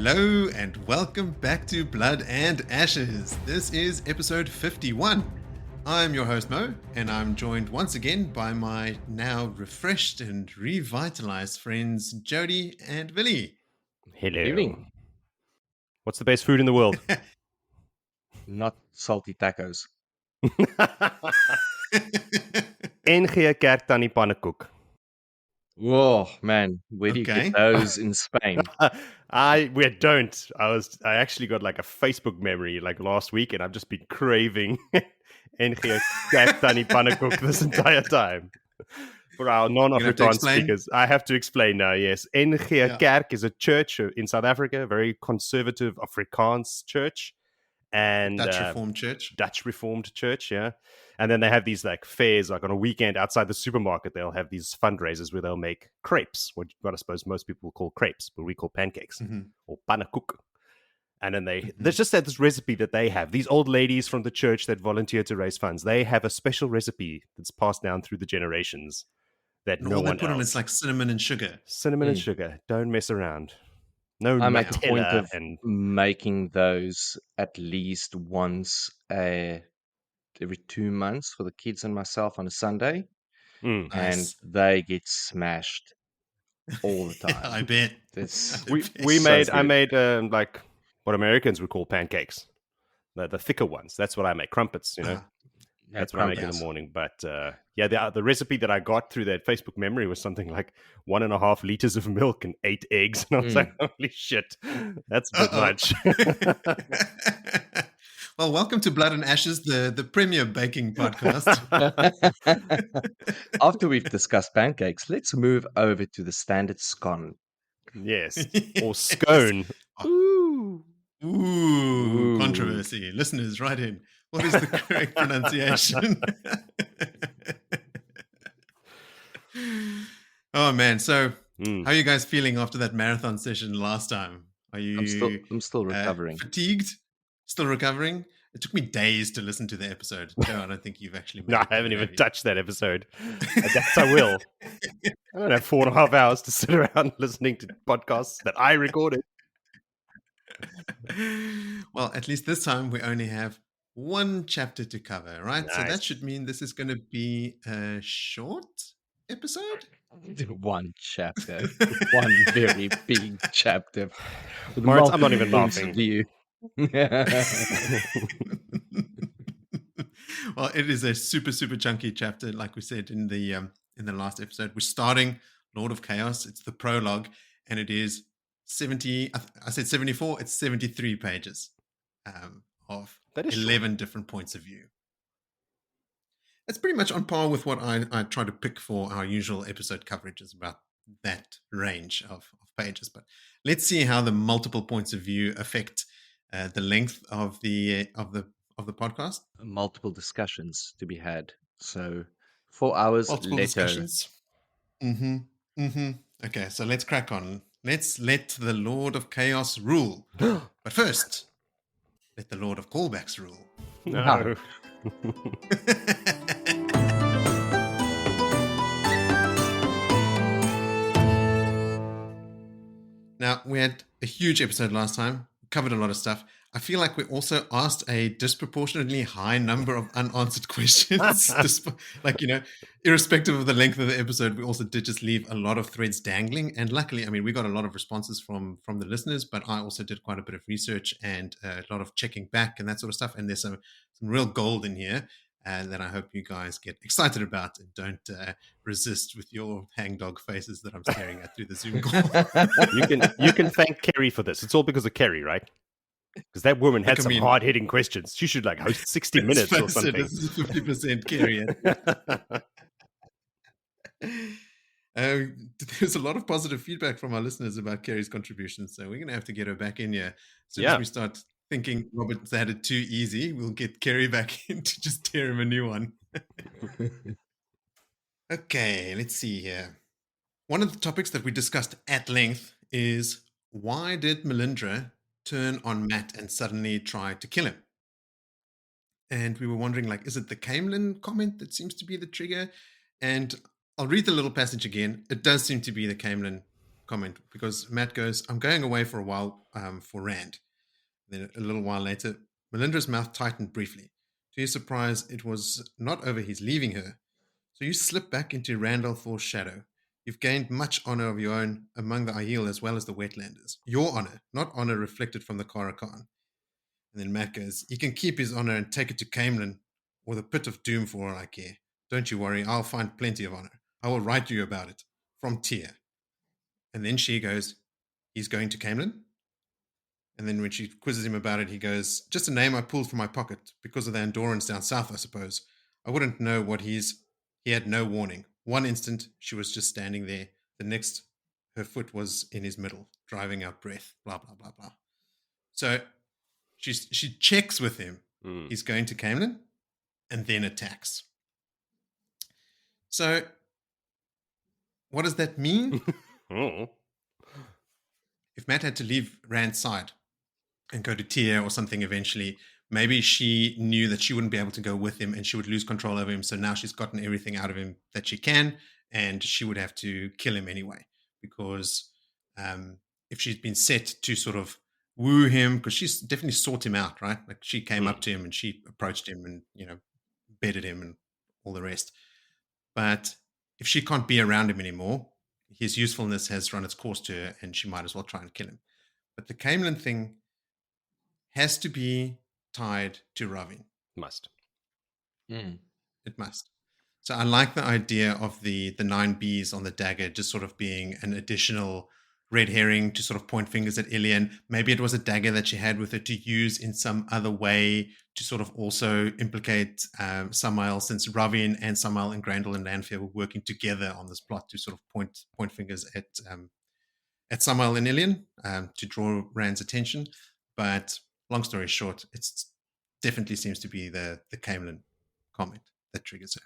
Hello and welcome back to Blood and Ashes. This is episode 51. I'm your host Mo, and I'm joined once again by my now refreshed and revitalized friends Jody and Willie. Hello. Evening. What's the best food in the world? Not salty tacos. NG kerk tannie pannekoek. Whoa, man, where do you Okay. get those in Spain? We don't. I actually got like a Facebook memory like last week, and I've just been craving NG kerk tannie pannekoek this entire time. For our non-Afrikaans speakers, I have to explain now. Yes, NG Kerk is a church in South Africa, a very conservative Afrikaans church, and Dutch Reformed Church. Yeah. And then they have these like fairs, like on a weekend outside the supermarket. They'll have these fundraisers where they'll make crepes, what I suppose most people will call crepes, but we call pancakes or pannekoek. And then there's just this recipe that they have. These old ladies from the church that volunteer to raise funds, they have a special recipe that's passed down through the generations that And no all one they put else. on is like cinnamon and sugar. Cinnamon and sugar. Don't mess around. No, I make a point Nutella of and making those at least once every 2 months for the kids and myself on a Sunday, and Nice. they get smashed all the time. I bet. I made like what Americans would call pancakes, the thicker ones. That's what I make, crumpets. That's what I make in the morning. But the recipe that I got through that Facebook memory was something like 1.5 liters of milk and 8 eggs, and I was like, "Holy shit, that's a bit much." Well, welcome to Blood and Ashes, the premier baking podcast. After we've discussed pancakes, let's move over to the standard scone. Yes, or scone. Ooh, controversy. Listeners, write in. What is the correct pronunciation? Oh man, so how are you guys feeling after that marathon session last time? Are you I'm still recovering. Fatigued? Still recovering? It took me days to listen to the episode. No, I don't think you've actually No, I haven't even touched that episode. I guess I will. I don't have 4.5 hours to sit around listening to podcasts that I recorded. Well, at least this time we only have one chapter to cover, right? Nice. So that should mean this is going to be a short episode? One chapter. One very big chapter. Moritz, I'm not even points laughing. of view. Well, it is a super, super chunky chapter, like we said in the last episode. We're starting Lord of Chaos. It's the prologue, and it is 70. I said 74. It's 73 pages of 11 different points of view. It's pretty much on par with what I try to pick for our usual episode coverage, is about that range of pages. But let's see how the multiple points of view affect the length of the podcast. Multiple discussions to be had. So 4 hours Multiple later. discussions. Okay, so let's crack on. Let's let the Lord of Chaos rule. But first, let the Lord of Callbacks rule. No. Now, we had a huge episode last time. We covered a lot of stuff. I feel like we also asked a disproportionately high number of unanswered questions. Irrespective of the length of the episode, we also did just leave a lot of threads dangling. And luckily, we got a lot of responses from the listeners, but I also did quite a bit of research and a lot of checking back and that sort of stuff. And there's some real gold in here that I hope you guys get excited about and don't resist with your hangdog faces that I'm staring at through the Zoom call. You can thank Kerry for this. It's all because of Kerry, right? Because that woman had some hard-hitting questions. She should host 60 minutes or something. This is 50% Kerry. There's a lot of positive feedback from our listeners about Kerry's contributions, so we're going to have to get her back in here. As soon as we start thinking Robert's had it too easy, we'll get Kerry back in to just tear him a new one. Okay, let's see here. One of the topics that we discussed at length is, why did Melindra turn on Matt and suddenly try to kill him? And we were wondering, is it the Camelin comment that seems to be the trigger? And I'll read the little passage again. It does seem to be the Camelin comment because Matt goes, I'm going away for a while for Rand. Then a little while later, Melindra's mouth tightened briefly. To his surprise, it was not over his leaving her. So you slip back into Randall Thor's shadow. You've gained much honor of your own among the Aiel as well as the Wetlanders. Your honor, not honor reflected from the Karakan. And then Matt goes, he can keep his honor and take it to Camelin or the pit of doom for all I care. Don't you worry, I'll find plenty of honor. I will write you about it. From Tyr. And then she goes, he's going to Camelin? And then when she quizzes him about it, he goes, just a name I pulled from my pocket because of the Andorrans down south, I suppose. I wouldn't know what he had no warning. One instant, she was just standing there. The next, her foot was in his middle, driving out breath, blah, blah, blah, blah. So she checks with him. He's going to Camelin and then attacks. So what does that mean? If Matt had to leave Rand's side and go to Tyr or something eventually, maybe she knew that she wouldn't be able to go with him and she would lose control over him. So now she's gotten everything out of him that she can, and she would have to kill him anyway. Because if she's been set to sort of woo him, because she's definitely sought him out, right? Like she came up to him and she approached him and, bedded him and all the rest. But if she can't be around him anymore, his usefulness has run its course to her and she might as well try and kill him. But the Camelin thing has to be tied to Ravin. Must. It must. So I like the idea of the 9 bees on the dagger just sort of being an additional red herring to sort of point fingers at Elayne. Maybe it was a dagger that she had with her to use in some other way to sort of also implicate Samael, since Ravin and Samael and Grandel and Lanfear were working together on this plot to sort of point fingers at Samael and Elayne to draw Rand's attention. But long story short, it definitely seems to be the Camelin comment that triggers her.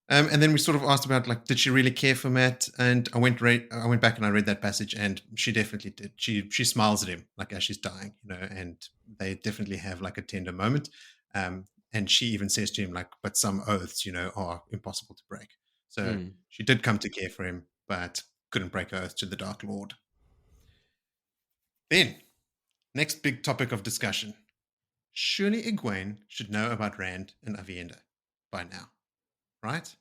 And then we sort of asked about, like, did she really care for Matt? And I went back and I read that passage, and she definitely did. She smiles at him like as she's dying, and they definitely have like a tender moment. And she even says to him, like, but some oaths, are impossible to break. So she did come to care for him, but couldn't break her oath to the Dark Lord. Then, next big topic of discussion. Surely Egwene should know about Rand and Avienda by now, right?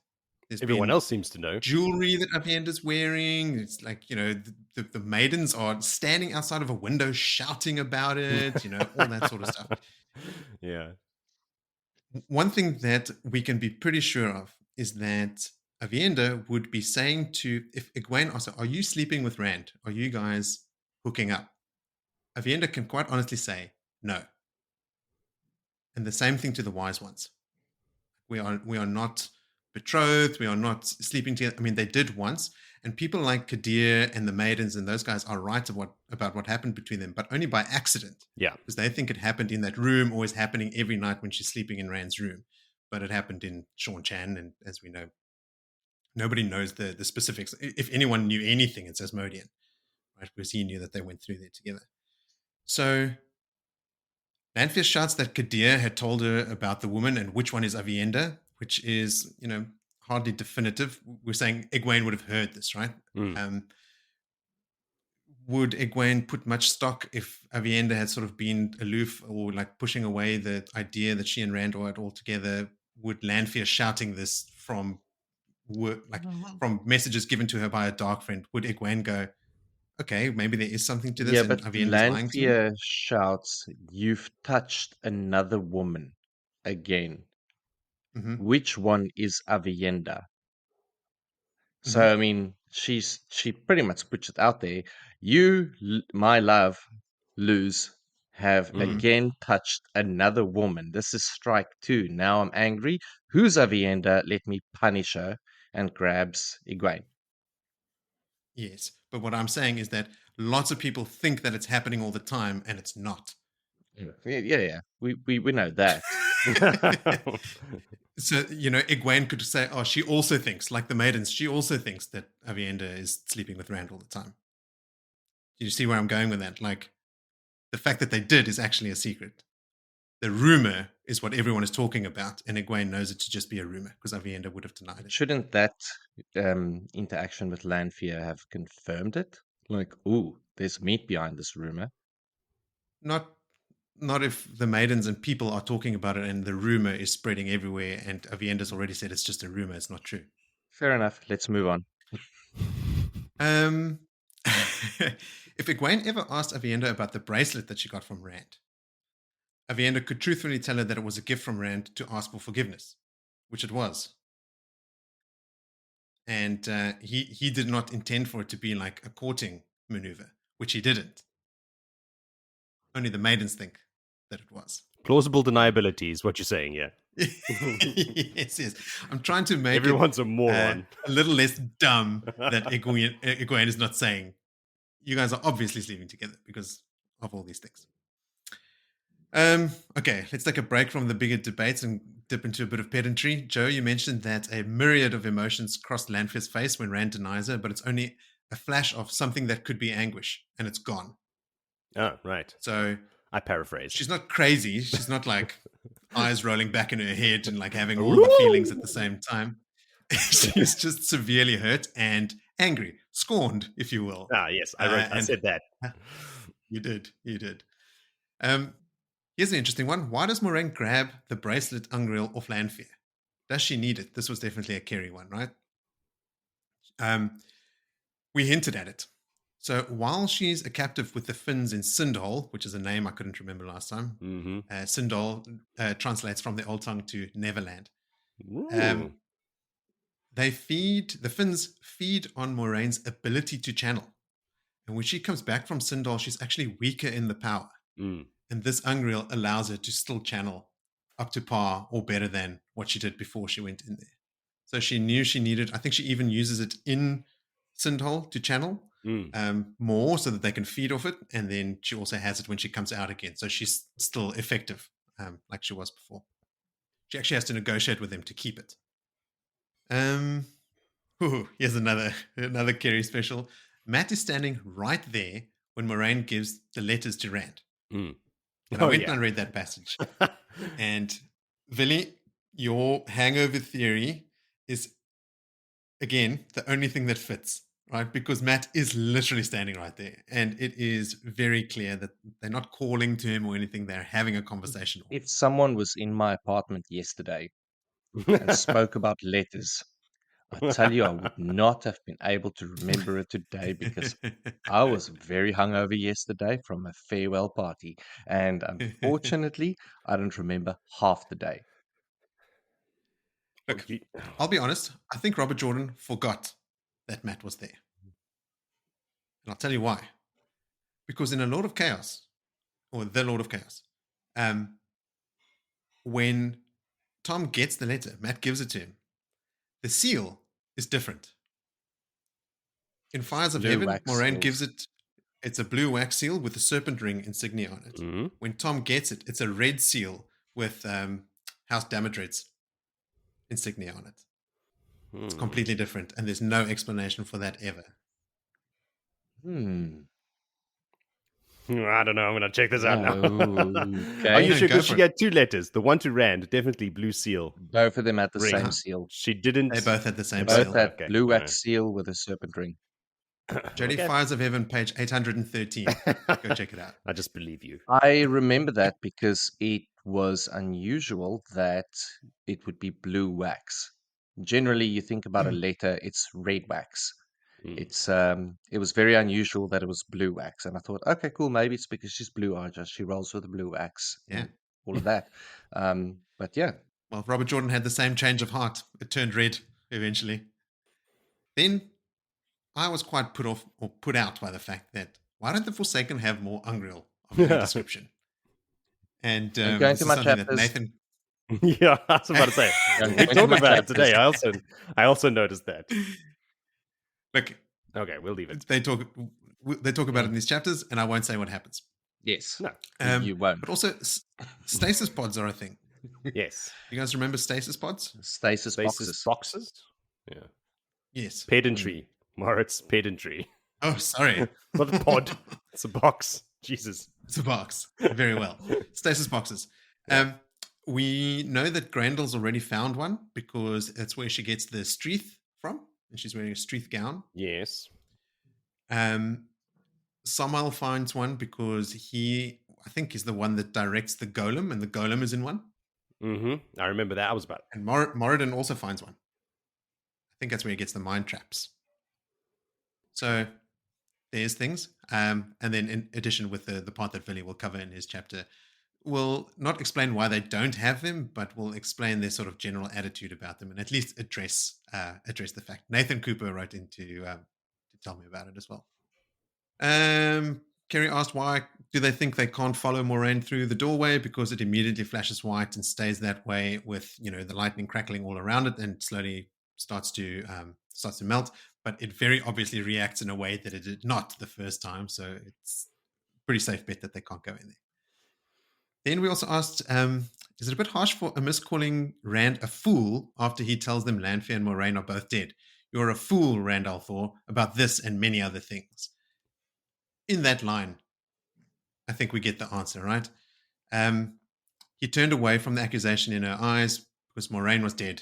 Everyone else seems to know. Jewelry that Avienda's wearing. It's like, the maidens are standing outside of a window shouting about it, all that sort of stuff. Yeah. One thing that we can be pretty sure of is that Avienda would be saying if Egwene asked her, are you sleeping with Rand? Are you guys hooking up? Avienda can quite honestly say no. And the same thing to the wise ones. We are not betrothed. We are not sleeping together. I mean, they did once, and people like Kadir and the maidens and those guys are right about what happened between them, but only by accident. Yeah, because they think it happened in that room, or is happening every night when she's sleeping in Rand's room. But it happened in Sean Chan, and as we know, nobody knows the specifics. If anyone knew anything, it's Asmodean, right? Because he knew that they went through there together. So Lanfear shouts that Kadir had told her about the woman and which one is Avienda, which is, hardly definitive. We're saying Egwene would have heard this, right? Would Egwene put much stock if Avienda had sort of been aloof or like pushing away the idea that she and Rand are all together? Would Lanfear shouting this from messages given to her by a dark friend, would Egwene go, okay, maybe there is something to this? Yeah, and but Avienda's lying to me? Lanfear shouts, "You've touched another woman again." Which one is Avienda? So I mean, she pretty much puts it out there. You, my love, Luz, have again touched another woman. This is strike 2. Now I'm angry. Who's Avienda? Let me punish her. And grabs Egwene. Yes, but what I'm saying is that lots of people think that it's happening all the time, and it's not. Yeah. We know that. So, Egwene could say, oh, she also thinks, like the maidens, she also thinks that Avienda is sleeping with Rand all the time. Do you see where I'm going with that? Like, the fact that they did is actually a secret. The rumor is what everyone is talking about, and Egwene knows it to just be a rumor because Aviendha would have denied it. Shouldn't that interaction with Lanfear have confirmed it? Like, ooh, there's meat behind this rumor. Not if the maidens and people are talking about it and the rumor is spreading everywhere, and Aviendha's already said it's just a rumor, it's not true. Fair enough. Let's move on. If Egwene ever asked Aviendha about the bracelet that she got from Rand, Aviendha could truthfully tell her that it was a gift from Rand to ask for forgiveness, which it was. And he did not intend for it to be like a courting maneuver, which he didn't. Only the maidens think that it was. Plausible deniability is what you're saying, yeah. Yes. I'm trying to make everyone's a moron. A little less dumb that Egwene is not saying, you guys are obviously sleeping together because of all these things. Okay, let's take a break from the bigger debates and dip into a bit of pedantry. Joe, you mentioned that a myriad of emotions crossed Lanfear's face when Rand denies her, but it's only a flash of something that could be anguish, and it's gone. Oh, right. So I paraphrase. She's not crazy. She's not like eyes rolling back in her head and like having all the feelings at the same time. She's just severely hurt and angry, scorned, if you will. Ah, yes, I said that. You did. Here's an interesting one. Why does Moraine grab the bracelet Ungreal off Lanfear? Does she need it? This was definitely a Kerry one, right? We hinted at it. So while she's a captive with the Finns in Sindhol, which is a name I couldn't remember last time, Sindhol translates from the old tongue to Neverland. The Finns feed on Moraine's ability to channel. And when she comes back from Sindhol, she's actually weaker in the power. And this Ungreal allows her to still channel up to par or better than what she did before she went in there. So she knew she needed, I think she even uses it in Sindhol to channel more so that they can feed off it. And then she also has it when she comes out again. So she's still effective like she was before. She actually has to negotiate with them to keep it. Here's another Kerry special. Matt is standing right there when Moraine gives the letters to Rand. And I went and read that passage. And Willie, your hangover theory is, again, the only thing that fits, right? Because Matt is literally standing right there. And it is very clear that they're not calling to him or anything. They're having a conversation. If someone was in my apartment yesterday and spoke about letters, I tell you, I would not have been able to remember it today because I was very hungover yesterday from a farewell party. And unfortunately, I don't remember half the day. Look, I'll be honest. I think Robert Jordan forgot that Matt was there. And I'll tell you why. Because in A Lord of Chaos, or The Lord of Chaos, when Tom gets the letter, Matt gives it to him. The seal is different. In Fires of Heaven, Moraine gives it, it's a blue wax seal with a serpent ring insignia on it. When Tom gets it, it's a red seal with House Demandred's insignia on it. It's completely different, and there's no explanation for that ever. I don't know. I'm going to check this out now. Okay. Are you sure? Because she had two letters. The one to Rand, definitely blue seal. Both of them had the same seal. She didn't. They both had the same seal. Both had blue wax seal with a serpent ring. Jody, Fires of Heaven, page 813. Go check it out. I just believe you. I remember that because it was unusual that it would be blue wax. Generally, you think about a letter, it's red wax. It was very unusual that it was blue wax, and I thought, okay, cool, maybe it's because she's blue eyed, she rolls with the blue wax, all of that. But yeah, well, Robert Jordan had the same change of heart. It turned red eventually. Then I was quite put off or put out by the fact that why don't the Forsaken have more Ungreal of their description? And going to my chapters. Nathan. Yeah, I was about to say. We talked about it today. I also noticed that. Look, okay, we'll leave it. They talk about it in these chapters, and I won't say what happens. Yes, no, you won't. But also, stasis pods are a thing. Yes, you guys remember stasis pods? Stasis boxes. Yeah. Yes. Pedantry, Moritz. Pedantry. Oh, sorry. Not a pod. It's a box. Jesus. It's a box. Very well. Stasis boxes. We know that Grandel's already found one because that's where she gets the streath from, and she's wearing a streath gown. Yes. Samael finds one because he, I think, is the one that directs the golem, and the golem is in one. I remember that. I was about. And Moradin also finds one. I think that's where he gets the mind traps. So there's things. And then in addition with the part that Willie will cover in his chapter, we'll not explain why they don't have them, but we'll explain their sort of general attitude about them and at least address the fact. Nathan Cooper wrote in to tell me about it as well. Kerry asked, why do they think they can't follow Moraine through the doorway? Because it immediately flashes white and stays that way with, the lightning crackling all around it and slowly starts to melt. But it very obviously reacts in a way that it did not the first time. So it's a pretty safe bet that they can't go in there. Then we also asked, is it a bit harsh for Amiss calling Rand a fool after he tells them Lanfear and Moraine are both dead? You're a fool, Rand al'Thor, about this and many other things. In that line, I think we get the answer, right? He turned away from the accusation in her eyes because Moraine was dead.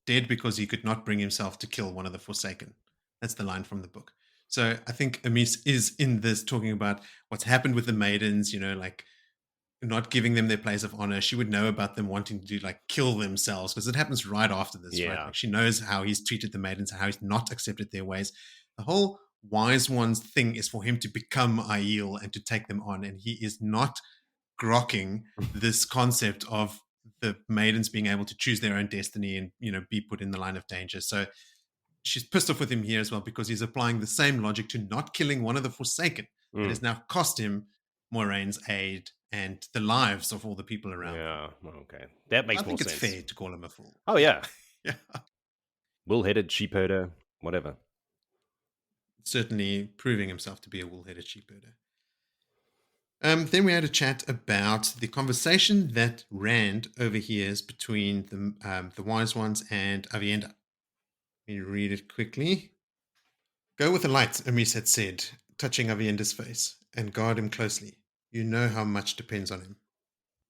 Dead because he could not bring himself to kill one of the Forsaken. That's the line from the book. So I think Amiss is in this talking about what's happened with the maidens, like not giving them their place of honor. She would know about them wanting to kill themselves because it happens right after this, right? Like she knows how he's treated the maidens and how he's not accepted their ways. The whole wise one's thing is for him to become Aiel and to take them on, and he is not grokking this concept of the maidens being able to choose their own destiny and be put in the line of danger. So she's pissed off with him here as well because he's applying the same logic to not killing one of the Forsaken that has now cost him Moraine's aid and the lives of all the people around. Yeah, okay. That makes more sense. I think it's fair to call him a fool. Oh, yeah. Yeah. Wool-headed sheepherder, whatever. Certainly proving himself to be a wool-headed sheepherder. Then we had a chat about the conversation that Rand overhears between the Wise Ones and Aviendha. Let me read it quickly. Go with the light, Amiss had said, touching Aviendha's face, and guard him closely. You know how much depends on him.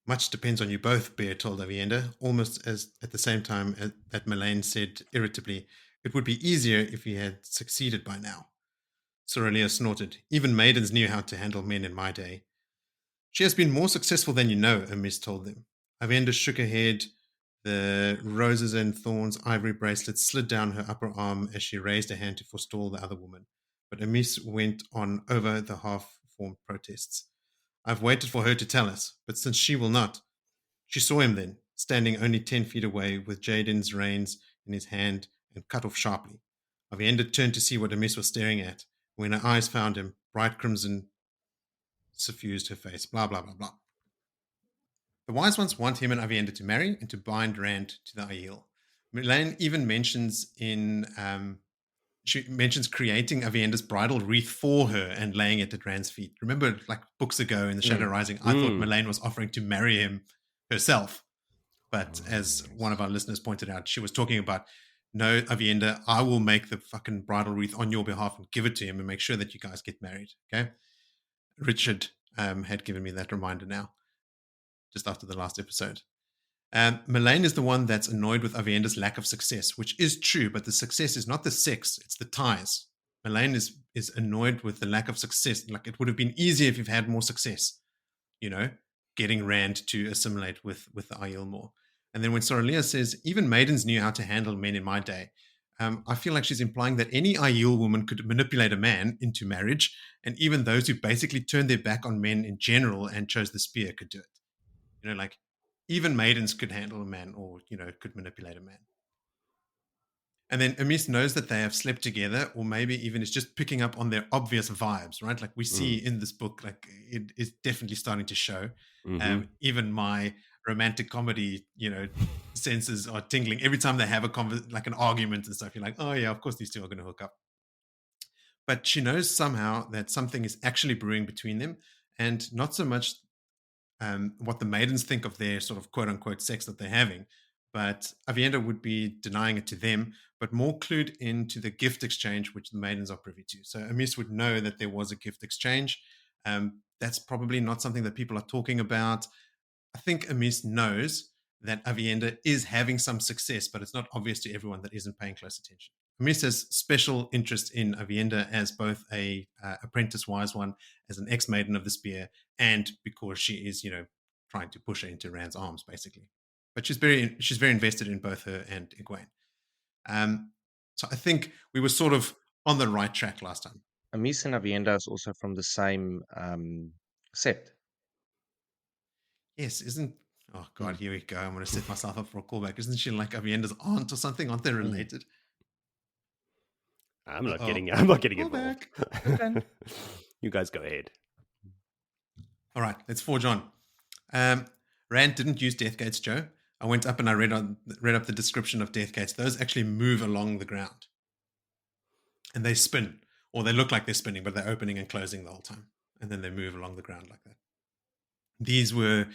Much depends on you both, Bear told Aviendha, almost as at the same time that Melaine said irritably, it would be easier if he had succeeded by now. Sorellia snorted. Even maidens knew how to handle men in my day. She has been more successful than you know, Amiss told them. Aviendha shook her head. The roses and thorns ivory bracelet slid down her upper arm as she raised a hand to forestall the other woman. But Amiss went on over the half-formed protests. I've waited for her to tell us, but since she will not. She saw him then, standing only 10 feet away with Jaden's reins in his hand and cut off sharply. Aviendha turned to see what Amiss was staring at. When her eyes found him, bright crimson suffused her face. Blah, blah, blah, blah. The Wise Ones want him and Aviendha to marry and to bind Rand to the Aiel. Melaine even mentions she mentions creating Aviendha's bridal wreath for her and laying it at Rand's feet. Remember, books ago in The Shadow Rising, I thought Melaine was offering to marry him herself. But as one of our listeners pointed out, she was talking about, no, Aviendha, I will make the fucking bridal wreath on your behalf and give it to him and make sure that you guys get married. Okay? Richard had given me that reminder now, just after the last episode. Melaine is the one that's annoyed with Aviendha's lack of success, which is true, but the success is not the sex, it's the ties. Melaine is annoyed with the lack of success. It would have been easier if you've had more success, getting Rand to assimilate with the Aiel more. And then when Sorellia says, even maidens knew how to handle men in my day, I feel like she's implying that any Aiel woman could manipulate a man into marriage, and even those who basically turned their back on men in general and chose the spear could do it. Even maidens could handle a man or, could manipulate a man. And then Amiss knows that they have slept together, or maybe even is just picking up on their obvious vibes, right? Like we see in this book, it is definitely starting to show. Even my romantic comedy, senses are tingling. Every time they have an argument and stuff, you're like, oh yeah, of course these two are going to hook up. But she knows somehow that something is actually brewing between them, and not so much what the maidens think of their sort of quote-unquote sex that they're having, but Aviendha would be denying it to them, but more clued into the gift exchange which the maidens are privy to. So Amiss would know that there was a gift exchange. That's probably not something that people are talking about. I think Amiss knows that Avienda is having some success, but it's not obvious to everyone that isn't paying close attention. Ymir says special interest in Avienda as both a apprentice wise one, as an ex-maiden of the spear, and because she is, trying to push her into Rand's arms, basically. But she's very invested in both her and Egwene. So I think we were sort of on the right track last time. Amice and Avienda is also from the same sept. Yes, isn't... Oh, God, here we go. I'm going to set myself up for a callback. Isn't she like Avienda's aunt or something? Aren't they related? I'm not getting involved. Okay. You guys go ahead. All right, let's forge on. Rand didn't use Death Gates, Joe. I went up and I read up the description of Death Gates. Those actually move along the ground. And they spin, or they look like they're spinning, but they're opening and closing the whole time. And then they move along the ground like that. These were,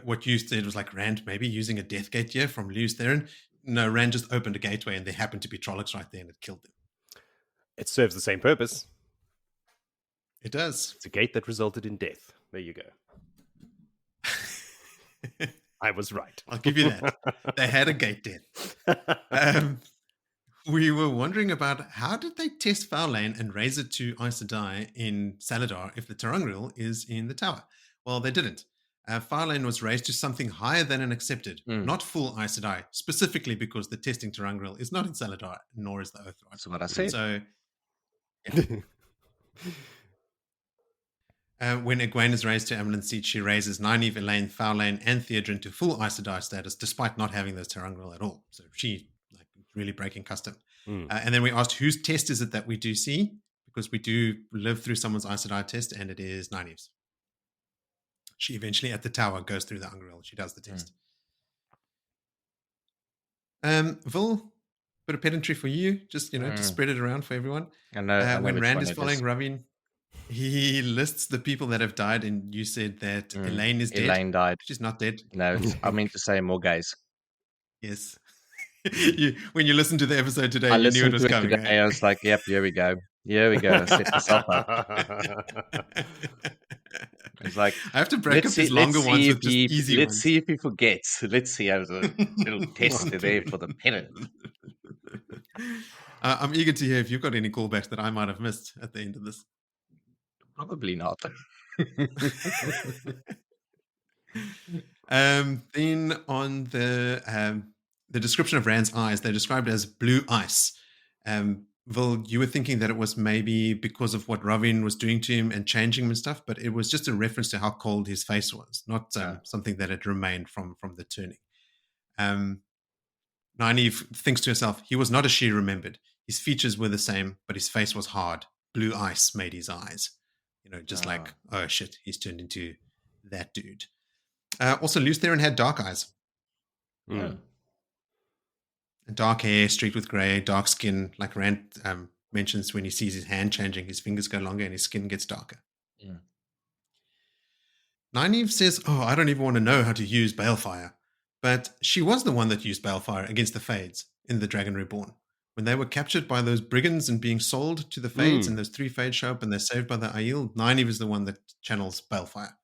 what you said was like Rand maybe using a Death Gate here from Lewis Theron. No, Rand just opened a gateway and there happened to be Trollocs right there and it killed them. It serves the same purpose. It does. It's a gate that resulted in death. There you go. I was right. I'll give you that. They had a gate death. We were wondering about how did they test Foulane and raise it to Aes Sedai in Saladar if the ter'angreal is in the tower? Well, they didn't. Foulane was raised to something higher than an accepted, not full Aes Sedai, specifically because the testing ter'angreal is not in Saladar, nor is the Oathrider. That's what I said. So, when Egwene is raised to Amelin Seat, she raises Nynaeve, Elayne, Foulane, and Theodrin to full Aes Sedai status, despite not having those ter'angreal at all. So she really breaking custom. And then we asked, whose test is it that we do see? Because we do live through someone's Aes Sedai test, and it is Nynaeve's. She eventually, at the tower, goes through the Ungreal. She does the test. Vil, bit of pedantry for you, just, to spread it around for everyone. I know when Rand is following Ravine, he lists the people that have died, and you said that Elayne is dead. Elayne died. She's not dead. No, I meant to say Morgase. Yes. When you listened to the episode today, I you knew it was coming. Today, I was like, yep, here we go. I set myself up. It's like, I have to break up these longer ones with just easy ones. Let's see if he forgets. Let's see how the little test there for the pennant. I'm eager to hear if you've got any callbacks that I might have missed at the end of this. Probably not. Then on the description of Rand's eyes, they're described as blue ice. Vil, you were thinking that it was maybe because of what Ravine was doing to him and changing him and stuff, but it was just a reference to how cold his face was, not something that had remained from the turning. Nynaeve thinks to herself, he was not as she remembered. His features were the same, but his face was hard. Blue ice made his eyes. Just like, oh shit, he's turned into that dude. Also, Lewis Theron had dark eyes. Dark hair, streaked with grey, dark skin, like Rand mentions when he sees his hand changing, his fingers go longer and his skin gets darker. Nynaeve says, I don't even want to know how to use Balefire. But she was the one that used Balefire against the Fades in The Dragon Reborn. When they were captured by those brigands and being sold to the Fades, and those 3 Fades show up and they're saved by the Aiel, Nynaeve is the one that channels Balefire.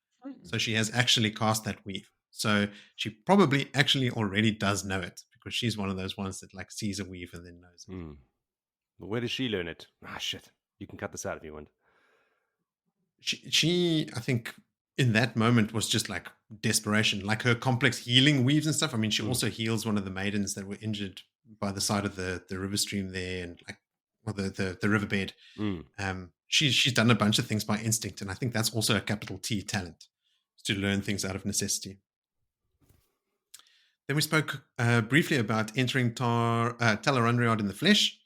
So she has actually cast that weave. So she probably actually already does know it, because she's one of those ones that like sees a weave and then knows it. But where does she learn it? Shit. You can cut this out if you want. She, I think, in that moment was just like desperation, like her complex healing weaves and stuff. I mean, she also heals one of the maidens that were injured by the side of the river stream there, and like, well, the riverbed. She's done a bunch of things by instinct, and I think that's also a capital T talent, to learn things out of necessity. Then we spoke briefly about entering Tel'aran'rhiod in the flesh.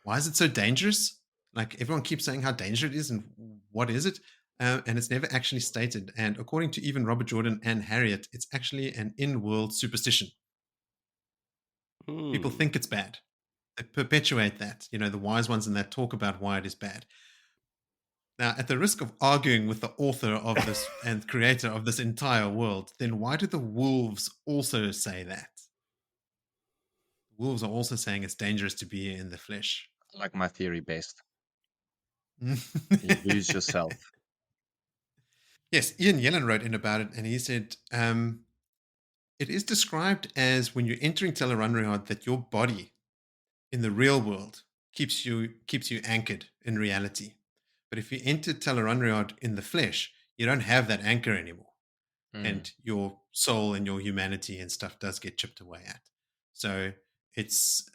Why is it so dangerous? Like, everyone keeps saying how dangerous it is, and what is it? And it's never actually stated. And according to even Robert Jordan and Harriet, it's actually an in-world superstition. People think it's bad. They perpetuate that. The wise ones in that talk about why it is bad. Now, at the risk of arguing with the author of this and creator of this entire world, then why do the wolves also say that? Wolves are also saying it's dangerous to be in the flesh. I like my theory best. You lose yourself. Yes, Ian Yellen wrote in about it, and he said, It is described as when you're entering Tel Aran'gar that your body in the real world keeps you anchored in reality. But if you enter Tel Aran'gar in the flesh, you don't have that anchor anymore. And your soul and your humanity and stuff does get chipped away at. So it's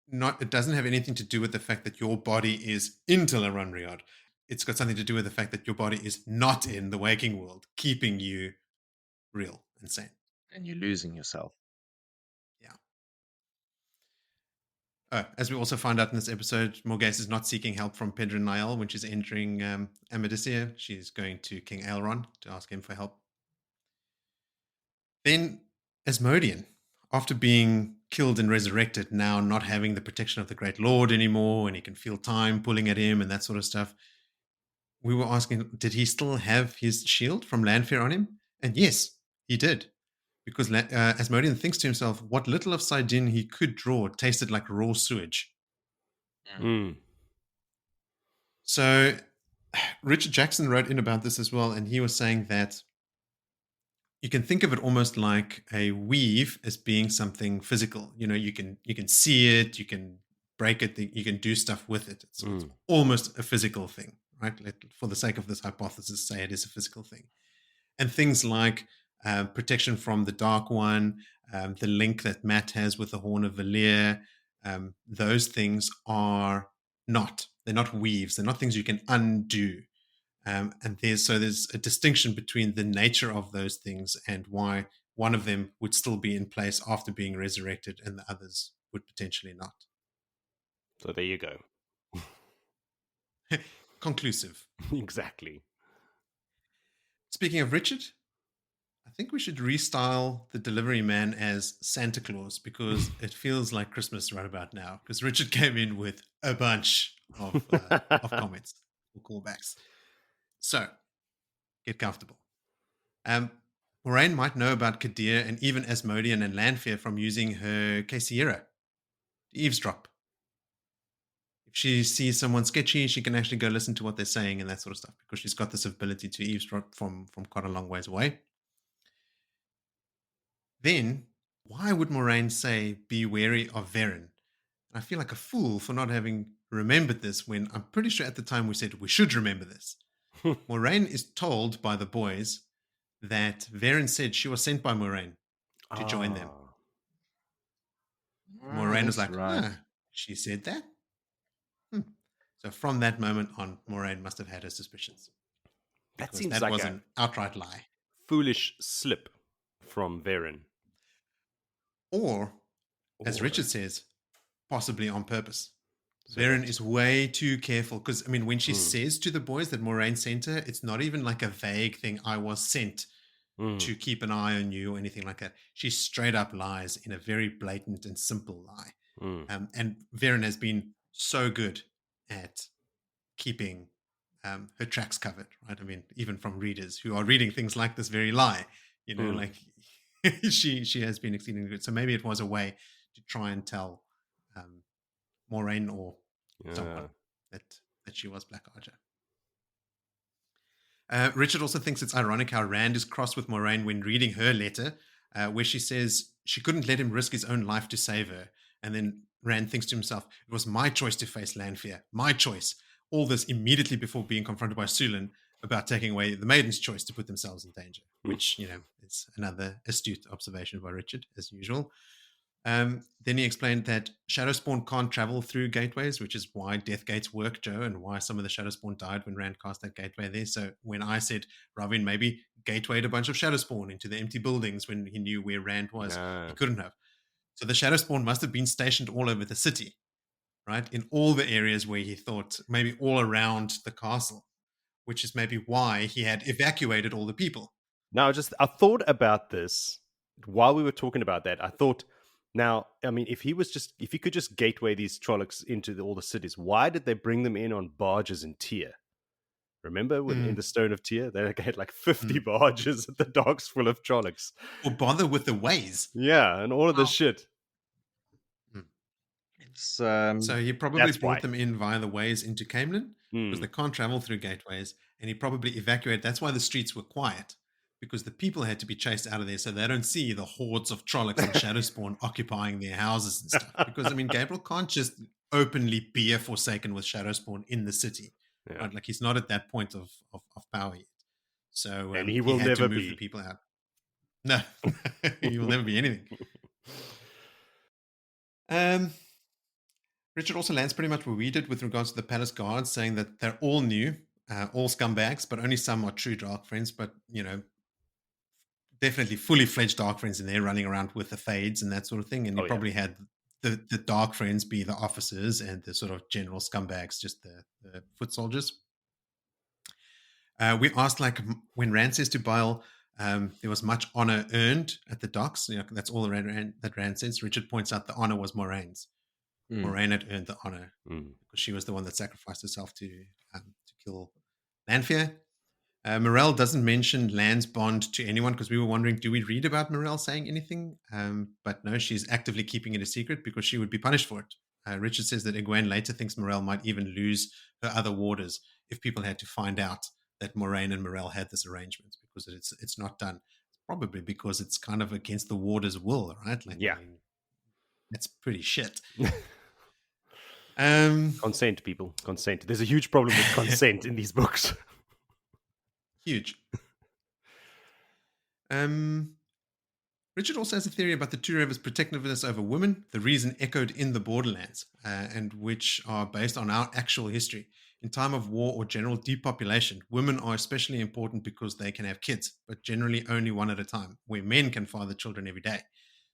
not, it doesn't have anything to do with the fact that your body is in Tel Aran'gar. It's got something to do with the fact that your body is not in the waking world, keeping you real and sane. And you're losing yourself. Yeah. As we also find out in this episode, Morgase is not seeking help from Pedron Niall when she's entering Amadisia. She's going to King Elrond to ask him for help. Then Asmodean, after being killed and resurrected, now not having the protection of the Great Lord anymore, and he can feel time pulling at him and that sort of stuff. We were asking, did he still have his shield from Lanfear on him? And yes, he did. Because Asmodean thinks to himself, what little of Saidin he could draw tasted like raw sewage. So Richard Jackson wrote in about this as well, and he was saying that you can think of it almost like a weave as being something physical. You know, you can see it, you can break it, you can do stuff with it. It's almost a physical thing, right? For the sake of this hypothesis, say it is a physical thing. And things like protection from the Dark One, the link that Matt has with the Horn of Valir, those things are not. They're not weaves. They're not things you can undo. And there's a distinction between the nature of those things and why one of them would still be in place after being resurrected and the others would potentially not. So there you go. Conclusive. Exactly. Speaking of Richard, I think we should restyle the delivery man as Santa Claus because it feels like Christmas right about now. Because Richard came in with a bunch of comments or callbacks. So, get comfortable. Moraine might know about Kadir and even Asmodean and Lanfear from using her Caesiera to eavesdrop. If she sees someone sketchy, she can actually go listen to what they're saying and that sort of stuff because she's got this ability to eavesdrop from quite a long ways away. Then, why would Moraine say, be wary of Varen? I feel like a fool for not having remembered this when I'm pretty sure at the time we said we should remember this. Moraine is told by the boys that Varen said she was sent by Moraine to join them. Moraine was like, right. She said that? So from that moment on, Moraine must have had her suspicions. That seems like was an outright lie. Foolish slip from Varen. Or, as Richard says, possibly on purpose. Varen is way too careful because, I mean, when she says to the boys that Moraine sent her, it's not even like a vague thing, I was sent to keep an eye on you or anything like that. She straight up lies in a very blatant and simple lie. And Varen has been so good at keeping her tracks covered, right? I mean, even from readers who are reading things like this very lie, you know, like she has been exceedingly good. So maybe it was a way to try and tell Moraine or someone that she was Black Archer. Richard also thinks it's ironic how Rand is cross with Moraine when reading her letter, where she says she couldn't let him risk his own life to save her. And then Rand thinks to himself, it was my choice to face Lanfear, my choice. All this immediately before being confronted by Sulan about taking away the maiden's choice to put themselves in danger, which, you know, is another astute observation by Richard, as usual. Then he explained that Shadowspawn can't travel through gateways, which is why death gates work, Joe, and why some of the Shadowspawn died when Rand cast that gateway there. So when I said Ravin maybe gatewayed a bunch of Shadowspawn into the empty buildings when he knew where Rand was, he couldn't have. So the Shadowspawn must have been stationed all over the city, right? In all the areas where he thought, maybe all around the castle, which is maybe why he had evacuated all the people. Now, I thought about this while we were talking about that. I thought, now, I mean, if he could just gateway these Trollocs into all the cities, why did they bring them in on barges in Tyr? Remember in the Stone of Tyr, they had like 50 barges at the docks full of Trollocs. Or bother with the ways. Yeah, and all of this shit. So he probably brought them in via the ways into Caemlyn because they can't travel through gateways, and he probably evacuated. That's why the streets were quiet, because the people had to be chased out of there so they don't see the hordes of Trollocs and Shadowspawn occupying their houses and stuff. Because, I mean, Gabriel can't just openly be a Forsaken with Shadowspawn in the city. Yeah. Right? Like, he's not at that point of power yet. So and he will had never to move be. the people out. No, he will never be anything. Richard also lands pretty much where we did with regards to the palace guards, saying that they're all new, all scumbags, but only some are true dark friends. But, you know, definitely fully fledged dark friends in there running around with the fades and that sort of thing. And you probably had the dark friends be the officers and the sort of general scumbags, just the foot soldiers. We asked, like, when Rand says to Bile, there was much honor earned at the docks. You know, that's all that Rand says. Richard points out the honor was Moraine's. Moraine had earned the honor because she was the one that sacrificed herself to kill Lanfear. Morel doesn't mention Lan's bond to anyone because we were wondering, do we read about Morel saying anything? But no, she's actively keeping it a secret because she would be punished for it. Richard says that Egwene later thinks Morel might even lose her other warders if people had to find out that Moraine and Morel had this arrangement, because it's not done. Probably because it's kind of against the warders' will, right? Like, yeah. I mean, that's pretty shit. Consent, people. Consent. There's a huge problem with consent in these books. Huge. Richard also has a theory about the Two Rivers' protectiveness over women, the reason echoed in the Borderlands, and which are based on our actual history. In time of war or general depopulation, women are especially important because they can have kids, but generally only one at a time, where men can father children every day.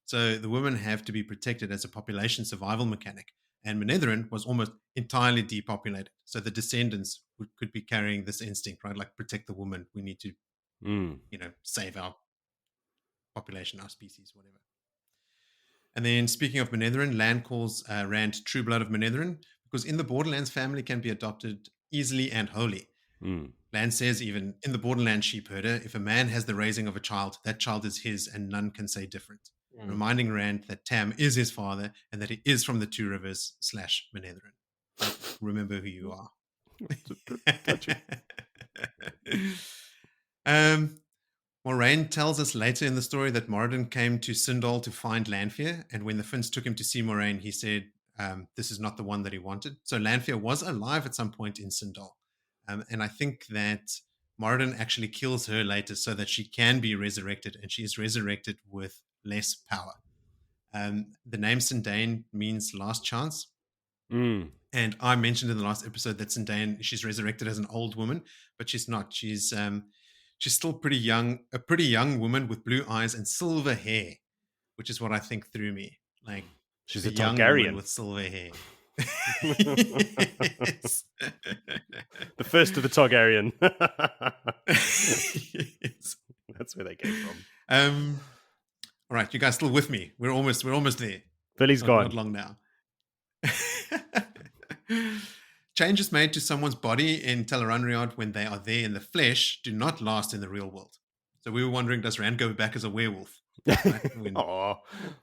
So the women have to be protected as a population survival mechanic. And Manetheren was almost entirely depopulated. So the descendants could be carrying this instinct, right? Like, protect the woman. We need to, you know, save our population, our species, whatever. And then, speaking of Manetheren, Lan calls Rand true blood of Manetheren because in the Borderlands, family can be adopted easily and wholly. Lan says even, in the Borderlands sheep herder, if a man has the raising of a child, that child is his and none can say different. Reminding Rand that Tam is his father and that he is from the Two Rivers / Manetheren. Remember who you are. Moraine tells us later in the story that Moradin came to Sindal to find Lanfear, and when the Finns took him to see Moraine, he said this is not the one that he wanted. So Lanfear was alive at some point in Sindal. And I think that Moradin actually kills her later so that she can be resurrected, and she is resurrected with less power. The name Sindain means last chance. And I mentioned in the last episode that Sindain, she's resurrected as an old woman, but she's not. She's still pretty young, a pretty young woman with blue eyes and silver hair, which is what I think threw me. Like, she's a young Targaryen woman with silver hair. Yes. The first of the Targaryen. Yes. That's where they came from. All right, you guys still with me? We're almost there. Billy's gone. Not long now. Changes made to someone's body in Tel'aran'rhiod when they are there in the flesh do not last in the real world. So we were wondering, does Rand go back as a werewolf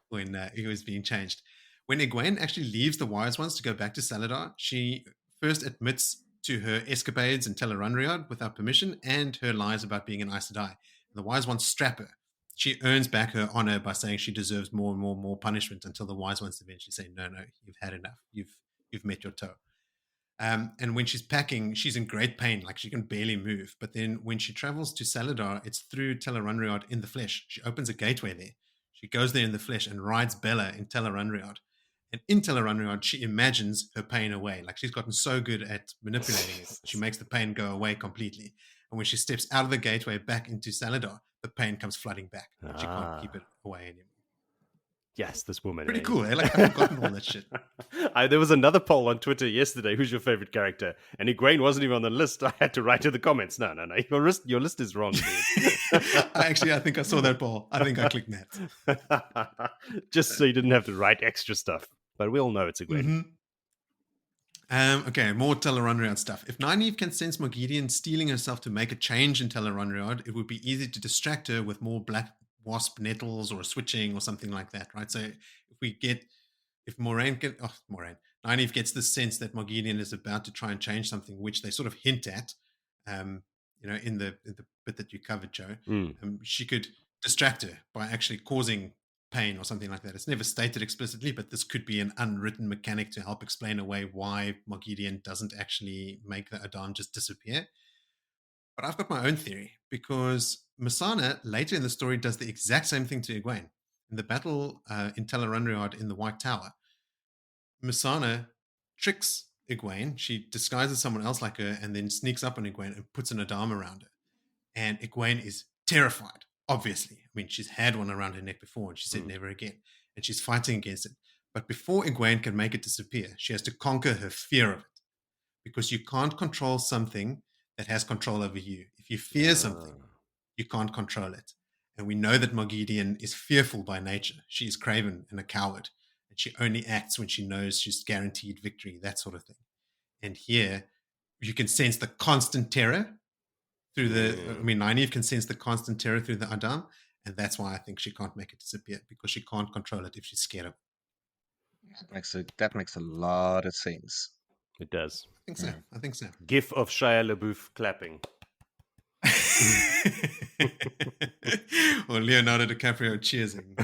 when he was being changed? When Egwene actually leaves the Wise Ones to go back to Saladar, she first admits to her escapades in Tel'aran'rhiod without permission and her lies about being an Aes Sedai. The Wise Ones strap her. She earns back her honor by saying she deserves more and more punishment until the Wise Ones eventually say, no, you've had enough. You've met your toe. And when she's packing, she's in great pain, like she can barely move. But then when she travels to Saladar, it's through Tel'aran'rhiod in the flesh. She opens a gateway there. She goes there in the flesh and rides Bella in Tel'aran'rhiod. And in Tel'aran'rhiod, she imagines her pain away. Like, she's gotten so good at manipulating it, she makes the pain go away completely. And when she steps out of the gateway back into Saladar, the pain comes flooding back. She can't keep it away anymore. Yes, this woman. Pretty cool, eh? Like, I've forgotten all that shit. There was another poll on Twitter yesterday. Who's your favorite character? And Egwene wasn't even on the list. I had to write in the comments. No. Your list is wrong, dude. I think I saw that poll. I think I clicked that. Just so you didn't have to write extra stuff. But we all know it's Egwene. Okay, more Tel'aran'rhiod stuff. If Nynaeve can sense Morgedion stealing herself to make a change in Tel'aran'rhiod, it would be easy to distract her with more black wasp nettles or switching or something like that, right? So if Nynaeve gets the sense that Morgedion is about to try and change something, which they sort of hint at, in the bit that you covered, Joe. Mm. She could distract her by actually causing pain or something like that. It's never stated explicitly, but this could be an unwritten mechanic to help explain away why Morgase doesn't actually make the Adam just disappear. But I've got my own theory, because Mesaana later in the story does the exact same thing to Egwene. In the battle in Tel Aran'gar in the White Tower, Mesaana tricks Egwene. She disguises someone else like her and then sneaks up on Egwene and puts an Adam around her. And Egwene is terrified, obviously. I mean, she's had one around her neck before, and she said never again. And she's fighting against it. But before Egwene can make it disappear, she has to conquer her fear of it. Because you can't control something that has control over you. If you fear something, you can't control it. And we know that Morgase is fearful by nature. She is craven and a coward. And she only acts when she knows she's guaranteed victory, that sort of thing. And here, you can sense the constant terror through Nynaeve can sense the constant terror through the Adam, and that's why I think she can't make it disappear, because she can't control it if she's scared of it. That makes a lot of sense. It does. I think so. GIF of Shia LaBeouf clapping. Or Leonardo DiCaprio cheersing.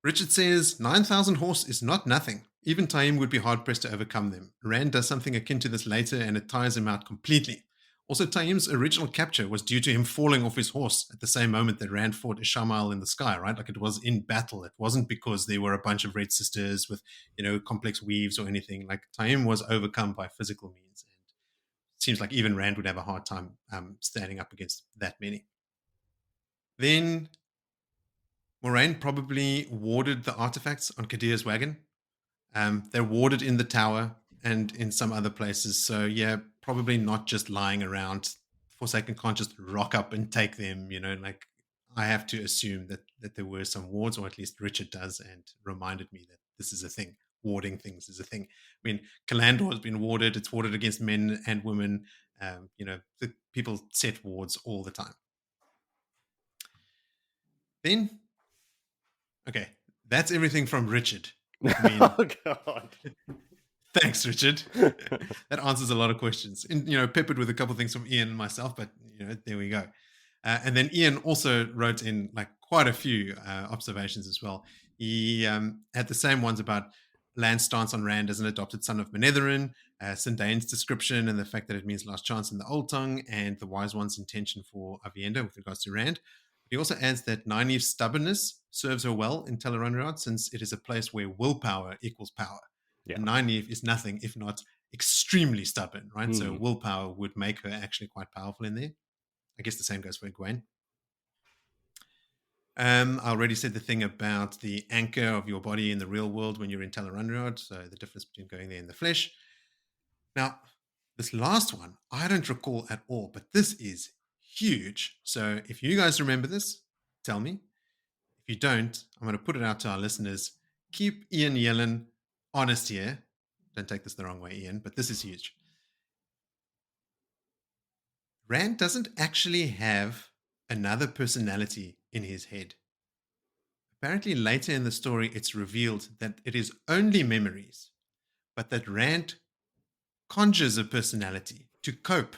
Richard says 9,000 horse is not nothing. Even Taim would be hard-pressed to overcome them. Rand does something akin to this later, and it tires him out completely. Also, Taim's original capture was due to him falling off his horse at the same moment that Rand fought Ishamael in the sky, right? Like, it was in battle. It wasn't because there were a bunch of Red Sisters with, complex weaves or anything. Like, Taim was overcome by physical means. And it seems like even Rand would have a hard time standing up against that many. Then Moraine probably warded the artifacts on Kadyr's wagon. They're warded in the tower and in some other places. So, yeah, probably not just lying around. Forsaken can't just rock up and take them, I have to assume that there were some wards, or at least Richard does, and reminded me that this is a thing. Warding things is a thing. I mean, Kalandor has been warded. It's warded against men and women. The people set wards all the time. Then, okay, that's everything from Richard. Oh, God. Thanks, Richard. That answers a lot of questions. And, peppered with a couple of things from Ian and myself, but, there we go. And then Ian also wrote in quite a few observations as well. He had the same ones about Lan's stance on Rand as an adopted son of Menetherin, Sindane's description and the fact that it means last chance in the Old Tongue, and the Wise One's intention for Aviendha with regards to Rand. He also adds that Nynaeve's stubbornness serves her well in Tel Aran'gar, since it is a place where willpower equals power. Yeah. And Nynaeve is nothing if not extremely stubborn, right? So willpower would make her actually quite powerful in there. I guess the same goes for Gawyn. I already said the thing about the anchor of your body in the real world when you're in Tel Aran'gar, so the difference between going there in the flesh. Now, this last one, I don't recall at all, but this is huge. So if you guys remember this, tell me. If you don't, I'm going to put it out to our listeners. Keep Ian Yellen honest here. Don't take this the wrong way, Ian, but this is huge. Rand doesn't actually have another personality in his head. Apparently later in the story, it's revealed that it is only memories, but that Rand conjures a personality to cope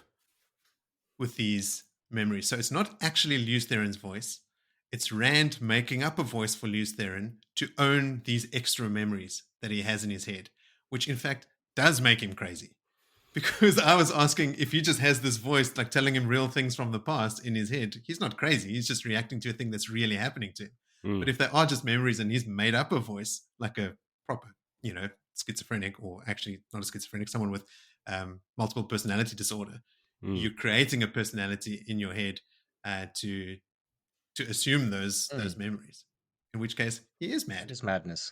with these memories. So it's not actually Lews Theron's voice. It's Rand making up a voice for Lews Theron to own these extra memories that he has in his head, which in fact does make him crazy. Because I was asking if he just has this voice like telling him real things from the past in his head. He's not crazy. He's just reacting to a thing that's really happening to him. But if they are just memories and he's made up a voice, like a proper, schizophrenic, or actually not a schizophrenic, someone with multiple personality disorder, you're creating a personality in your head to assume those memories. In which case, he is mad. It is madness.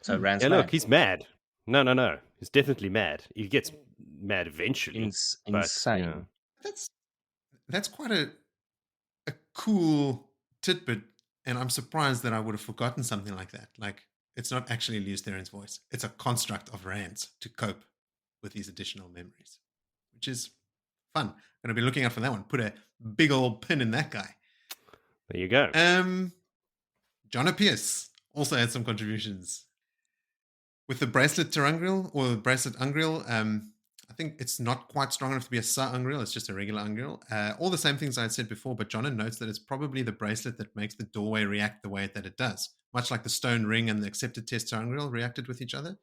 So Rand's mad. Look, he's mad. No. He's definitely mad. He gets mad eventually. Insane. Yeah. That's quite a cool tidbit, and I'm surprised that I would have forgotten something like that. Like, it's not actually Lews Theron's voice. It's a construct of Rand's to cope with these additional memories, which is fun. I'm going to be looking out for that one. Put a big old pin in that guy. There you go. John Pierce also had some contributions. with the bracelet Terangriel or the bracelet Ungriel, I think it's not quite strong enough to be a Sa Ungriel. It's just a regular Ungriel. All the same things I had said before, but Jonna notes that it's probably the bracelet that makes the doorway react the way that it does. Much like the stone ring and the accepted test Terangriel reacted with each other,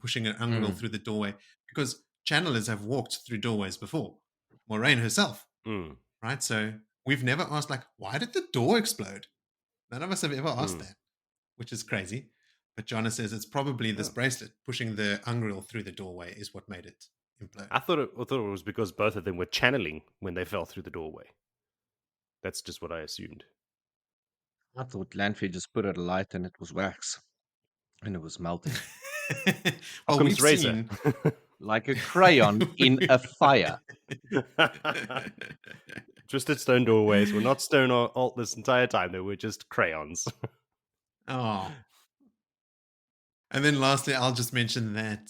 pushing an Ungriel through the doorway. Because channelers have walked through doorways before. Moraine herself, right? So we've never asked, why did the door explode? None of us have ever asked that, which is crazy. But Jonna says it's probably this bracelet pushing the Ungriel through the doorway is what made it implode. I thought it was because both of them were channeling when they fell through the doorway. That's just what I assumed. I thought Lanfear just put out a light and it was wax. And it was melting. Well, we've seen... like a crayon in a fire. Twisted stone doorways were not stone alt this entire time. They were just crayons. Oh. And then lastly, I'll just mention that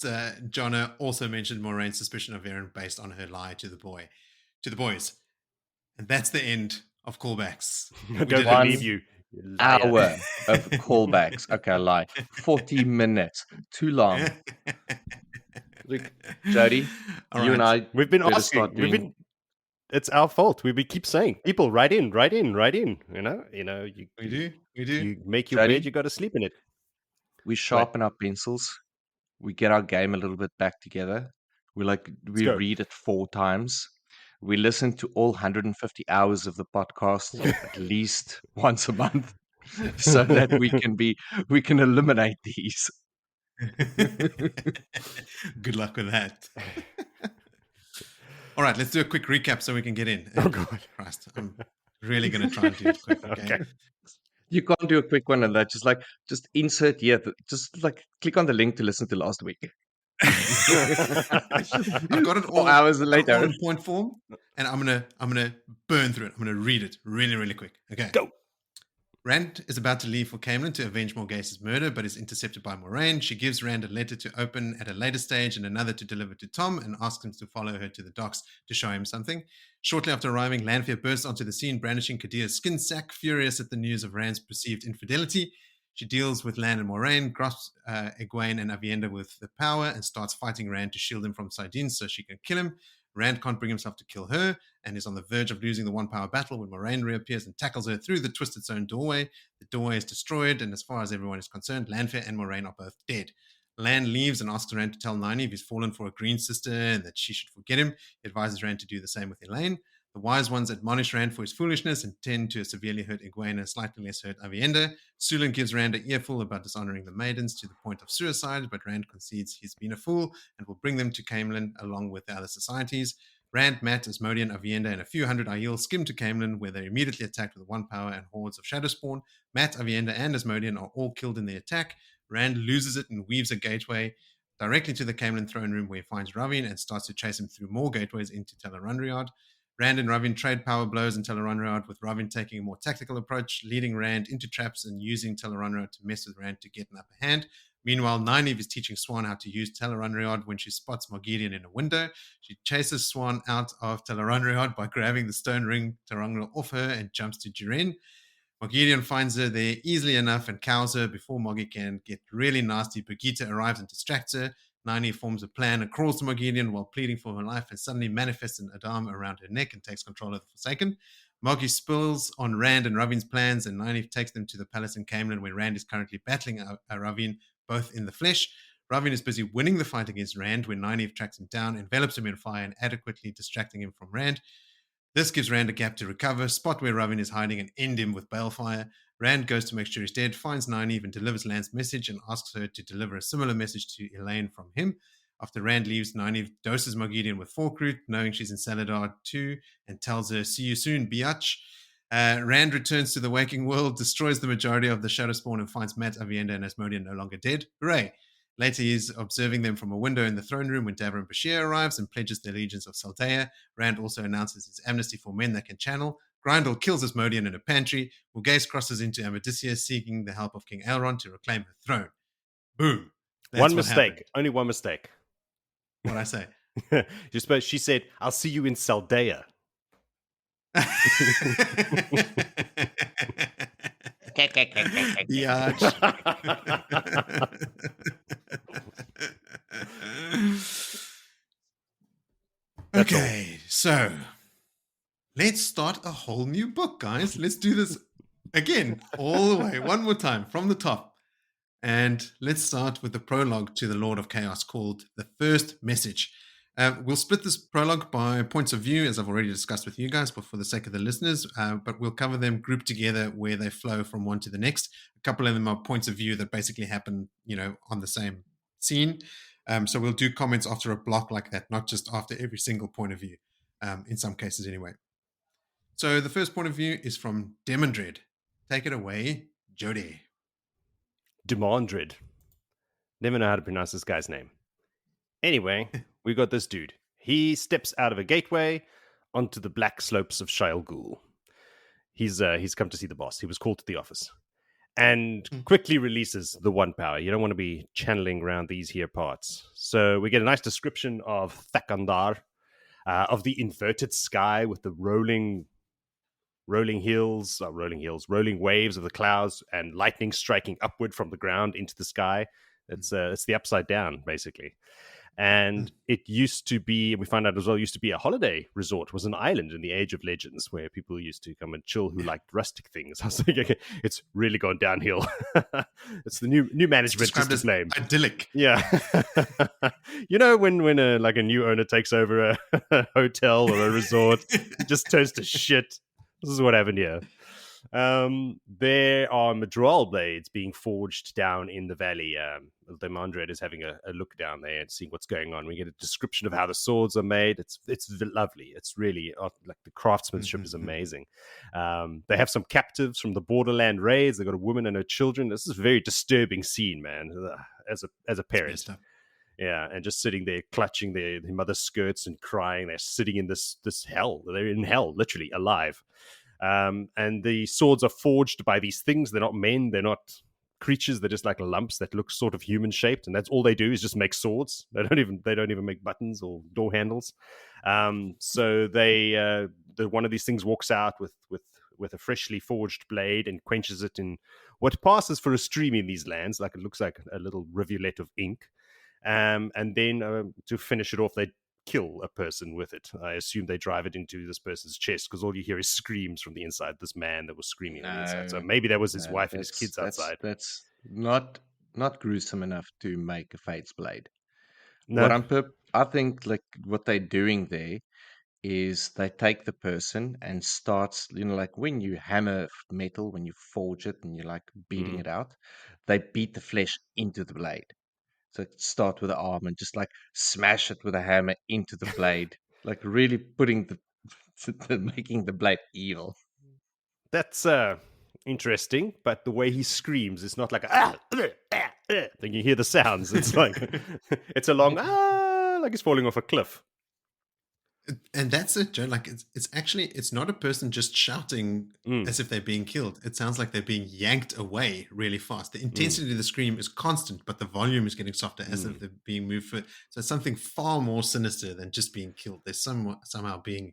Jonna also mentioned Moraine's suspicion of Aaron based on her lie to the boys. And that's the end of callbacks. I don't believe you. Hour of callbacks. Okay, I lie. 40 minutes. Too long. Look, Jody, you and I, we've been asking. It's our fault. We keep saying, people, write in. We do. You make your bed, you got to sleep in it. We sharpen our pencils. We get our game a little bit back together. We read it 4 times. We listen to all 150 hours of the podcast at least once a month, so that we can eliminate these. Good luck with that. All right, let's do a quick recap so we can get in. Oh, God. Christ, I'm really going to try and do it quick. Okay. You can't do a quick one and that. Just insert here. Just click on the link to listen to last week. I've got it all 4 hours later in point form, and I'm gonna burn through it. I'm gonna read it really, really quick. Okay, go. Rand is about to leave for Camelin to avenge Morgase's murder, but is intercepted by Moraine. She gives Rand a letter to open at a later stage and another to deliver to Tom, and asks him to follow her to the docks to show him something. Shortly after arriving, Lanfear bursts onto the scene, brandishing Kadyr's skin sack, furious at the news of Rand's perceived infidelity. She deals with Lan and Moraine, grasps Egwene and Aviendha with the power, and starts fighting Rand to shield him from Saidin so she can kill him. Rand can't bring himself to kill her, and is on the verge of losing the one-power battle when Moraine reappears and tackles her through the Twisted Stone doorway. The doorway is destroyed, and as far as everyone is concerned, Lanfear and Moraine are both dead. Lan leaves and asks Rand to tell Nynaeve he's fallen for a green sister and that she should forget him. He advises Rand to do the same with Elayne. The wise ones admonish Rand for his foolishness and tend to severely hurt Egwene and slightly less hurt Aviendha. Sulan gives Rand an earful about dishonoring the maidens to the point of suicide, but Rand concedes he's been a fool and will bring them to Camelin along with the other societies. Rand, Mat, Asmodean, Aviendha, and a few hundred Aiel skim to Camelin, where they're immediately attacked with one power and hordes of Shadowspawn. Mat, Aviendha, and Asmodean are all killed in the attack. Rand loses it and weaves a gateway directly to the Camelin throne room, where he finds Ravin and starts to chase him through more gateways into Tel'aran'rhiod. Rand and Ravin trade power blows in Tel'aran'rhiod, with Ravin taking a more tactical approach, leading Rand into traps and using Tel'aran'rhiod to mess with Rand to get an upper hand. Meanwhile, Nynaeve is teaching Swan how to use Tel'aran'rhiod when she spots Morgase in a window. She chases Swan out of Tel'aran'rhiod by grabbing the stone ring Terangriel off her and jumps to Jiren. Morgase finds her there easily enough and cows her. Before Moggy can get really nasty, Brigitte arrives and distracts her. Nynaeve forms a plan and crawls to Morgase while pleading for her life, and suddenly manifests an Adam around her neck and takes control of the Forsaken. Moggy spills on Rand and Ravin's plans, and Nynaeve takes them to the palace in Camelin, where Rand is currently battling Ravin, both in the flesh. Ravin is busy winning the fight against Rand when Nynaeve tracks him down, envelops him in fire, and adequately distracting him from Rand. This gives Rand a gap to recover, spot where Ravin is hiding, and end him with balefire. Rand goes to make sure he's dead, finds Nynaeve and delivers Lan's message, and asks her to deliver a similar message to Elayne from him. After Rand leaves, Nynaeve doses Morgase with Forkroot, knowing she's in Saladar too, and tells her, "See you soon, biatch." Rand returns to the waking world, destroys the majority of the Shadowspawn, and finds Mat, Aviendha, and Asmodean no longer dead. Hooray! Later, he's observing them from a window in the throne room when Davra and Bashir arrives and pledges the allegiance of Saltea. Rand also announces his amnesty for men that can channel. Grindel kills Asmodean in a pantry. Morgase crosses into Amadisia, seeking the help of King Elrond to reclaim her throne. Boom. One mistake. Only one mistake. What'd I say? She said, "I'll see you in Saldea." Yeah. So, let's start a whole new book, guys. Let's do this again, all the way, one more time, from the top. And let's start with the prologue to the Lord of Chaos called The First Message. We'll split this prologue by points of view, as I've already discussed with you guys, but for the sake of the listeners, but we'll cover them grouped together where they flow from one to the next. A couple of them are points of view that basically happen, on the same scene. So we'll do comments after a block like that, not just after every single point of view, in some cases anyway. So the first point of view is from Demandred. Take it away, Jody. Demandred. Never know how to pronounce this guy's name. Anyway, we got this dude. He steps out of a gateway onto the black slopes of Shaido Ghul. He's come to see the boss. He was called to the office. And quickly releases the one power. You don't want to be channeling around these here parts. So we get a nice description of Thakandar, of the inverted sky with the rolling waves of the clouds and lightning striking upward from the ground into the sky. It's the upside down, basically. And it used to be, we find out as well, used to be a holiday resort. It was an island in the Age of Legends where people used to come and chill who liked rustic things. I was thinking, okay, it's really gone downhill. It's the new management just to blame. Idyllic. Yeah. when a new owner takes over a hotel or a resort, it just turns to shit. This is what happened here. There are Madral blades being forged down in the valley. Demandred is having a look down there and seeing what's going on. We get a description of how the swords are made. It's lovely. It's really like the craftsmanship is amazing. They have some captives from the borderland raids. They've got a woman and her children. This is a very disturbing scene, man. As a parent. Yeah, and just sitting there clutching their mother's skirts and crying. They're sitting in this hell. They're in hell, literally alive. And the swords are forged by these things. They're not men. They're not creatures. They're just like lumps that look sort of human shaped. And that's all they do is just make swords. They don't even make buttons or door handles. So one of these things walks out with a freshly forged blade and quenches it in what passes for a stream in these lands. Like it looks like a little rivulet of ink. And then to finish it off, they kill a person with it. I assume they drive it into this person's chest because all you hear is screams from the inside. This man that was screaming on the inside. So maybe that was his wife and his kids outside. That's not gruesome enough to make a Fate's Blade. No. I think like what they're doing there is they take the person and starts, like when you hammer metal, when you forge it and you're like beating it out, they beat the flesh into the blade. So start with the arm and just like smash it with a hammer into the blade, like really putting making the blade evil. That's interesting, but the way he screams, it's not like then you hear the sounds. It's like it's a long like he's falling off a cliff. And that's it, Joe. Like it's not a person just shouting as if they're being killed. It sounds like they're being yanked away really fast. The intensity of the scream is constant, but the volume is getting softer as if they're being moved. So it's something far more sinister than just being killed. They're somehow being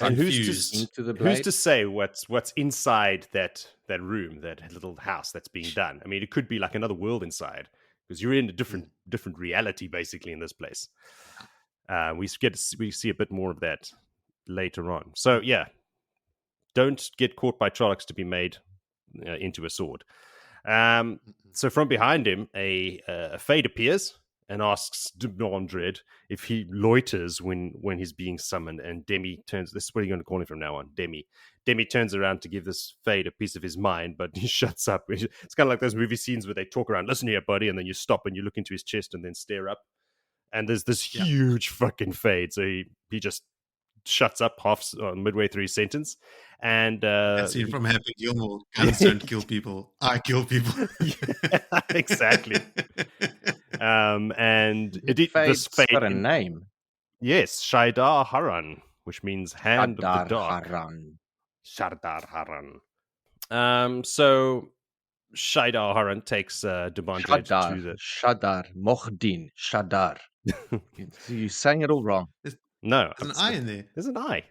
infused into the blade. Who's to say what's inside that room, that little house that's being done? I mean, it could be like another world inside because you're in a different reality basically in this place. We see a bit more of that later on. So yeah, don't get caught by Trollocs to be made into a sword. So from behind him, a Fade appears and asks Demandred if he loiters when he's being summoned. And Demi turns. This is what you're going to call him from now on, Demi. Demi turns around to give this Fade a piece of his mind, but he shuts up. It's kind of like those movie scenes where they talk around. Listen here, buddy, and then you stop and you look into his chest and then stare up. And there's this huge fucking Fade. So he just shuts up midway through his sentence. And that scene from Happy Gilmore, guns don't kill people. I kill people. Yeah, exactly. And this Fade got a name. Yes, Shaido Haran, which means hand of the dark. Shardar Haran. So Shaido Haran takes Demandred to the Shadar Mohdin Shadar. You're saying it all wrong. No, there's an I in there. There's an I.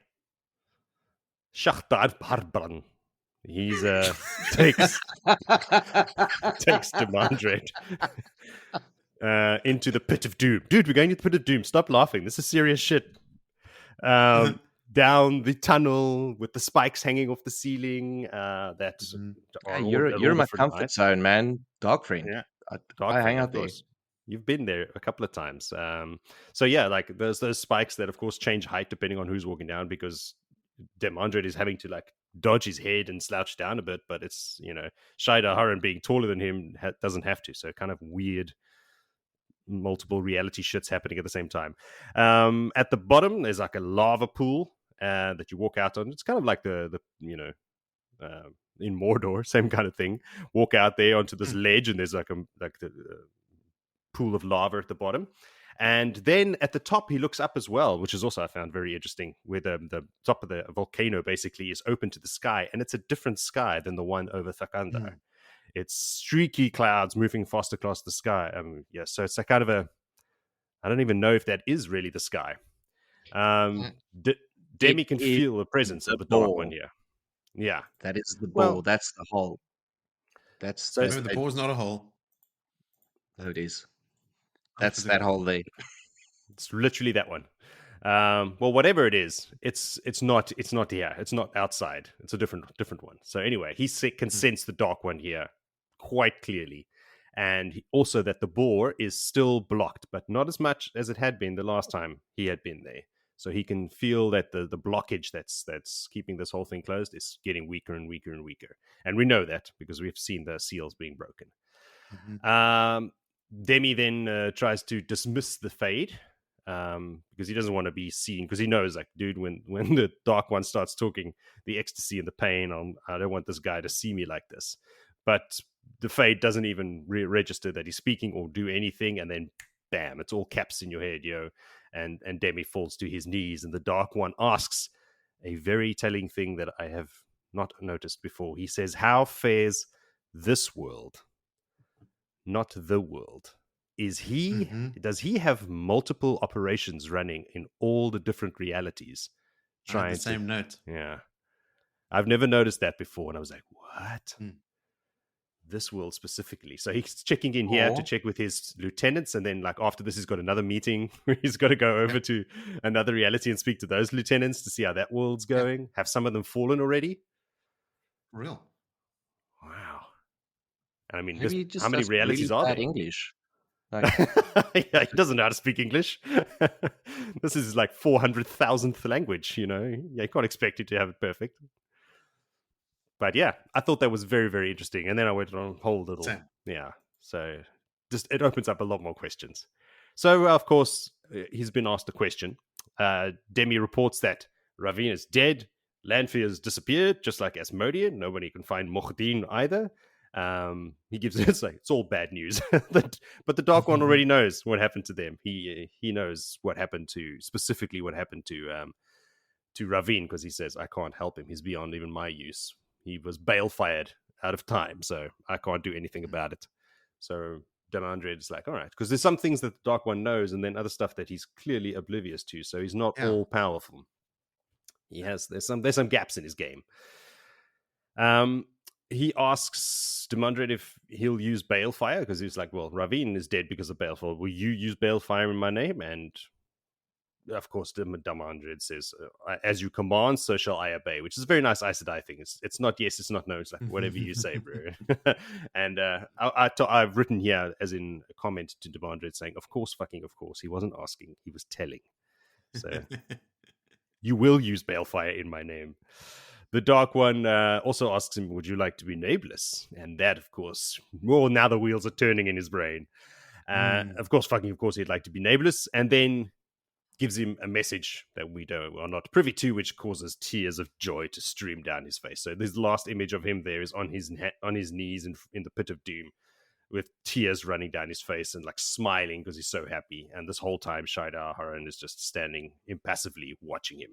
Shaido Haran. He's takes Demandred into the pit of doom. Dude, we're going to the pit of doom. Stop laughing. This is serious shit. down the tunnel with the spikes hanging off the ceiling. That are you're my comfort nights. zone, man. Dog friend. Yeah, I hang out there. You've been there a couple of times. So yeah, like there's those spikes that of course change height depending on who's walking down, because Demandred is having to like dodge his head and slouch down a bit, but it's, Shaido Haran being taller than him doesn't have to. So kind of weird multiple reality shits happening at the same time. At the bottom there's like a lava pool that you walk out on. It's kind of like the in Mordor, same kind of thing. Walk out there onto this ledge and there's like the pool of lava at the bottom. And then at the top, he looks up as well, which is also I found very interesting, where the top of the volcano basically is open to the sky, and it's a different sky than the one over Thakandar. It's streaky clouds moving fast across the sky. So it's a kind of I don't even know if that is really the sky. Demi can feel the presence of the dark one here. Yeah. That is the ball. Well, that's the hole. The ball's not a hole. No, it is. That's that hole there. It's literally that one. Well, whatever it is, it's not here. It's not outside. It's a different one. So anyway, he can sense the dark one here quite clearly, and also that the bore is still blocked, but not as much as it had been the last time he had been there. So he can feel that the blockage that's keeping this whole thing closed is getting weaker and weaker and weaker, and we know that because we've seen the seals being broken. Demi then tries to dismiss the fade because he doesn't want to be seen, because he knows, like, dude, when the dark one starts talking, the ecstasy and the pain, I don't want this guy to see me like this. But the fade doesn't even register that he's speaking or do anything, and then bam, it's all caps in your head, and Demi falls to his knees, and the dark one asks a very telling thing that I have not noticed before. He says, "How fares this world? Not the world. Does he have multiple operations running in all the different realities?" Trying the same note. Yeah. I've never noticed that before. And I was like, what? This world specifically. So he's checking in here to check with his lieutenants. And then, like, after this, he's got another meeting where he's got to go over to another reality and speak to those lieutenants to see how that world's going. Have some of them fallen already? Real. Wow. And I mean, how many realities are there? English. Like... yeah, he doesn't know how to speak English. This is like 400,000th language, Yeah, you can't expect you to have it perfect. But yeah, I thought that was very, very interesting. And then I went on a whole little... Yeah, so just it opens up a lot more questions. So, of course, he's been asked a question. Demi reports that Ravine is dead. Lanfear has disappeared, just like Asmodean. Nobody can find Mohdin either. He gives it's all bad news. But the Dark One already knows what happened to them. He knows what happened to Ravine, because he says, I can't help him. He's beyond even my use. He was bale-fired out of time, so I can't do anything about it. So Demandred is like, all right, because there's some things that the Dark One knows, and then other stuff that he's clearly oblivious to. So he's not all powerful. There's some gaps in his game. He asks Demandred if he'll use Balefire, because he's like, well, Ravine is dead because of Balefire. Will you use Balefire in my name? And of course, Demandred says, as you command, so shall I obey, which is a very nice Aes Sedai thing. It's not yes, it's not no. It's like, whatever you say, bro. And I've written here, as in a comment to Demandred, saying, of course, he wasn't asking, he was telling. So you will use Balefire in my name. The Dark One also asks him, would you like to be nameless? And that, of course, now the wheels are turning in his brain. Of course, he'd like to be nameless. And then gives him a message that we are not privy to, which causes tears of joy to stream down his face. So this last image of him there is on his knees in the pit of doom, with tears running down his face and like smiling because he's so happy. And this whole time, Shaido Haran is just standing impassively watching him.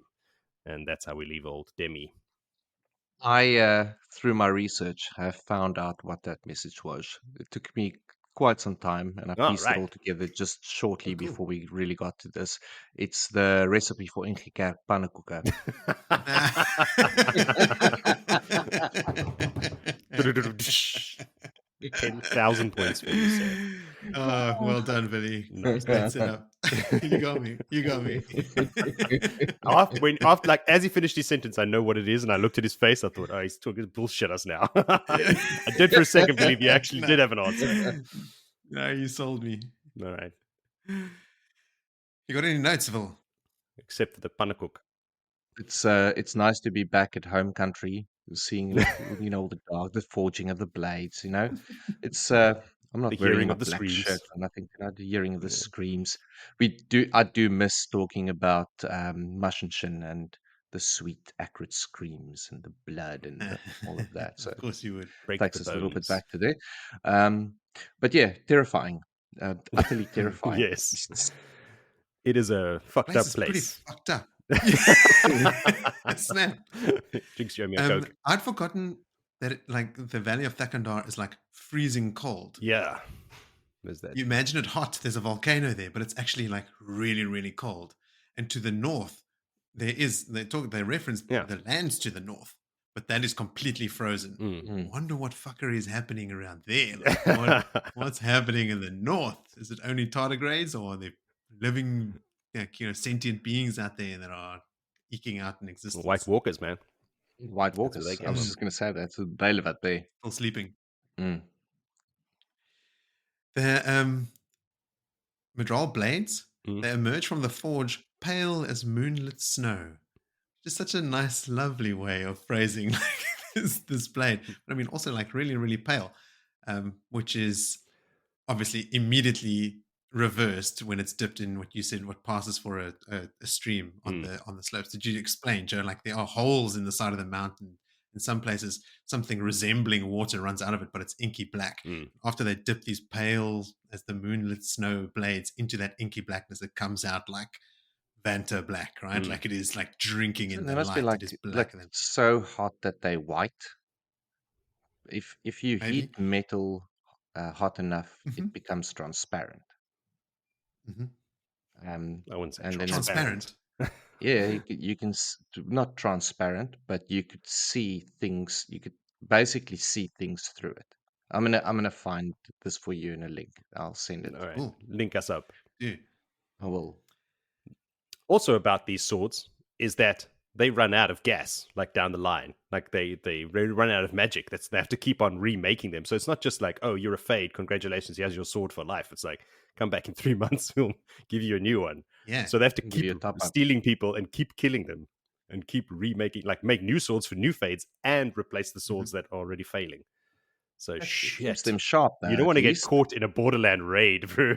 And that's how we leave old Demi. I, through my research, have found out what that message was. It took me quite some time, and I pieced it all together just shortly before we really got to this. It's the recipe for ingekerk pannenkoeken. 10,000 points for you, sir. Well done, Billy. Nice. That's it up. You got me. You got me. After, like, as he finished his sentence, I know what it is, and I looked at his face. I thought, oh, he's talking bullshit us now. I did for a second believe he actually did have an answer. No, you sold me. All right. You got any notes, Phil? Except for the pannenkoek. It's nice to be back at home country, seeing the forging of the blades. It's I'm not The wearing hearing my of the black screams. shirt for nothing. The hearing of the screams. I do miss talking about Mushinshin and the sweet, accurate screams and the blood and all of that. So Of course you would. Break takes the us a little bit bones. back to there. But yeah, terrifying, utterly terrifying. Yes. It is a fucked up place. Pretty fucked up. Snap. Jinx, you owe me a Coke. I'd forgotten that the Valley of Thakandar is like freezing cold. Yeah. There's that. You imagine it hot, there's a volcano there, but it's actually like really, really cold. And to the north, they reference the lands to the north, but that is completely frozen. I wonder what fuckery is happening around there. Like, what's happening in the north? Is it only tardigrades, or are there living, sentient beings out there that are eking out an existence? White Walkers, man. White Walkers. I was just going to say that. So they live out there. Still sleeping. Mm. The Midral blades, they emerge from the forge pale as moonlit snow. Just such a nice, lovely way of phrasing this blade. But I mean, also like really, really pale, which is obviously immediately reversed when it's dipped in what you said, what passes for a stream on the slopes. Did you explain, Joe? Like there are holes in the side of the mountain. In some places, something resembling water runs out of it, but it's inky black. After they dip these pale as the moonlit snow blades into that inky blackness, it comes out like Vanta black, right? Like it is like drinking in the must light. be like, it is black. So hot that they white. If you Maybe. heat metal hot enough, it becomes transparent. I wouldn't say and transparent. Yeah, you can not transparent, but you could see things. You could basically see things through it. I'm gonna find this for you in a link. I'll send it. All right. Link us up. Yeah. I will. Also about these swords is that they run out of gas, like down the line. Like they run out of magic. They have to keep on remaking them. So it's not just like, oh, you're a fade. Congratulations, here's your sword for life. It's like, come back in 3 months, we'll give you a new one. Yeah. So they have to keep stealing people and keep killing them and keep remaking, like make new swords for new fades and replace the swords that are already failing. So keeps them sharp. Though, you don't want to get caught in a Borderland raid, bro.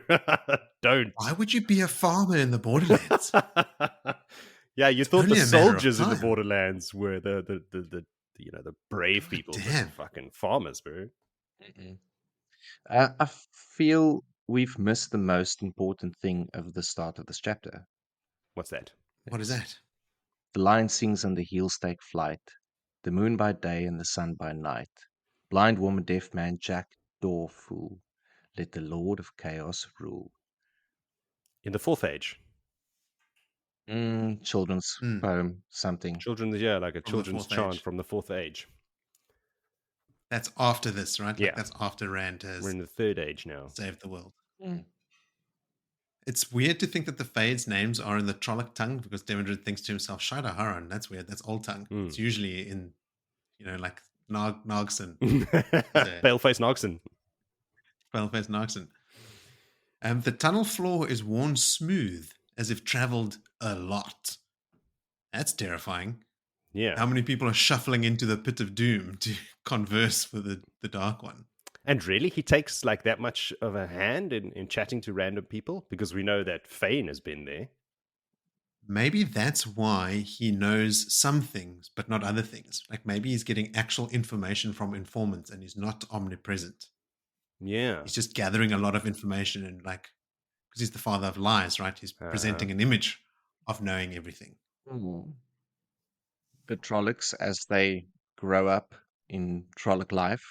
Don't. Why would you be a farmer in the Borderlands? Yeah, you thought the soldiers in the Borderlands were the brave people, the fucking farmers, bro. I feel we've missed the most important thing of the start of this chapter. What's that? What is that? The lion sings on the heels take flight, the moon by day and the sun by night. Blind woman, deaf man, jack, door, fool. Let the Lord of Chaos rule. In the Fourth Age. Children's poem, something. Like a children's chant from the Fourth Age. That's after this, right? Yeah. Like that's after Rand has. We're in the Third Age now. Saved the world. It's weird to think that the Fade's names are in the Trolloc tongue because Demandred thinks to himself, Shaido Haran, that's weird. That's old tongue. It's usually in, like Nargson. Paleface Nargson. Paleface Nargson. The tunnel floor is worn smooth as if traveled a lot. That's terrifying. Yeah. How many people are shuffling into the pit of doom to converse with the Dark One? And really, he takes like that much of a hand in chatting to random people? Because we know that Fane has been there. Maybe that's why he knows some things, but not other things. Like maybe he's getting actual information from informants and he's not omnipresent. Yeah. He's just gathering a lot of information and because he's the father of lies, right? He's presenting an image of knowing everything. The Trollocs, as they grow up in Trolloc life,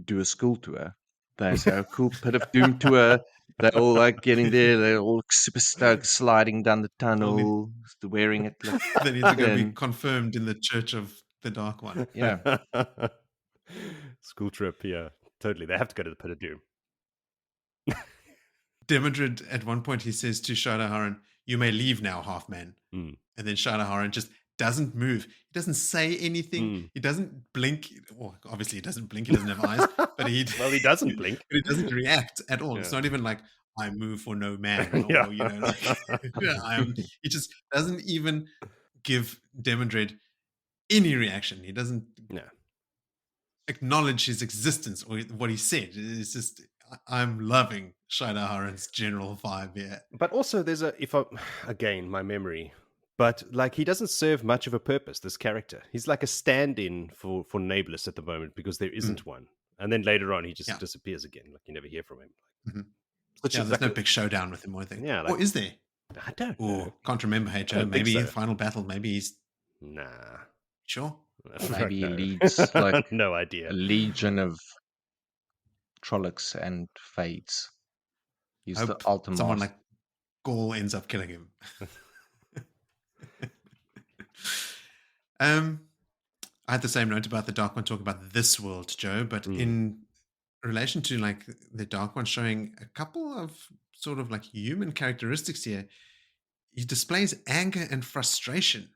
do a school tour. They say, a cool pit of doom tour. They're all like getting there. They're all super stoked, sliding down the tunnel, wearing it. They need to go be confirmed in the Church of the Dark One. Yeah. School trip, yeah. Totally. They have to go to the pit of doom. Demandred, at one point, he says to Shaido Haran, "You may leave now, half-man." Mm. And then Shaido Haran just doesn't move. He doesn't say anything. Mm. He doesn't blink. Well, obviously, he doesn't blink. He doesn't have eyes. But he doesn't blink. But he doesn't react at all. Yeah. It's not even like, "I move for no man," or Yeah. He just doesn't even give Demandred any reaction. He doesn't acknowledge his existence or what he said. It's just, I'm loving Shaido Haran's general vibe here. But also, there's again, my memory. But like, he doesn't serve much of a purpose, this character. He's like a stand-in for Nameless at the moment because there isn't one. And then later on, he just disappears again. Like, you never hear from him. Mm-hmm. There's like no big showdown with him or anything. Yeah, or is there? I don't know. Can't remember, HO. Maybe in final battle, maybe he's... Nah. Sure? Maybe he leads like no idea. a legion of Trollocs and Fades. He's the ultimate. Someone like Gaul ends up killing him. I had the same note about the Dark One talking about this world, Joe, but in relation to like the Dark One showing a couple of sort of like human characteristics here, he displays anger and frustration.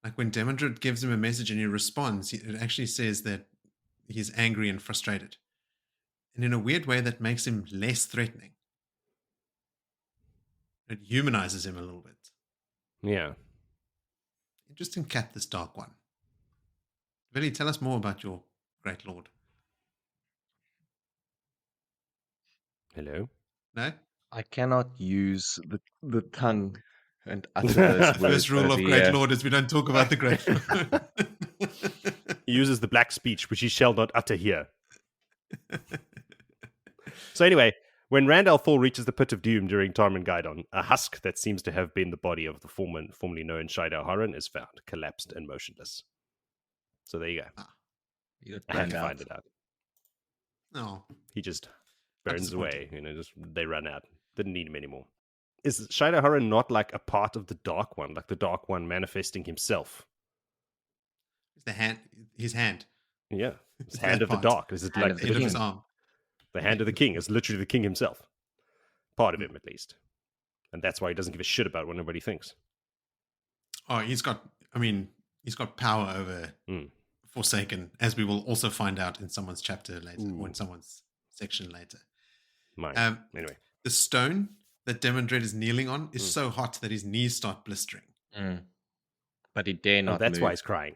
Like when Demandred gives him a message and he responds, it actually says that he's angry and frustrated. And in a weird way, that makes him less threatening. It humanizes him a little bit. Yeah. Interesting cat, this Dark One. Willie, tell us more about your Great Lord. Hello? No? I cannot use the tongue and utter those words. First rule of Great Lord is we don't talk about the Great Lord. He uses the black speech, which he shall not utter here. So anyway, when Rand al'Thor reaches the Pit of Doom during Tarman Gaidon, a husk that seems to have been the body of the formerly known Shaido Haran is found, collapsed and motionless. So there you go. I had to find it out. No. He just burns away. They run out. Didn't need him anymore. Is Shaido Haran not like a part of the Dark One, like the Dark One manifesting himself? His hand. Yeah. His hand of the dark. Is it like the end of his arm? The hand of the king is literally the king himself. Part of him, at least. And that's why he doesn't give a shit about what nobody thinks. Oh, he's got power over Forsaken, as we will also find out in someone's chapter later, or in someone's section later. Anyway. The stone that Demandred is kneeling on is so hot that his knees start blistering. But he dare not that's move. why he's crying.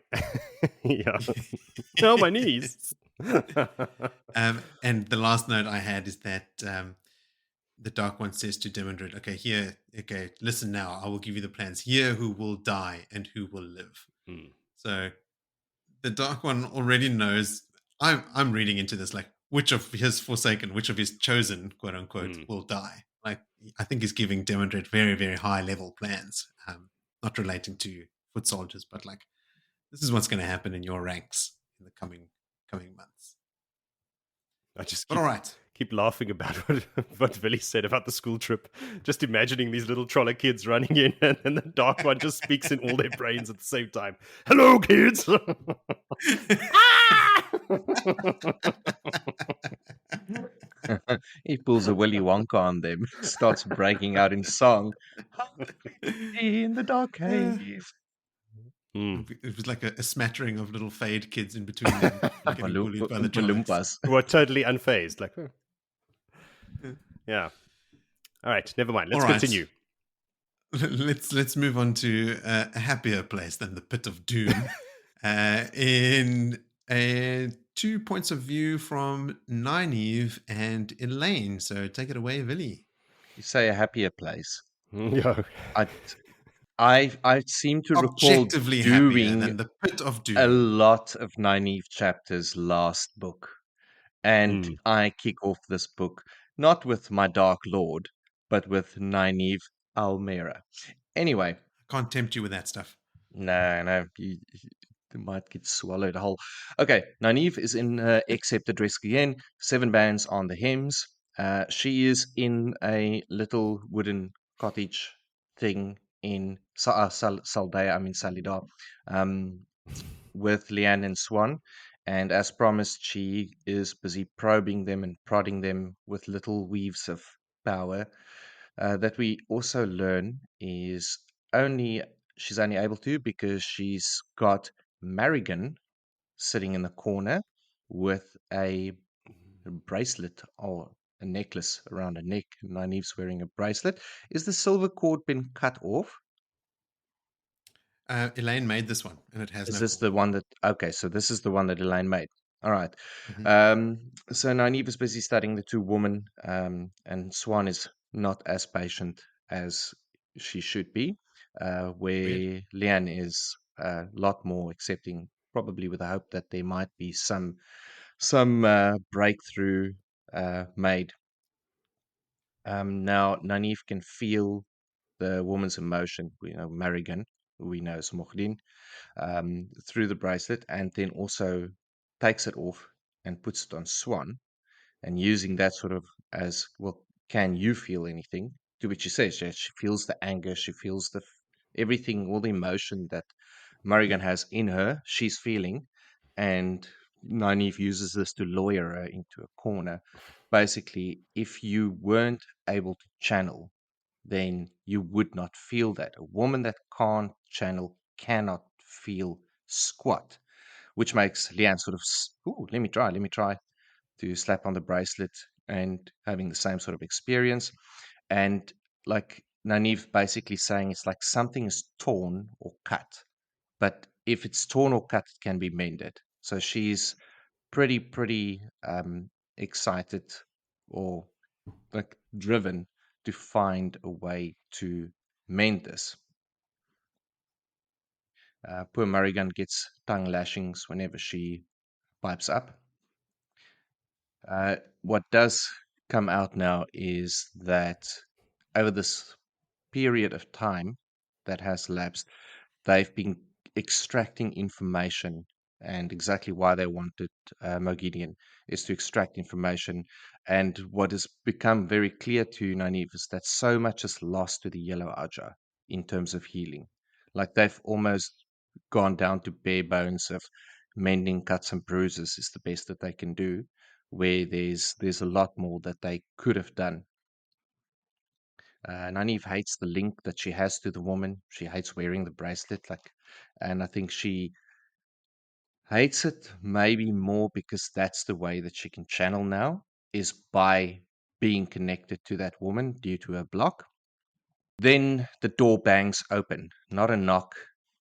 Yeah. No, my knees. And the last note I had is that the Dark One says to Demandred, okay, listen now, I will give you the plans. Here who will die and who will live. So the Dark One already knows, I'm reading into this, like, which of his Forsaken, which of his chosen, quote unquote, will die. Like, I think he's giving Demandred very, very high level plans, not relating to foot soldiers, but like, this is what's going to happen in your ranks in the coming months. I just keep laughing about what Willie said about the school trip. Just imagining these little troller kids running in, and the Dark One just speaks in all their brains at the same time. Hello, kids! He pulls a Willy Wonka on them, starts breaking out in song. In the dark cave. It was like a smattering of little fade kids in between them. Getting bullied by the giants. Who are totally unfazed. Like, yeah. All right, never mind. Let's continue. Let's move on to a happier place than the Pit of Doom. In 2 points of view from Nynaeve and Elayne. So take it away, Willie. You say a happier place. No. I seem to recall doing than the Pit of Doom. A lot of Nynaeve chapters last book. And I kick off this book not with my Dark Lord, but with Nynaeve Almera. Anyway. I can't tempt you with that stuff. No. You might get swallowed whole. Okay, Nynaeve is in accepted risk again. 7 bands on the hems. She is in a little wooden cottage thing in Salida, with Leanne and Swan. And as promised, she is busy probing them and prodding them with little weaves of power. That we also learn is she's only able to because she's got Marigan sitting in the corner with a bracelet or a necklace around her neck. Nynaeve's wearing a bracelet. Is the silver cord been cut off? Elayne made this one, and it has Is no this cord. the one that? Okay, so this is the one that Elayne made. All right. Mm-hmm. So Nynaeve is busy studying the two women, and Swan is not as patient as she should be. Weird. Where Leanne is a lot more accepting, probably with the hope that there might be some breakthrough made. Now Nynaeve can feel the woman's emotion. We know Marigan, who we know as Morgase, through the bracelet, and then also takes it off and puts it on Swan, and using that sort of as well. Can you feel anything? To which she says, yeah, she feels the anger, she feels everything, all the emotion that Morrigan has in her, she's feeling, and Nynaeve uses this to lawyer her into a corner. Basically, if you weren't able to channel, then you would not feel that. A woman that can't channel cannot feel squat, which makes Leanne sort of, ooh, let me try to slap on the bracelet and having the same sort of experience. And like Nynaeve basically saying it's like something is torn or cut, but if it's torn or cut, it can be mended. So she's pretty excited or like driven to find a way to mend this. Poor Morrigan gets tongue lashings whenever she pipes up. What does come out now is that over this period of time that has lapsed, they've been extracting information, and exactly why they wanted Moghedien is to extract information. And what has become very clear to Nynaeve is that so much is lost to the Yellow Aja in terms of healing. Like they've almost gone down to bare bones of mending cuts and bruises is the best that they can do, where there's a lot more that they could have done. Nynaeve hates the link that she has to the woman. She hates wearing the bracelet, and I think she hates it maybe more because that's the way that she can channel now, is by being connected to that woman due to her block. Then the door bangs open, not a knock.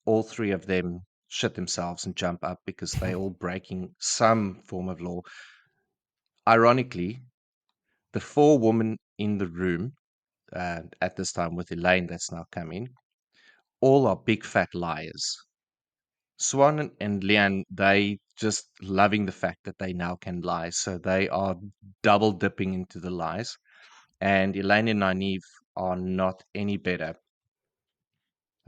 All three of them shit themselves and jump up because they're all breaking some form of law. Ironically, the four women in the room at this time with Elayne that's now coming, all are big fat liars. Swan and Leanne, they just loving the fact that they now can lie. So they are double dipping into the lies. And Elayne and Nynaeve are not any better.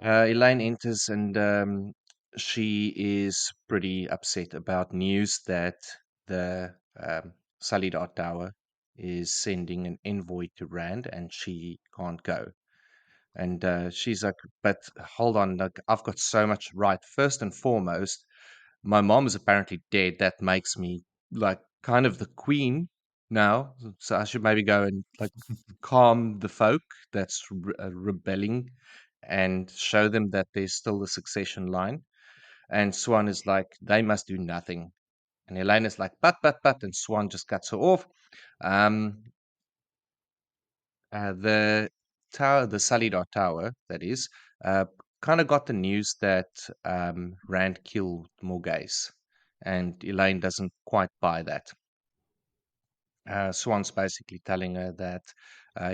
Elayne enters and she is pretty upset about news that the Salidar Tower is sending an envoy to Rand and she can't go. And she's like, but hold on, like, I've got so much right. First and foremost, my mom is apparently dead. That makes me like kind of the queen now. So I should maybe go and like calm the folk that's rebelling and show them that there's still the succession line. And Swan is like, they must do nothing. And Elayne is like, but, and Swan just cuts her off. Um, the tower, the Salidar Tower, that is, uh, kind of got the news that Rand killed Morgase, and Elayne doesn't quite buy that. Swan's basically telling her that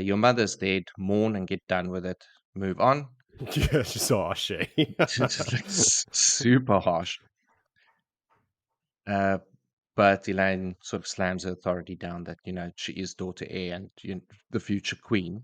your mother's dead, mourn and get done with it, move on. Yeah, she's so harsh. Just like super harsh. But Elayne sort of slams her authority down that, she is daughter heir and the future queen.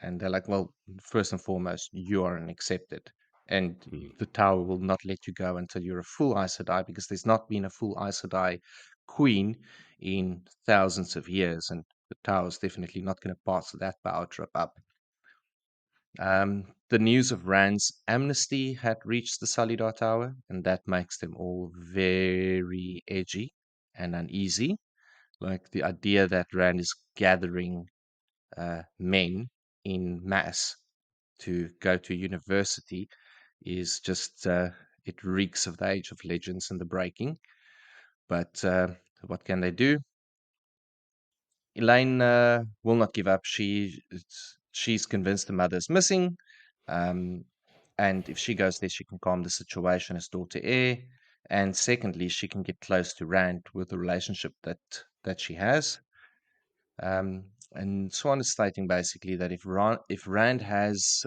And they're like, well, first and foremost, you are an accepted. And the tower will not let you go until you're a full Aes Sedai, because there's not been a full Aes Sedai queen in thousands of years. And the tower's definitely not going to pass that power trip up. The the news of Rand's amnesty had reached the Salidar Tower, and that makes them all very edgy and uneasy. Like the idea that Rand is gathering men in mass to go to university is just, it reeks of the Age of Legends and the breaking. But what can they do? Elayne will not give up. She's convinced the mother is missing. And if she goes there, she can calm the situation as daughter heir. And secondly, she can get close to Rand with the relationship that she has. And Swan is stating basically that if Rand has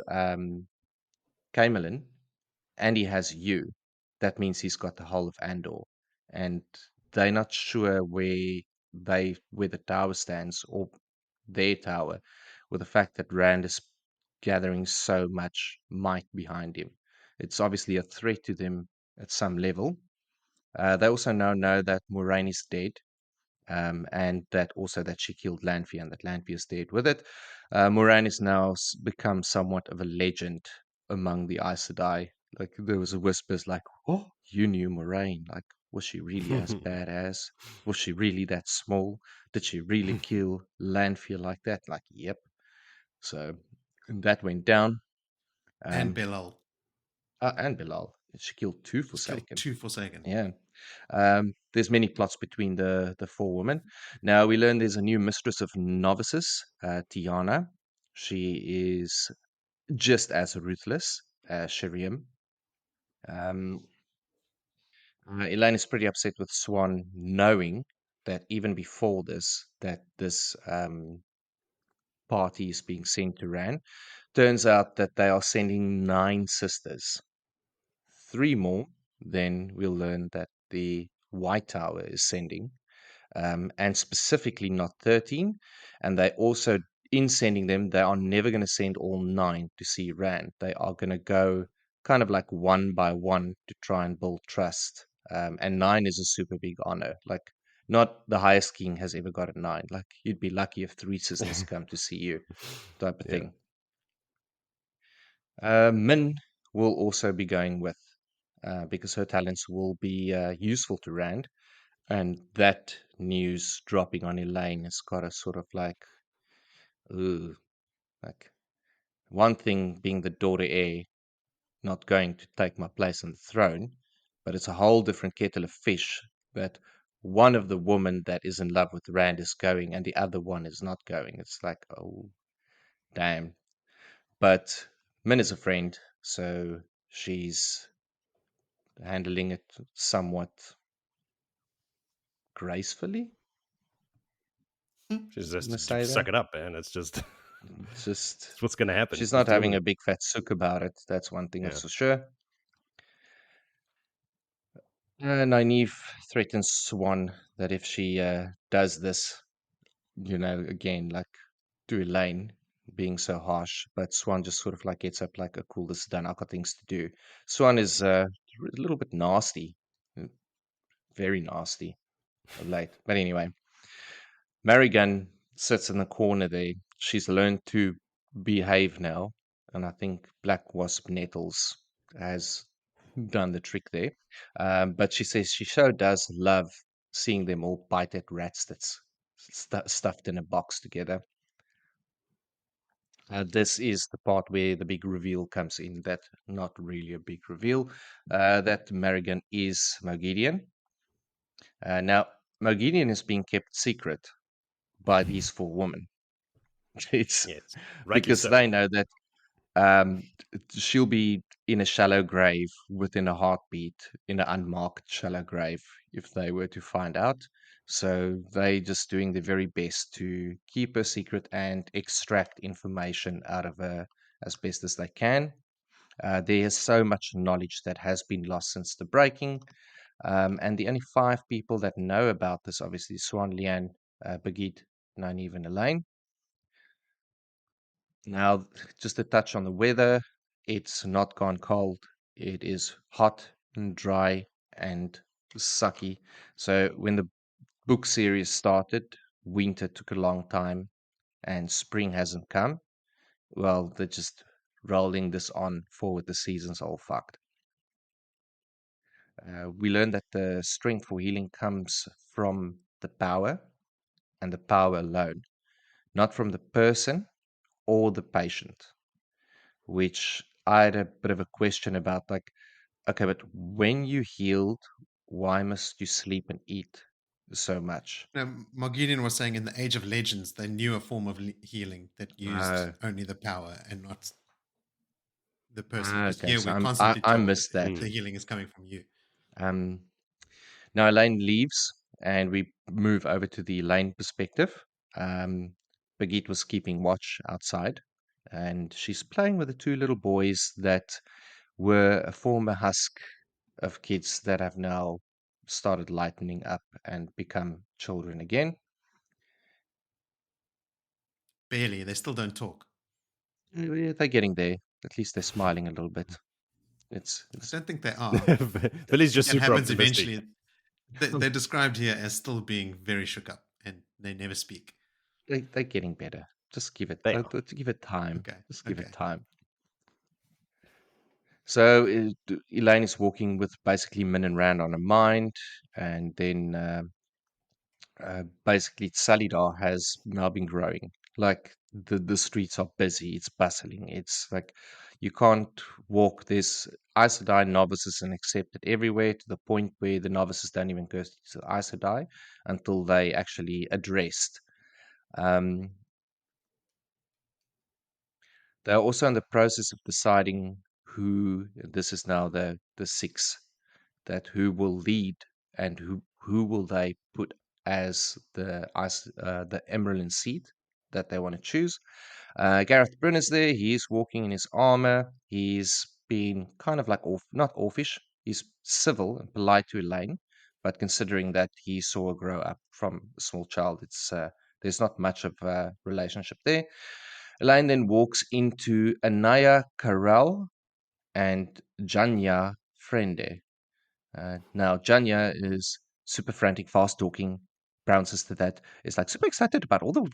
Camelin and he has you, that means he's got the whole of Andor. And they're not sure where the tower stands or their tower, with the fact that Rand is gathering so much might behind him. It's obviously a threat to them at some level. They also now know that Moraine is dead, and that she killed Lanfear, and that Lanfear is dead with it. Moraine has now become somewhat of a legend among the Aes Sedai. Like, there was a whispers like, "Oh, you knew Moraine. Like, was she really as badass? Was she really that small? Did she really kill Lanfear like that?" Like, yep. So that went down. And Belal. And Bilal. She killed two Killed Forsaken. 2 Forsaken. Yeah. There's many plots between the four women. Now we learn there's a new mistress of novices, Tiana. She is just as ruthless as Sheriam. Elayne is pretty upset with Swan, knowing that even before this, that this party is being sent to Rand. Turns out that they are sending 9 sisters. 3 more, then we'll learn that the White Tower is sending, and specifically not 13. And they also, in sending them, they are never going to send all 9 to see Rand. They are going to go kind of like one by one to try and build trust. And 9 is a super big honor. Like, not the highest king has ever got a 9. Like, you'd be lucky if 3 sisters come to see you, type of thing. Min will also be going with, because her talents will be useful to Rand. And that news dropping on Elayne has got a sort of like, ooh, like, one thing being the daughter heir, not going to take my place on the throne, but it's a whole different kettle of fish that one of the women that is in love with Rand is going and the other one is not going. It's like, oh, damn. But Min is a friend, so she's handling it somewhat gracefully. She's just Say suck that. it up, man. It's just It's just it's what's going to happen. she's Just not deal having with a it. big fat sook about it. That's one thing that's for sure. Nynaeve threatens Swan that if she does this, again, like, to Elayne being so harsh, but Swan just sort of like gets up like, "Oh, cool, this is done. I've got things to do." Swan is a little bit nasty, very nasty of late. But anyway, Marigan sits in the corner there. She's learned to behave now, and I think Black Wasp Nettles has done the trick there. But she says she so does love seeing them all bite at rats that's stuffed in a box together. This is the part where the big reveal comes in. That not really a big reveal. That Marigan is Moghedian. Now, Moghedian is being kept secret by these 4 women. It's Yes, rightly because so. they know that um, she'll be in a shallow grave within a heartbeat, in an unmarked shallow grave, if they were to find out. So they just doing their very best to keep her secret and extract information out of her as best as they can. There is so much knowledge that has been lost since the breaking. And the only 5 people that know about this, obviously, Swan, Leanne, Bagheet, Nynaeve, and Elayne. Now, just to touch on the weather, it's not gone cold. It is hot and dry and sucky. So when the book series started, winter took a long time and spring hasn't come. Well, they just rolling this on forward. The season's all fucked. We learned that the strength for healing comes from the power, and the power alone, not from the person or the patient, which I had a bit of a question about. Like, okay, but when you healed, why must you sleep and eat so much? Now, Morgase was saying in the Age of Legends, they knew a form of healing that used only the power and not the person. Because Okay, here so we're constantly I told missed that. the healing is coming from you. Now Elayne leaves, and we move over to the Elayne perspective. Brigitte was keeping watch outside, and she's playing with the two little boys that were a former husk of kids that have now started lightening up and become children again. Barely. They still don't talk. They're getting there. At least they're smiling a little bit. I It's don't think they are. Billy's just That super happens optimistic. eventually. They're described here as still being very shook up, and they never speak. they're getting better. Just give it. They are. Give it time. Okay. Just give it Okay. time. So Elayne is walking with basically Min and Rand on her mind, and then basically Salidar has now been growing. Like the streets are busy, it's bustling. It's like you can't walk. There's Aes Sedai novices and accepted everywhere, to the point where the novices don't even go to Aes Sedai until they actually addressed. Um, they're also in the process of deciding who. This is now the six, that who will lead, and who will they put as the Emerald seat that they want to choose. Gareth Brynner's there. He's walking in his armor. He's been kind of like not offish. He's civil and polite to Elayne, but considering that he saw her grow up from a small child, it's there's not much of a relationship there. Elayne then walks into Anaya Karel and Janya Frende. Now, Janya is super frantic, fast talking brown sister that is like super excited about all the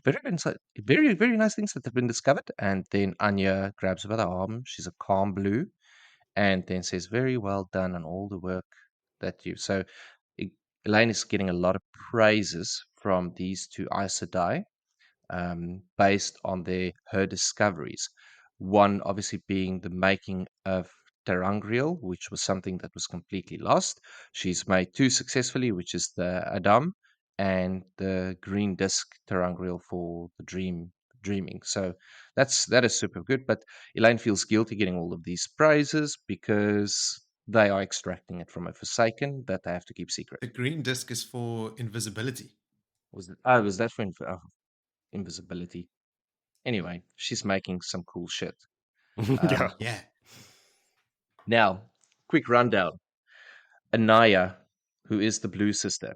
very, very nice things that have been discovered. And then Anya grabs her by the arm. She's a calm blue, and then says, "Very well done on all the work that you." So Elayne is getting a lot of praises from these two Aes Sedai, based on her discoveries. One obviously being the making of Terangriel, which was something that was completely lost. She's made two successfully, which is the Adam and the green disc Terangriel for the dreaming. So that is super good. But Elayne feels guilty getting all of these prizes because they are extracting it from a Forsaken that they have to keep secret. The green disc is for invisibility. Was that for invisibility? Anyway, she's making some cool shit. Yeah. Yeah. Now, quick rundown. Anaya, who is the Blue Sister,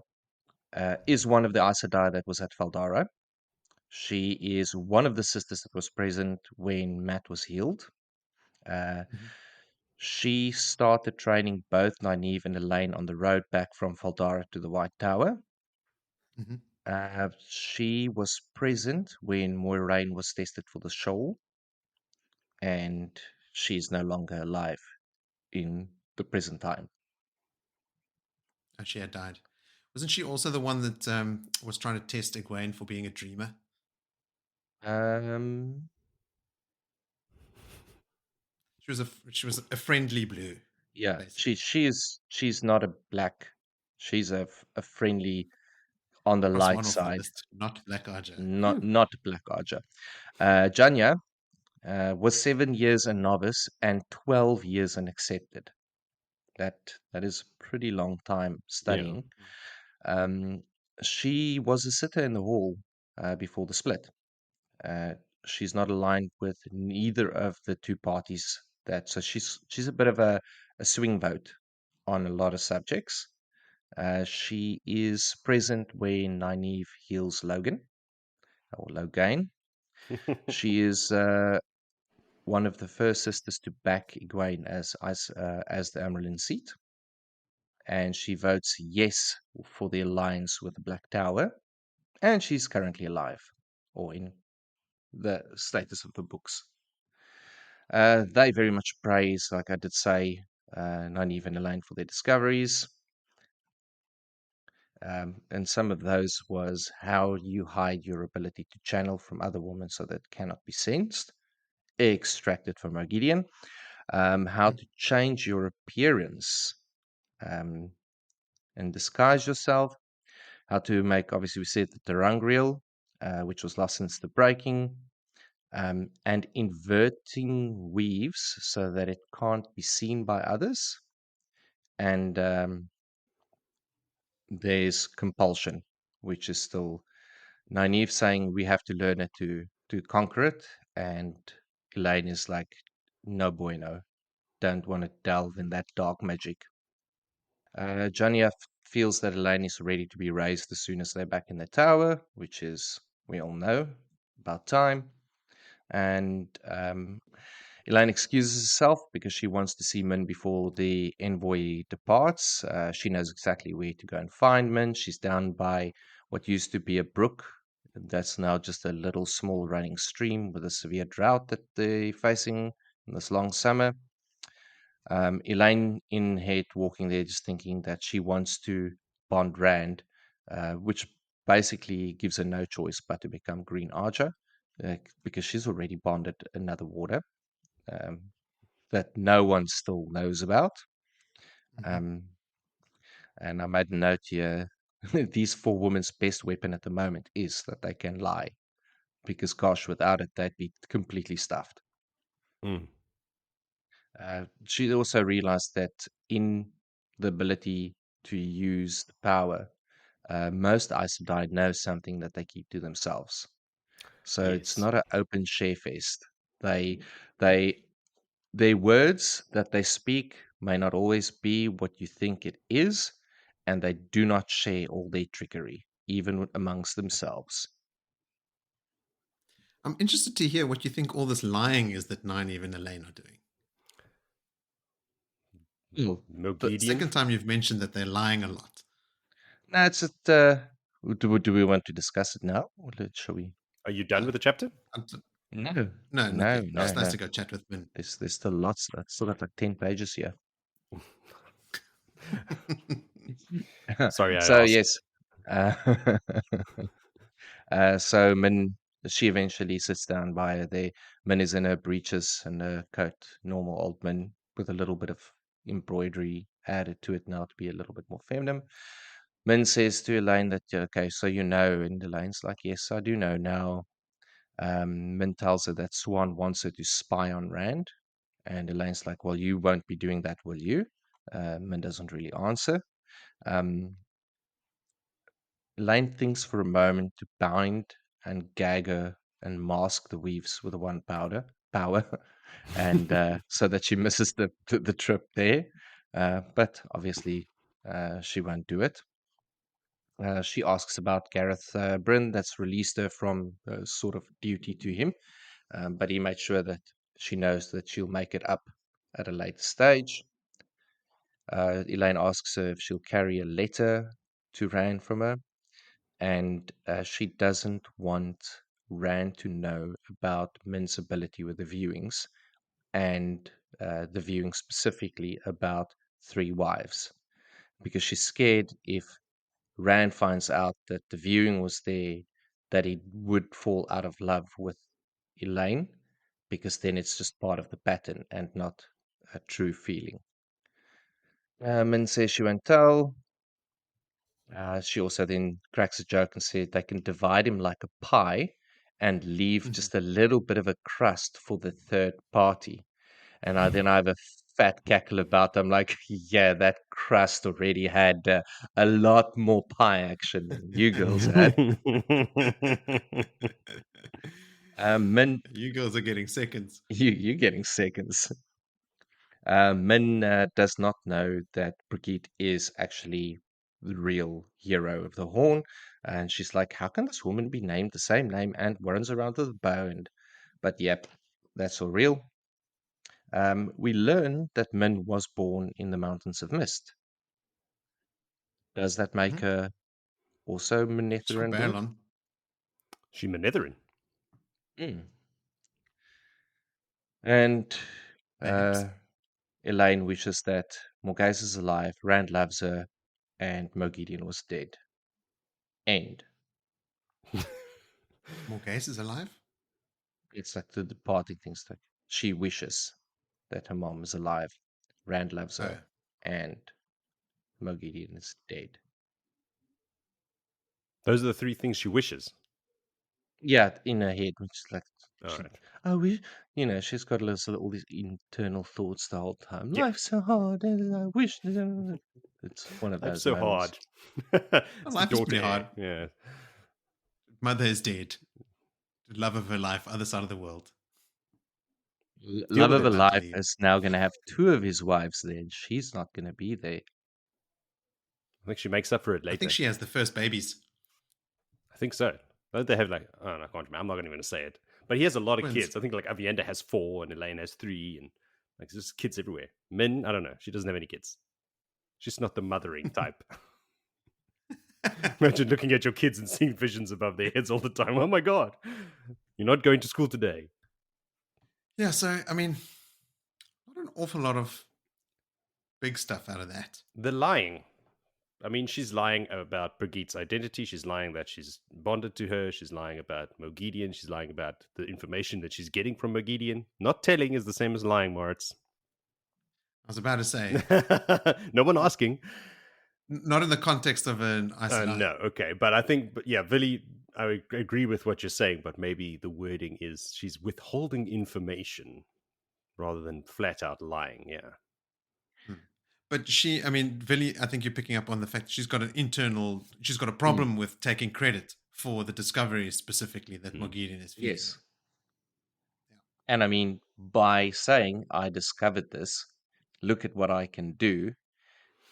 is one of the Aes Sedai that was at Valdara. She is one of the sisters that was present when Matt was healed. She started training both Nynaeve and Elayne on the road back from Valdara to the White Tower. She was present when Moiraine was tested for the Shoal, and she's no longer alive in the present time. And she had died. Wasn't she also the one that was trying to test Gawyn for being a dreamer? She was a friendly blue. Yeah, basically. she's not a black. She's a friendly on the Cross light one off the side, list, not Black Archer. not Black Archer. Janya was 7 years a novice and 12 years an accepted. That is a pretty long time studying. She was a sitter in the hall before the split. She's not aligned with neither of the two parties. So she's a bit of a swing vote on a lot of subjects. She is present when Nynaeve heals Logan or Logain. She is one of the first sisters to back Gawyn as the Amyrlin seat, and she votes yes for the alliance with the Black Tower, and she's currently alive, or in the status of the books. They very much praise, like I did say, Nynaeve and Elayne for their discoveries. And some of those was how you hide your ability to channel from other women so that it cannot be sensed, extracted from Argideon, how to change your appearance and disguise yourself, how to make, obviously we said the Terangriel, which was lost since the breaking, and inverting weaves so that it can't be seen by others. And there's compulsion, which is still Nynaeve saying we have to learn it to conquer it, and Elayne is like, no bueno, don't want to delve in that dark magic. Nynaeve feels that Elayne is ready to be raised as soon as they're back in the tower, which is, we all know, about time. And Elayne excuses herself because she wants to see Min before the envoy departs. She knows exactly where to go and find Min. She's down by what used to be a brook. That's now just a little small running stream with a severe drought that they're facing in this long summer. Elayne in head walking there, just thinking that she wants to bond Rand, which basically gives her no choice but to become Green Archer, because she's already bonded another warder that no one still knows about. And I made a note here: these 4 women's best weapon at the moment is that they can lie, because gosh, without it, they'd be completely stuffed. She also realized that in the ability to use the power, most Aes Sedai know something that they keep to themselves. So it's Yes. not an open share fest. Their words that they speak may not always be what you think it is, and they do not share all their trickery, even amongst themselves. I'm interested to hear what you think all this lying is that Nynaeve and Elayne are doing. The second time you've mentioned that they're lying a lot. No, it's just, do we want to discuss it now, or shall we? Are you done with the chapter? No, not yet. It's nice to go chat with Min. There's still lots. I still got like 10 pages here. Sorry, I So asked. yes, so Min, she eventually sits down by her there. Min is in her breeches and her coat, normal old Min, with a little bit of embroidery added to it now to be a little bit more feminine. Min says to Elayne that, okay, so you know, and Elaine's like, yes, I do know now. Min tells her that Swan wants her to spy on Rand, and Elaine's like, well, you won't be doing that, will you? Min doesn't really answer. Elayne thinks for a moment to bind and gag her and mask the weaves with the one power, and so that she misses the trip there. But obviously, she won't do it. She asks about Gareth Bryn, that's released her from sort of duty to him, but he made sure that she knows that she'll make it up at a later stage. Elayne asks her if she'll carry a letter to Rand from her, and she doesn't want Rand to know about Min's ability with the viewings, and the viewing specifically about 3 wives, because she's scared if Rand finds out that the viewing was there, that he would fall out of love with Elayne, because then it's just part of the pattern and not a true feeling. Min says she won't tell. She also then cracks a joke and said they can divide him like a pie and leave just a little bit of a crust for the third party. And I have a fat cackle about. I'm like, yeah, that crust already had a lot more pie action than you girls had. Min, you girls are getting seconds. You're getting seconds. Min does not know that Brigitte is actually the real hero of the Horn, and she's like, how can this woman be named the same name and runs around with a bow? But yep, that's all real. We learn that Min was born in the Mountains of Mist. Does that make her also Manetherin blood? She Manetherin. And Perhaps. Elayne wishes that Morgase is alive, Rand loves her, and Moghedien was dead. End. Morgase is alive? It's like the departing things. Like she wishes that her mom is alive, Rand loves her, and Moghedien is dead. Those are the three things she wishes. Yeah, in her head, which is like, Right. I wish, she's got all these internal thoughts the whole time. Yeah. Life's so hard, and I wish. It's one of Life's those so moments. hard. Well, life is pretty hard. Yeah. Mother is dead. The love of her life, other side of the world. Love of her life luckily. is now going to have two of his wives there, and she's not going to be there. I think she makes up for it later. I think she has the first babies. I think so. Don't they have like, I don't know, I can't remember. I'm not even going to say it. But he has a lot of Twins. kids. I think like Avienda has 4 and Elayne has 3 and like there's just kids everywhere. Min, I don't know. She doesn't have any kids. She's not the mothering type. Imagine looking at your kids and seeing visions above their heads all the time. Oh my God. You're not going to school today. Yeah, so, I mean, not an awful lot of big stuff out of that. The lying. I mean, she's lying about Brigitte's identity. She's lying that she's bonded to her. She's lying about Moghedien. She's lying about the information that she's getting from Moghedien. Not telling is the same as lying, Moritz. I was about to say. No one asking. Not in the context of an ICI. No, okay. But I think, Willie, I agree with what you're saying, but maybe the wording is she's withholding information rather than flat out lying, yeah. But Villy, I think you're picking up on the fact that she's got a problem with taking credit for the discovery specifically that Moghedien is feeding. Yes. Yeah. And I mean, by saying, I discovered this, look at what I can do,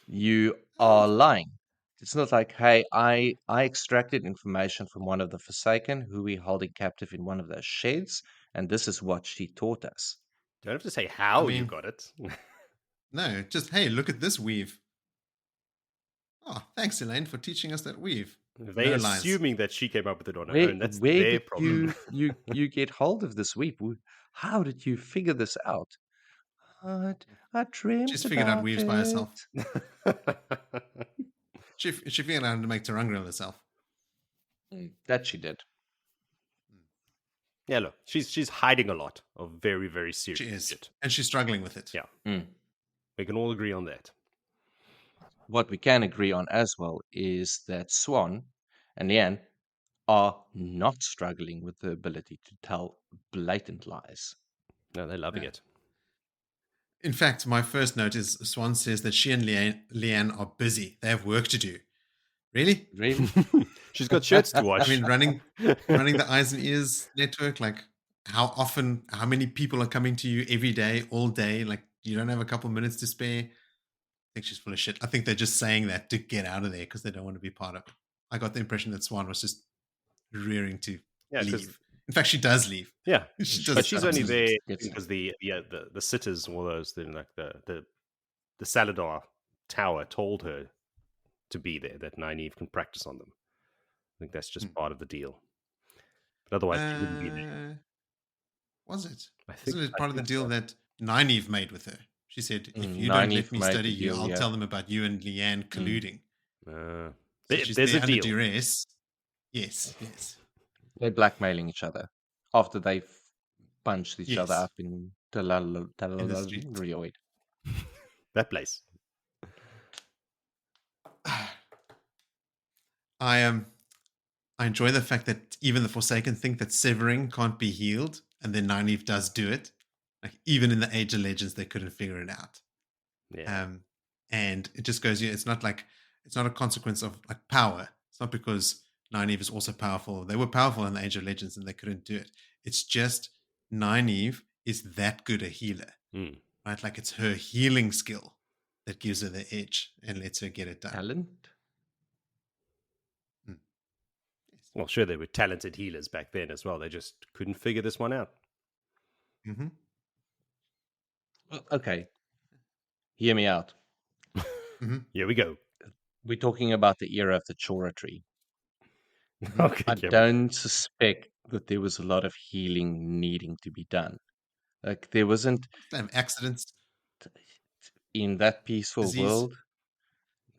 you are lying. It's not like, hey, I extracted information from one of the Forsaken who we holding captive in one of those sheds, and this is what she taught us. Don't have to say how you got it. No, just, hey, look at this weave. Oh, thanks, Elayne, for teaching us that weave. They're assuming that she came up with it on her own. That's their problem. you get hold of this weave? How did you figure this out? I dreamt She's figured out weaves by herself. She figured out how to make Tarangril herself. That she did. Yeah, look, she's hiding a lot of very, very serious shit. And she's struggling with it. Yeah. We can all agree on that. What we can agree on as well is that Swan and Nynaeve are not struggling with the ability to tell blatant lies. No, they're loving it. In fact, my first note is Swan says that she and Leanne are busy. They have work to do. Really? Really? She's got shirts to wash. I mean, running the Eyes and Ears network, like how many people are coming to you every day, all day? Like you don't have a couple minutes to spare. I think she's full of shit. I think they're just saying that to get out of there because they don't want to be part of it. I got the impression that Swan was just rearing to leave. In fact, she does leave. Yeah, but she's only there because the sitters, all those, like the Saladar Tower, told her to be there. That Nynaeve can practice on them. I think that's just part of the deal. But otherwise, she wouldn't be there. Was it? Isn't it part of the deal that Nynaeve made with her? She said, "If you don't let me study you, I'll tell them about you and Leanne colluding." So there's a deal. Duress. Yes. They're blackmailing each other after they've punched each other up in Rioid. That place. I enjoy the fact that even the Forsaken think that severing can't be healed, and then Nynaeve does do it. Like even in the Age of Legends, they couldn't figure it out. Yeah. And it just goes. It's not a consequence of like power. It's not because Nynaeve is also powerful. They were powerful in the Age of Legends, and they couldn't do it. It's just Nynaeve is that good a healer, right? Like it's her healing skill that gives her the edge and lets her get it done. Talent. Well, sure, they were talented healers back then as well. They just couldn't figure this one out. Mm-hmm. Okay. Hear me out. Here we go. We're talking about the era of the Chora tree. Okay, I don't suspect that there was a lot of healing needing to be done. Like there wasn't Accidents, in that peaceful disease. world.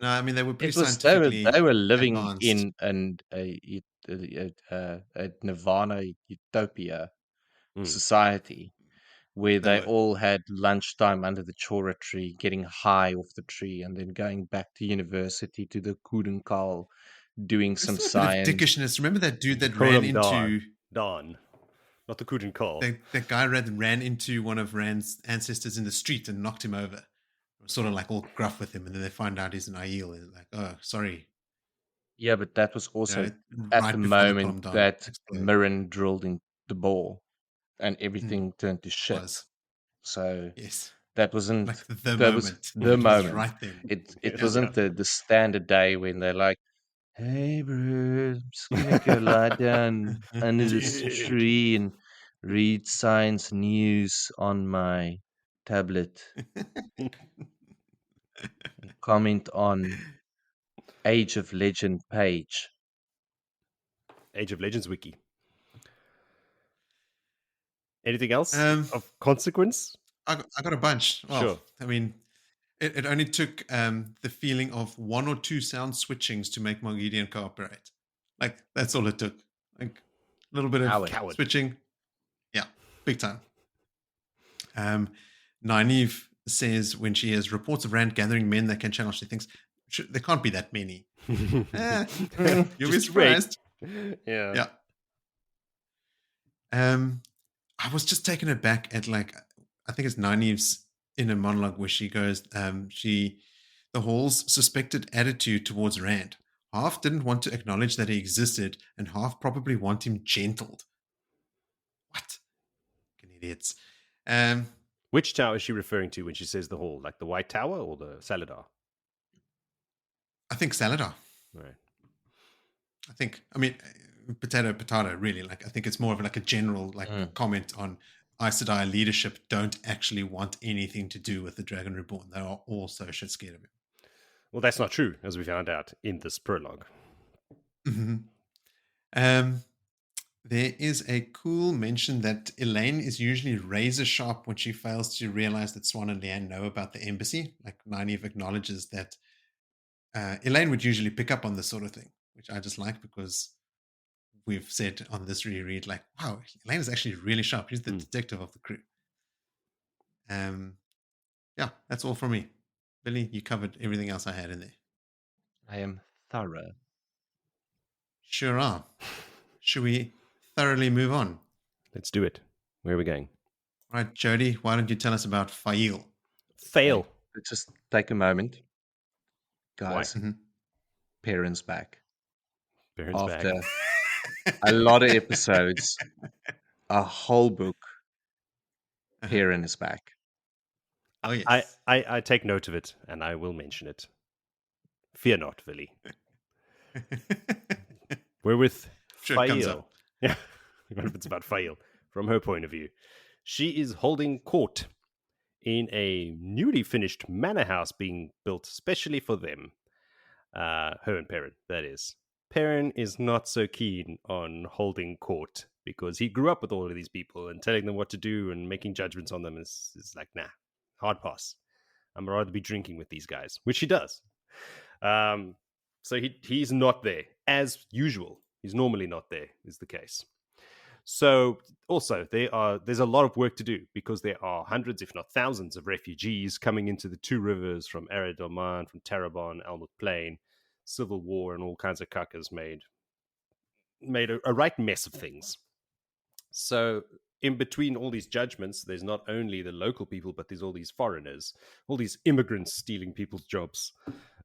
No, I mean they were pretty It was scientifically they were living advanced. in a nirvana utopia society where They they were. all had lunchtime under the chora tree, getting high off the tree, and then going back to university to the Kudenkal, doing some There's still a bit of science. dickishness. Remember that dude that ran into Don, not the Kuden Call. that guy ran into one of Rand's ancestors in the street and knocked him over. Sort of like all gruff with him, and then they find out he's an Aiel. And like, oh, sorry. Yeah, but that was also You know, at right the before moment Palm that exploded. Mirren drilled in the ball, and everything turned to shit. Was. So Yes. that wasn't Like the that moment. was the It was moment. right then. It wasn't the standard day when they're like, "Hey, Bruce, I'm just gonna go lie down under this tree and read science news on my tablet. Comment on Age of Legend page." Age of Legends wiki. Anything else of consequence? I got a bunch. Well, Sure. I mean, it only took the feeling of one or two sound switchings to make Morgase cooperate. Like, that's all it took. Like, a little bit of switching. Yeah, big time. Nynaeve says when she hears reports of Rand gathering men that can channel, she thinks, there can't be that many. You'll be surprised. Yeah. I was just taken aback at, like, I think it's Nynaeve's inner monologue where she goes, the Hall's suspected attitude towards Rand. Half didn't want to acknowledge that he existed, and half probably want him gentled. What? Fucking idiots. Which tower is she referring to when she says the Hall? Like the White Tower or the Saladar? I think Saladar. Right. I mean, potato, really. Like, I think it's more of like a general comment on Aes Sedai leadership don't actually want anything to do with the Dragon Reborn. They are all so shit scared of him. Well, that's not true, as we found out in this prologue. Mm-hmm. There is a cool mention that Elayne is usually razor sharp when she fails to realize that Swan and Leanne know about the embassy. Like, Nynaeve acknowledges that Elayne would usually pick up on this sort of thing, which I just like because we've said on this reread, like, wow, Elayne is actually really sharp. She's the detective of the crew. Yeah, that's all from me. Billy, you covered everything else I had in there. I am thorough. Sure are. Should we thoroughly move on? Let's do it. Where are we going? All right, Jody, why don't you tell us about Fail? Fail. Let's just take a moment. Guys, Perrin's back. Perrin's After back. a lot of episodes, a whole book, Perrin is back. Oh, yes. I take note of it, and I will mention it. Fear not, Willie. We're with Fail. Yeah, what if it's about Fail? From her point of view, she is holding court in a newly finished manor house being built specially for them. Her and Perrin, that is. Perrin is not so keen on holding court because he grew up with all of these people and telling them what to do and making judgments on them is like, nah, hard pass. I'm rather be drinking with these guys, which he does. So he's not there as usual. He's normally not there, is the case. So also there's a lot of work to do because there are hundreds, if not thousands, of refugees coming into the two rivers from Ered Oman, from Terabon, Almut Plain. Civil war and all kinds of cuckers made a right mess of things. So in between all these judgments, there's not only the local people, but there's all these foreigners, all these immigrants stealing people's jobs.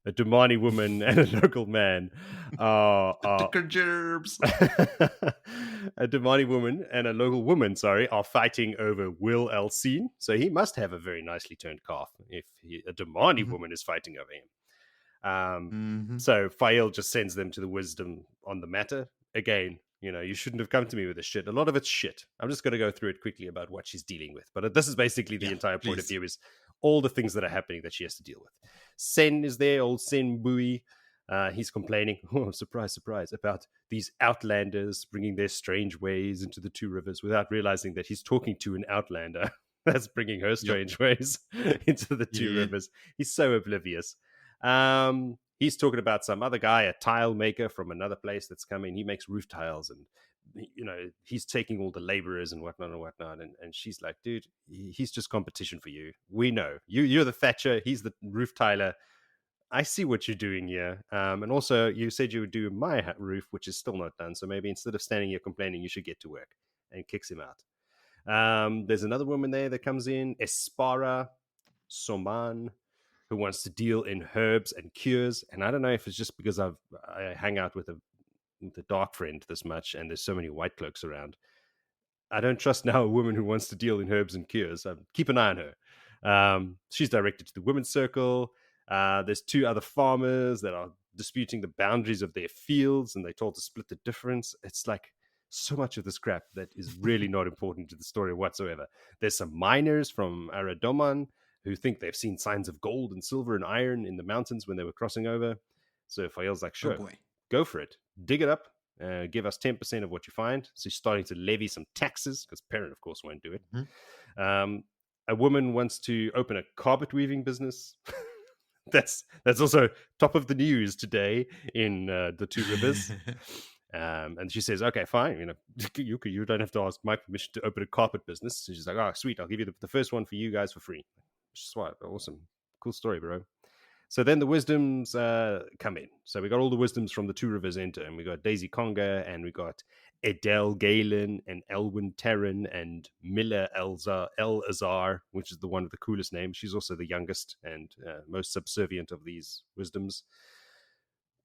A Domani woman and a local man a Domani woman and a local woman, are fighting over Will Elsine. So he must have a very nicely turned calf if a Domani woman is fighting over him. So Fael just sends them to the wisdom on the matter. Again, you shouldn't have come to me with this shit. A lot of it's shit. I'm just going to go through it quickly about what she's dealing with. But this is basically the entire point of view, is all the things that are happening that she has to deal with. Sen is there, old Sen Bui. He's complaining, surprise, about these outlanders bringing their strange ways into the two rivers without realizing that he's talking to an outlander. That's bringing her strange ways into the two rivers. He's so oblivious. He's talking about some other guy, a tile maker from another place that's coming. He makes roof tiles, and he's taking all the laborers and whatnot. And she's like, dude, he's just competition for you. We know you're the thatcher. He's the roof tiler. I see what you're doing here. And also, you said you would do my roof, which is still not done. So maybe instead of standing here complaining, you should get to work. And kicks him out. There's another woman there that comes in, Espara Soman, who wants to deal in herbs and cures. And I don't know if it's just because I hang out with the dark friend this much, and there's so many white cloaks around. I don't trust now a woman who wants to deal in herbs and cures. Keep an eye on her. She's directed to the women's circle. There's two other farmers that are disputing the boundaries of their fields, and they're told to split the difference. It's like so much of this crap that is really not important to the story whatsoever. There's some miners from Aradoman who think they've seen signs of gold and silver and iron in the mountains when they were crossing over. So Fael's like, sure, go for it. Dig it up. Give us 10% of what you find. So he's starting to levy some taxes, because Perrin, of course, won't do it. Mm-hmm. A woman wants to open a carpet weaving business. That's also top of the news today in the Two Rivers. And she says, okay, fine. You don't have to ask my permission to open a carpet business. So she's like, oh, sweet. I'll give you the first one for you guys for free. Swat. Awesome. Cool story, bro. So then the wisdoms come in. So we got all the wisdoms from the Two Rivers enter, and we got Daisy Conga, and we got Edel Galen, and Elwyn Terran, and Miller El Azar, which is the one with the coolest name. She's also the youngest and most subservient of these wisdoms.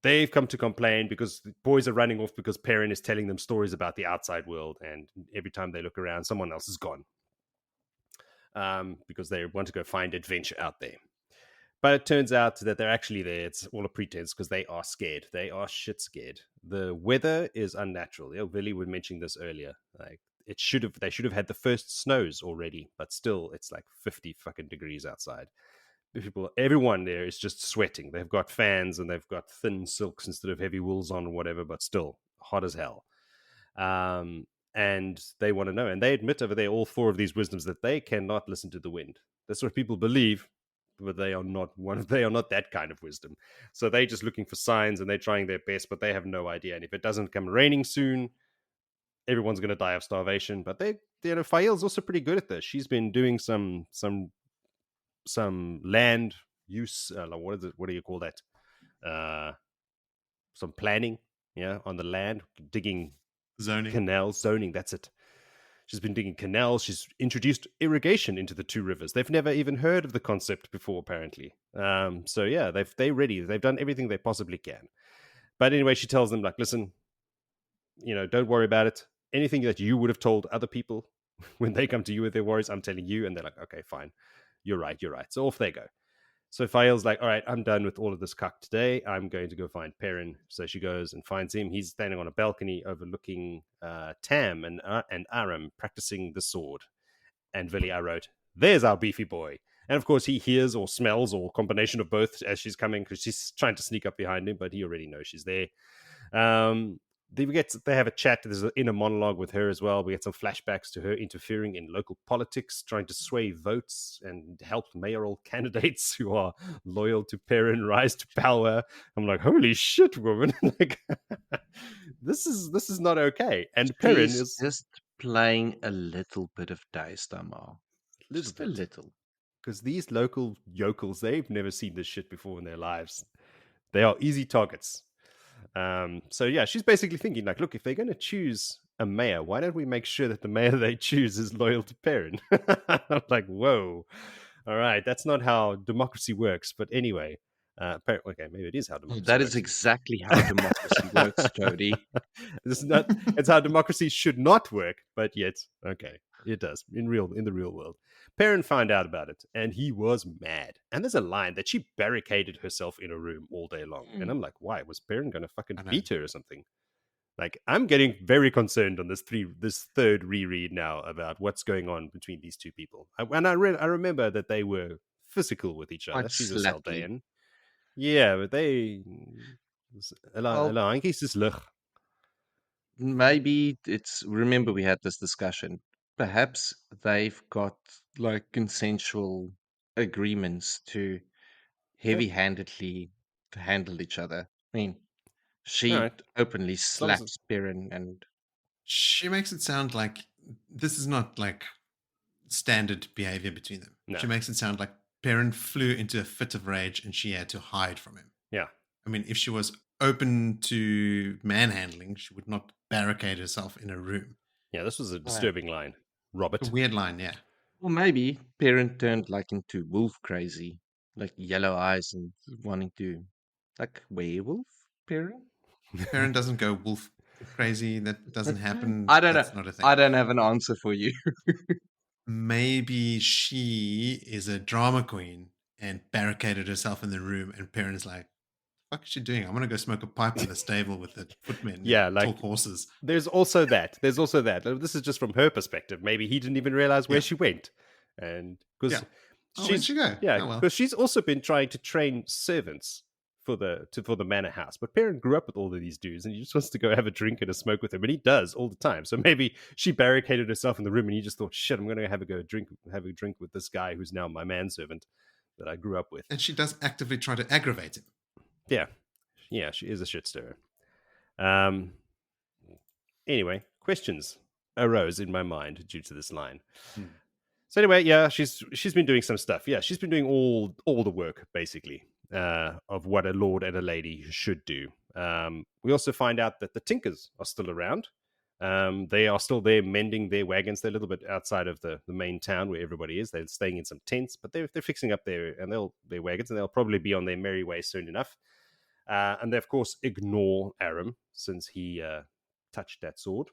They've come to complain because the boys are running off because Perrin is telling them stories about the outside world, and every time they look around, someone else is gone. Because they want to go find adventure out there. But it turns out that they're actually there. It's all a pretense because they are scared. They are shit scared. The weather is unnatural. Willie was mentioning this earlier. Like they should have had the first snows already, but still it's like 50 fucking degrees outside. Everyone there is just sweating. They've got fans and they've got thin silks instead of heavy wools on or whatever, but still hot as hell. And they want to know. And they admit over there, all four of these wisdoms, that they cannot listen to the wind. That's what people believe, but they are not that kind of wisdom. So they're just looking for signs and they're trying their best, but they have no idea. And if it doesn't come raining soon, everyone's going to die of starvation. But Fael's also pretty good at this. She's been doing some land use. What do you call that? Some planning, on the land, digging zoning. That's it. She's been digging canals. She's introduced irrigation into the Two Rivers. They've never even heard of the concept before, apparently. So yeah, they're ready. They've done everything they possibly can. But anyway, she tells them, like, listen, don't worry about it. Anything that you would have told other people when they come to you with their worries, I'm telling you. And they're like, okay, fine. You're right. So off they go. So Fael's like, all right, I'm done with all of this cuck today. I'm going to go find Perrin. So she goes and finds him. He's standing on a balcony overlooking Tam and Aram practicing the sword. And Willie, I wrote, there's our beefy boy. And of course, he hears or smells or combination of both as she's coming, because she's trying to sneak up behind him, but he already knows she's there. They have a chat. There's an inner monologue with her as well. We get some flashbacks to her interfering in local politics, trying to sway votes and help mayoral candidates who are loyal to Perrin rise to power. I'm like, holy shit, woman! Like, this is not okay. And Perrin is just playing a little bit of dice, Tamar. Just a little. Because these local yokels, they've never seen this shit before in their lives. They are easy targets. So yeah, she's basically thinking, like, look, if they're going to choose a mayor, why don't we make sure that the mayor they choose is loyal to Perrin? I'm like, whoa, all right, that's not how democracy works. But anyway, okay, maybe it is how democracy works. That is exactly how democracy works, Jody. It's how democracy should not work, but yet, okay, it does in the real world. Perrin found out about it, and he was mad. And there's a line that she barricaded herself in a room all day long. And I'm like, why? Was Perrin going to fucking beat her or something? Like, I'm getting very concerned on this third reread now about what's going on between these two people. I remember that they were physical with each other. She's a Saldaean. Yeah, but they... Maybe remember we had this discussion. perhaps they've got like consensual agreements to heavy-handedly handle each other. I mean, All she right. openly As long as slaps Perrin, and She makes it sound like this is not like standard behavior between them. no. She makes it sound like Perrin flew into a fit of rage and she had to hide from him. Yeah. I mean, if she was open to manhandling, she would not barricade herself in a room. Yeah, this was a disturbing line. Robert. It's a weird line, yeah. well, maybe Perrin turned like into wolf crazy, like yellow eyes and wanting to, like werewolf Perrin. Perrin doesn't go wolf crazy. That doesn't happen. I don't know. That's not a thing. I don't have an answer for you. Maybe she is a drama queen and barricaded herself in the room, and Perrin's like, "What is she doing? I'm gonna go smoke a pipe in the stable with the footmen. Yeah, and like- talk horses." There's also that. This is just from her perspective. Maybe he didn't even realize where Yeah. she went. And because Yeah. Oh, where'd she go? Yeah, Oh, well. because she's also been trying to train servants for the manor house. But Perrin grew up with all of these dudes, and he just wants to go have a drink and a smoke with them, and he does all the time. So maybe she barricaded herself in the room, and he just thought, "Shit, I'm going to have a drink with this guy who's now my manservant that I grew up with." And she does actively try to aggravate him. Yeah, she is a shit stirrer. Anyway, questions arose in my mind due to this line. So anyway, yeah, she's been doing some stuff. Yeah, she's been doing all the work basically of what a lord and a lady should do. We also find out that the Tinkers are still around. They are still there mending their wagons. They're a little bit outside of the main town where everybody is. They're staying in some tents, but they're fixing up their wagons, and they'll probably be on their merry way soon enough. And they of course ignore Aram since he touched that sword.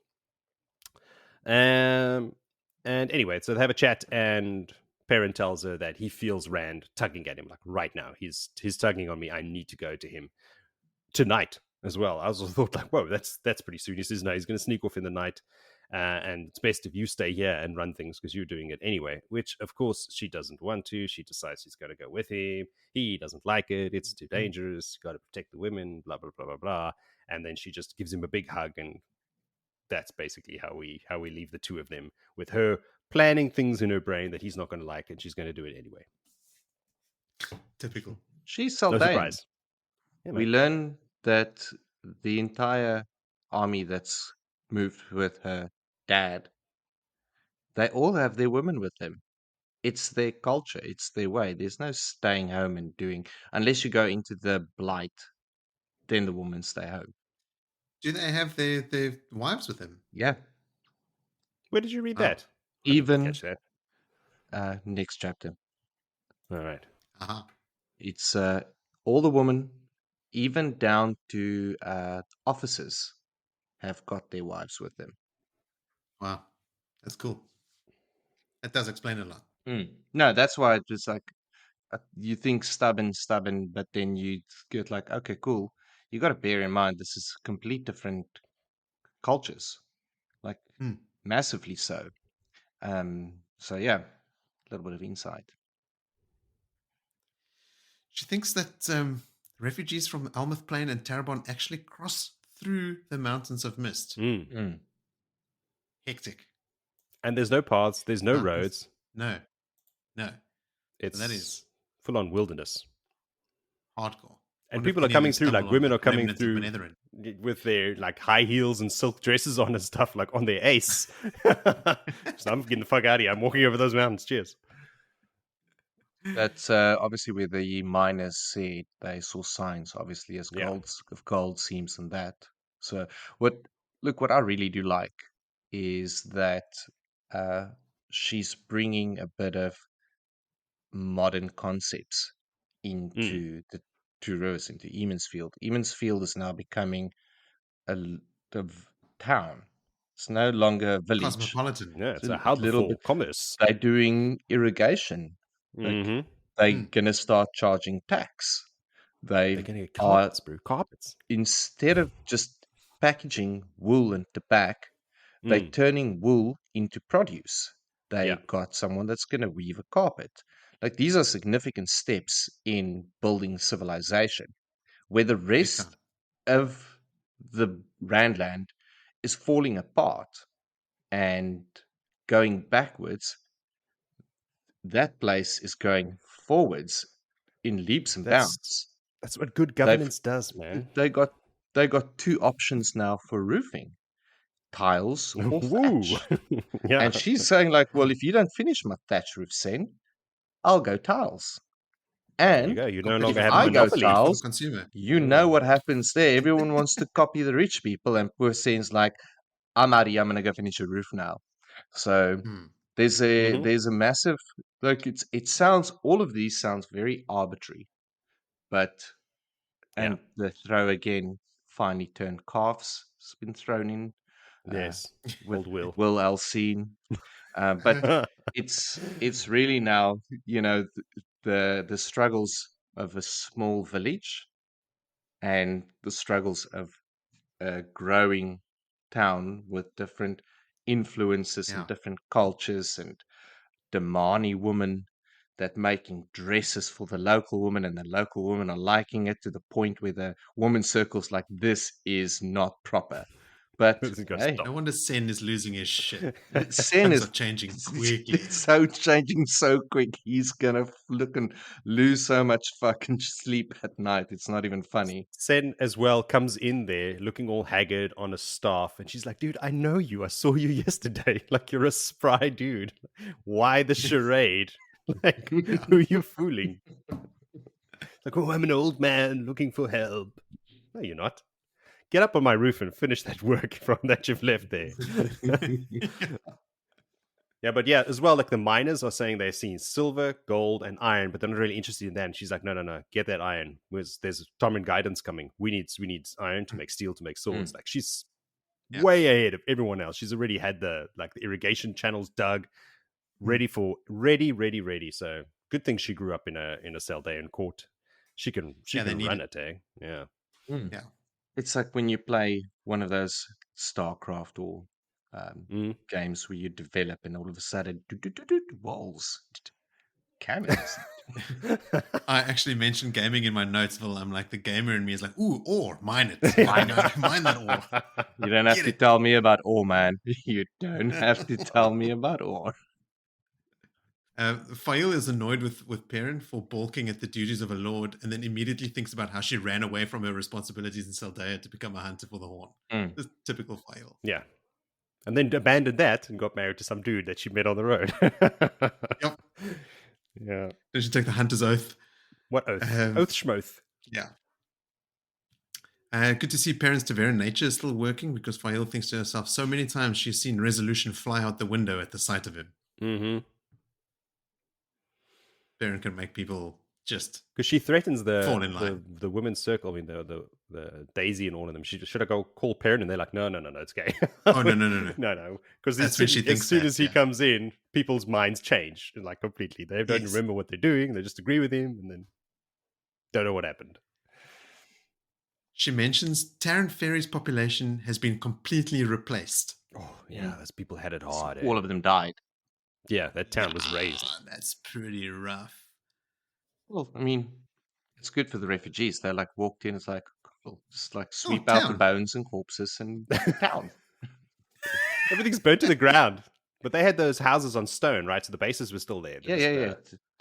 And anyway, so they have a chat, and Perrin tells her that he feels Rand tugging at him, like right now. He's tugging on me. I need to go to him tonight as well. I also thought, like, whoa, that's pretty soon. He says, no, he's going to sneak off in the night, and it's best if you stay here and run things because you're doing it anyway, which, of course, she doesn't want to. She decides she's going to go with him. He doesn't like it. It's too dangerous. Got to protect the women, blah, blah, blah, blah, blah. And then she just gives him a big hug, and that's basically how we leave the two of them, with her planning things in her brain that he's not going to like, and she's going to do it anyway. Typical. She's No Saldane. surprise. Yeah, We learn that the entire army that's moved with her dad, they all have their women with them. It's their culture. It's their way. There's no staying home and doing, unless you go into the blight, then the women stay home. Do they have their wives with them? Yeah. Where did you read Oh. that? I didn't Even catch that. next chapter. All right. Aha. It's all the women, even down to officers, have got their wives with them. Wow. That's cool. That does explain a lot. No, that's why it was like, you think stubborn, but then you get like, okay, cool. You got to bear in mind this is complete different cultures, like massively so. So yeah, a little bit of insight. She thinks that refugees from Almouth Plain and Tarabon actually cross through the mountains of mist. Hectic. And there's no paths. There's no roads. No. It's that is full-on wilderness. hardcore. And people are coming through, like women are coming through with their like high heels and silk dresses on and stuff, like on their ace. So I'm getting the fuck out of here. I'm walking over those mountains. Cheers. That's obviously where the miners said they saw signs, obviously, as gold seams and that. So what I really do like is that she's bringing a bit of modern concepts into the two rivers, into Emansfield. Emansfield is now becoming a town. It's no longer a village. Cosmopolitan. Yeah, it's a hub for commerce. They're doing irrigation. Like, they're going to start charging tax. They're going to get carpets, bro. Carpets. Instead of just packaging wool and tobacco, they're turning wool into produce. They got someone that's going to weave a carpet. Like, these are significant steps in building civilization, where the rest of the Randland is falling apart, and going backwards, that place is going forwards in leaps and bounds. That's what good governance does, man. They got 2 options now for roofing: tiles or thatch. Yeah. And she's saying like, well, if you don't finish my thatch roof, Sen, I'll go tiles. There you And go. You no if longer have a I go monopoly. For the tiles, consumer. you know what happens there. Everyone wants to copy the rich people, and poor Sen's like, I'm out of here, I'm gonna go finish a roof now. So there's a massive, like, it sounds, all of these sounds very arbitrary, but and the throw again finally turned calves has been thrown in. Yes, with old Will Alcine. But it's really now, the struggles of a small village and the struggles of a growing town with different influences and different cultures, and Damani woman that making dresses for the local woman, and the local women are liking it to the point where the woman circles like, this is not proper. But hey, No wonder Sen is losing his shit. Sen Things is are changing quickly. so changing so quick. He's gonna look and lose so much fucking sleep at night. It's not even funny. Sen as well comes in there looking all haggard on a staff, and she's like, dude, I know you. I saw you yesterday. Like, you're a spry dude. Why the charade? Like, who are you fooling? Like, oh, I'm an old man looking for help. No, you're not. Get up on my roof and finish that work from that you've left there. Yeah, but yeah, as well, like the miners are saying they're seeing silver, gold, and iron, but they're not really interested in that. And she's like, no, get that iron. There's Tormund guidance coming. We need iron to make steel, to make swords. Like, she's way ahead of everyone else. She's already had the irrigation channels dug, ready. So good thing she grew up in a Saldaean court. She can run it, eh? Yeah. Yeah. It's like when you play one of those StarCraft or games where you develop, and all of a sudden, walls, cannons. I actually mentioned gaming in my notes, Phil. I'm like, the gamer in me is like, ooh, ore, mine it. Mine that ore. You don't have to tell me about ore, man. You don't have to tell me about ore. Fail is annoyed with Perrin for balking at the duties of a lord, and then immediately thinks about how she ran away from her responsibilities in Saldaea to become a hunter for the Horn. This typical Fail. Yeah. And then abandoned that and got married to some dude that she met on the road. Yep. Yeah. Then she take the hunter's oath. What oath? Oath schmoth. Yeah. Good to see Perrin's Taveran nature is still working, because Fail thinks to herself, so many times she's seen resolution fly out the window at the sight of him. Mm-hmm. Perrin can make people just because she threatens fall in line. the women's circle. I mean, the Daisy and all of them. Should I go call Perrin? And they're like, no, it's gay. Oh no. No. Because That's when she thinks as soon that, as he comes in, people's minds change like completely. They don't remember what they're doing. They just agree with him, and then don't know what happened. She mentions Tarrant Ferry's population has been completely replaced. Oh yeah, those people had it hard. All of them died. Yeah, that town was razed. That's pretty rough. Well, I mean, it's good for the refugees. They like walked in, it's like, well, just like sweep out the bones and corpses and town. Everything's burnt to the ground. But they had those houses on stone, right? So the bases were still there. Yeah.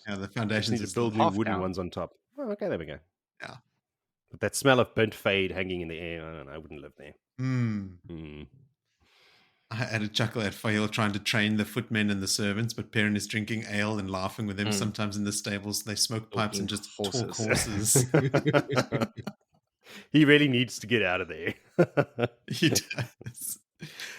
Yeah, the foundations need to build new wooden ones on top. Oh, okay, there we go. Yeah. But that smell of burnt fade hanging in the air, I don't know, I wouldn't live there. I had a chuckle at Fail trying to train the footmen and the servants, but Perrin is drinking ale and laughing with them. Sometimes in the stables, they smoke pipes and just talk horses. He really needs to get out of there. He does.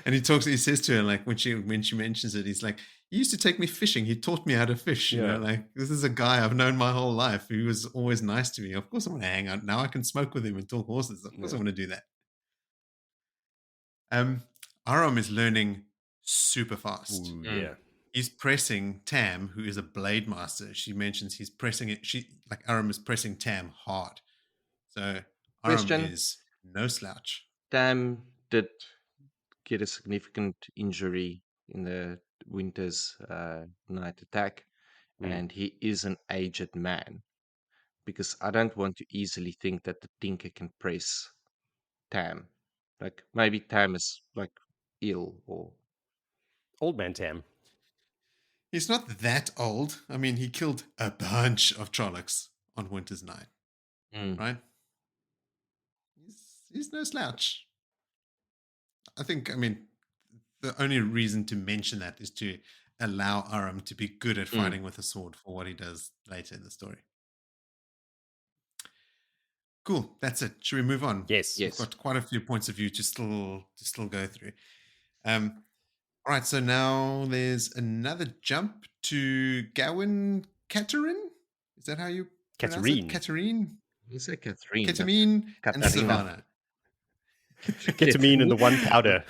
And he says to her, like, when she mentions it, he's like, he used to take me fishing. He taught me how to fish. You know, like, this is a guy I've known my whole life. He was always nice to me. Of course I want to hang out. Now I can smoke with him and talk horses. Of course I want to do that. Aram is learning super fast. Ooh, yeah. He's pressing Tam, who is a blade master. She mentions he's pressing it. Aram is pressing Tam hard. So Aram is no slouch. Tam did get a significant injury in the winter's night attack, and he is an aged man, because I don't want to easily think that the Tinker can press Tam. Like, maybe Tam is like ill or old man Tam. He's not that old. I mean, he killed a bunch of Trollocs on Winter's Night, right? He's no slouch. I mean, the only reason to mention that is to allow Aram to be good at fighting with a sword for what he does later in the story. Cool. That's it. Should we move on? Yes. We've got quite a few points of view to still go through. All right. So now there's another jump to Gawyn Katarine. Is that how you pronounce it? Katarine? You say Catherine. Ketamine and Savannah. Ketamine and the one powder.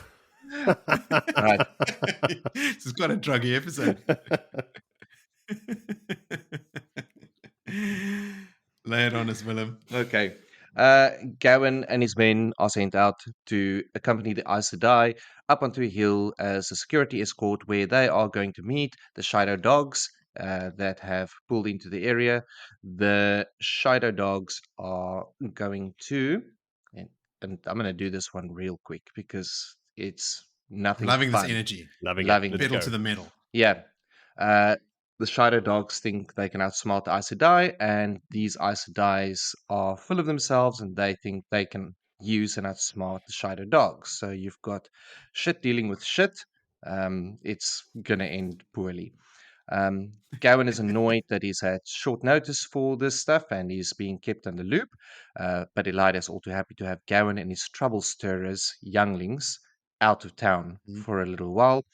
Right. This is quite a druggy episode. Lay it on us, Willem. Okay. Gawyn and his men are sent out to accompany the Aes Sedai up onto a hill as a security escort where they are going to meet the Shaido dogs that have pulled into the area. The Shaido dogs are going to, and I'm going to do this one real quick because it's nothing Loving fun. this energy. Loving it. Pedal to the metal. Yeah. The Shaido dogs think they can outsmart the Aes Sedai, and these Aes Sedais are full of themselves, and they think they can use and outsmart the Shaido dogs. So you've got shit dealing with shit. It's going to end poorly. Gawyn is annoyed that he's had short notice for this stuff and he's being kept on the loop. But Elayne is all too happy to have Gawyn and his trouble stirrers, younglings, out of town for a little while.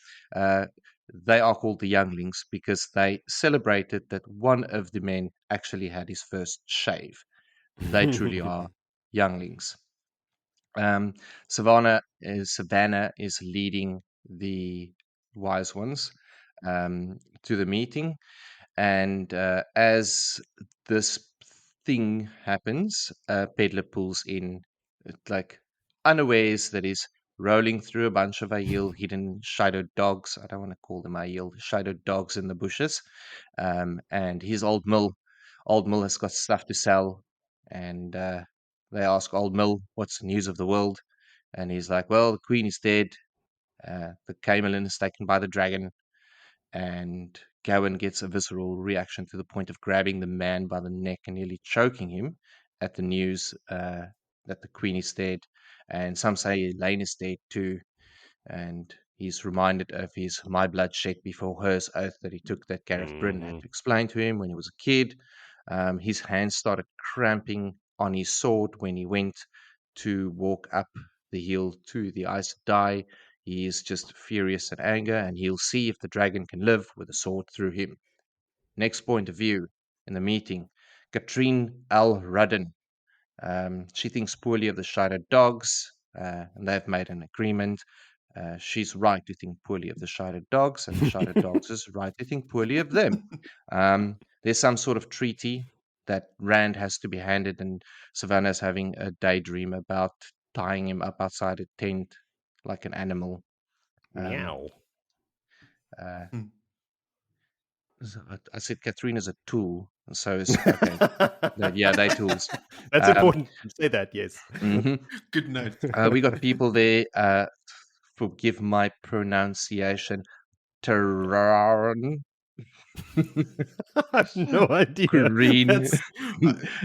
They are called the younglings because they celebrated that one of the men actually had his first shave. They truly are younglings. Savannah is leading the wise ones to the meeting, and as this thing happens, Peddler pulls in, like unawares, that is rolling through a bunch of Aiel hidden Shaido dogs. I don't want to call them Aiel, Shaido dogs in the bushes. And his old mill has got stuff to sell, and they ask Old Mill, what's the news of the world? And he's like, well, the queen is dead. The Camelin is taken by the dragon. And Gawyn gets a visceral reaction to the point of grabbing the man by the neck and nearly choking him at the news that the queen is dead. And some say Elayne is dead too. And he's reminded of his my blood shed before hers oath that he took that Gareth Bryn had to explain to him when he was a kid. His hands started cramping on his sword when he went to walk up the hill to the Aes Sedai. He is just furious in anger, and he'll see if the dragon can live with a sword through him. Next point of view in the meeting, Katrine Al Rudden. She thinks poorly of the Shaido dogs, and they've made an agreement. She's right to think poorly of the Shaido dogs, and the Shaido dogs is right to think poorly of them. There's some sort of treaty that Rand has to be handed, and Savannah's having a daydream about tying him up outside a tent like an animal. Meow. I said Catherine is a tool, and so is okay. Yeah, they tools. That's important to say that. Yes. Good note. We got people there. Forgive my pronunciation. Terran. I have no idea. Green.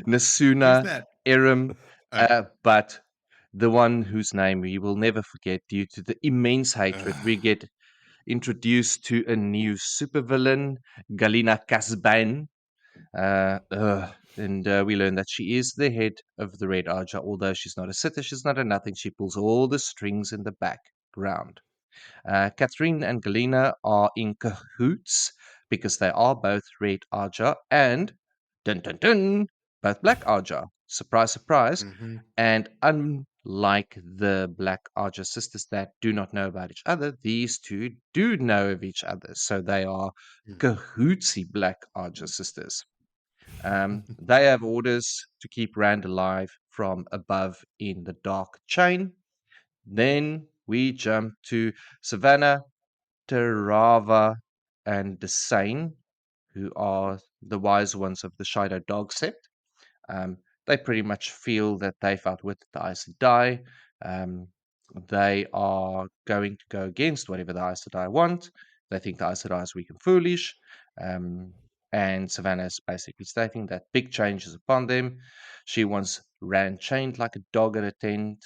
Nasuna. Erim. But the one whose name we will never forget due to the immense hatred we get introduced to a new supervillain, Galina Casban. And we learn that she is the head of the Red Archer. Although she's not a sitter, she's not a nothing. She pulls all the strings in the background. Catherine and Galina are in cahoots because they are both Red Archer and dun dun dun both Black Archer. Surprise, surprise. And unlike the Black Archer sisters that do not know about each other, these two do know of each other. So they are cahootsy Black Archer sisters. They have orders to keep Rand alive from above in the Dark Chain. Then we jump to Savannah, Terava, and Desane, who are the wise ones of the Shaido dog set. They pretty much feel that they've outwitted the Aes Sedai. They are going to go against whatever the Aes Sedai want, They think the Aes Sedai is weak and foolish. And Savannah is basically stating that big change is upon them. She wants Rand chained like a dog at a tent.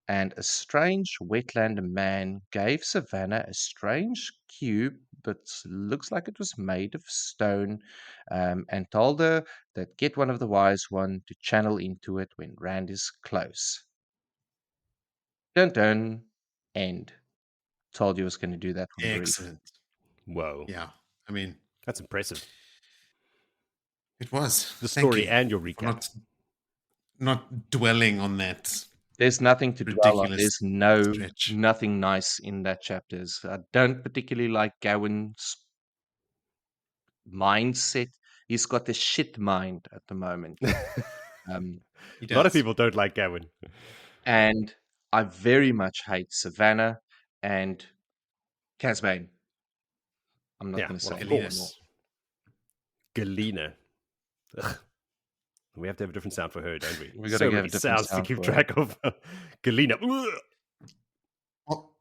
And a strange wetland man gave Savannah a strange cube that looks like it was made of stone, and told her that get one of the wise one to channel into it when Rand is close. Dun dun. End. Told you I was going to do that one. Excellent. Whoa. Yeah. I mean, that's impressive. It was. The Thank story you and your for recap. not dwelling on that. There's nothing to dwell on. Ridiculous There's stretch. nothing nice in that chapters. I don't particularly like Gawyn's mindset. He's got a shit mind at the moment. A lot of people don't like Gawyn. And I very much hate Savannah and Casbane. I'm not going to say anymore. Galena. Ugh. We have to have a different sound for her, don't we? We got to have different sounds to keep track of. Galena. Well,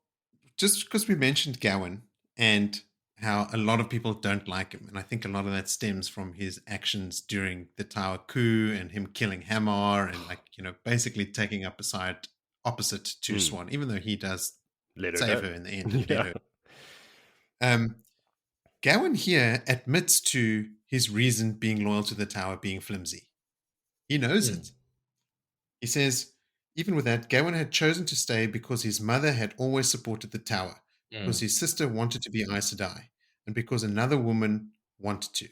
just because we mentioned Gawyn and how a lot of people don't like him, and I think a lot of that stems from his actions during the Tower coup and him killing Hamar and basically taking up a side opposite to Swan, even though he does save her in the end. Gawyn here admits to his reason being loyal to the Tower being flimsy. He knows it. He says, even with that, Gawyn had chosen to stay because his mother had always supported the Tower, because his sister wanted to be Aes Sedai, and because another woman wanted to,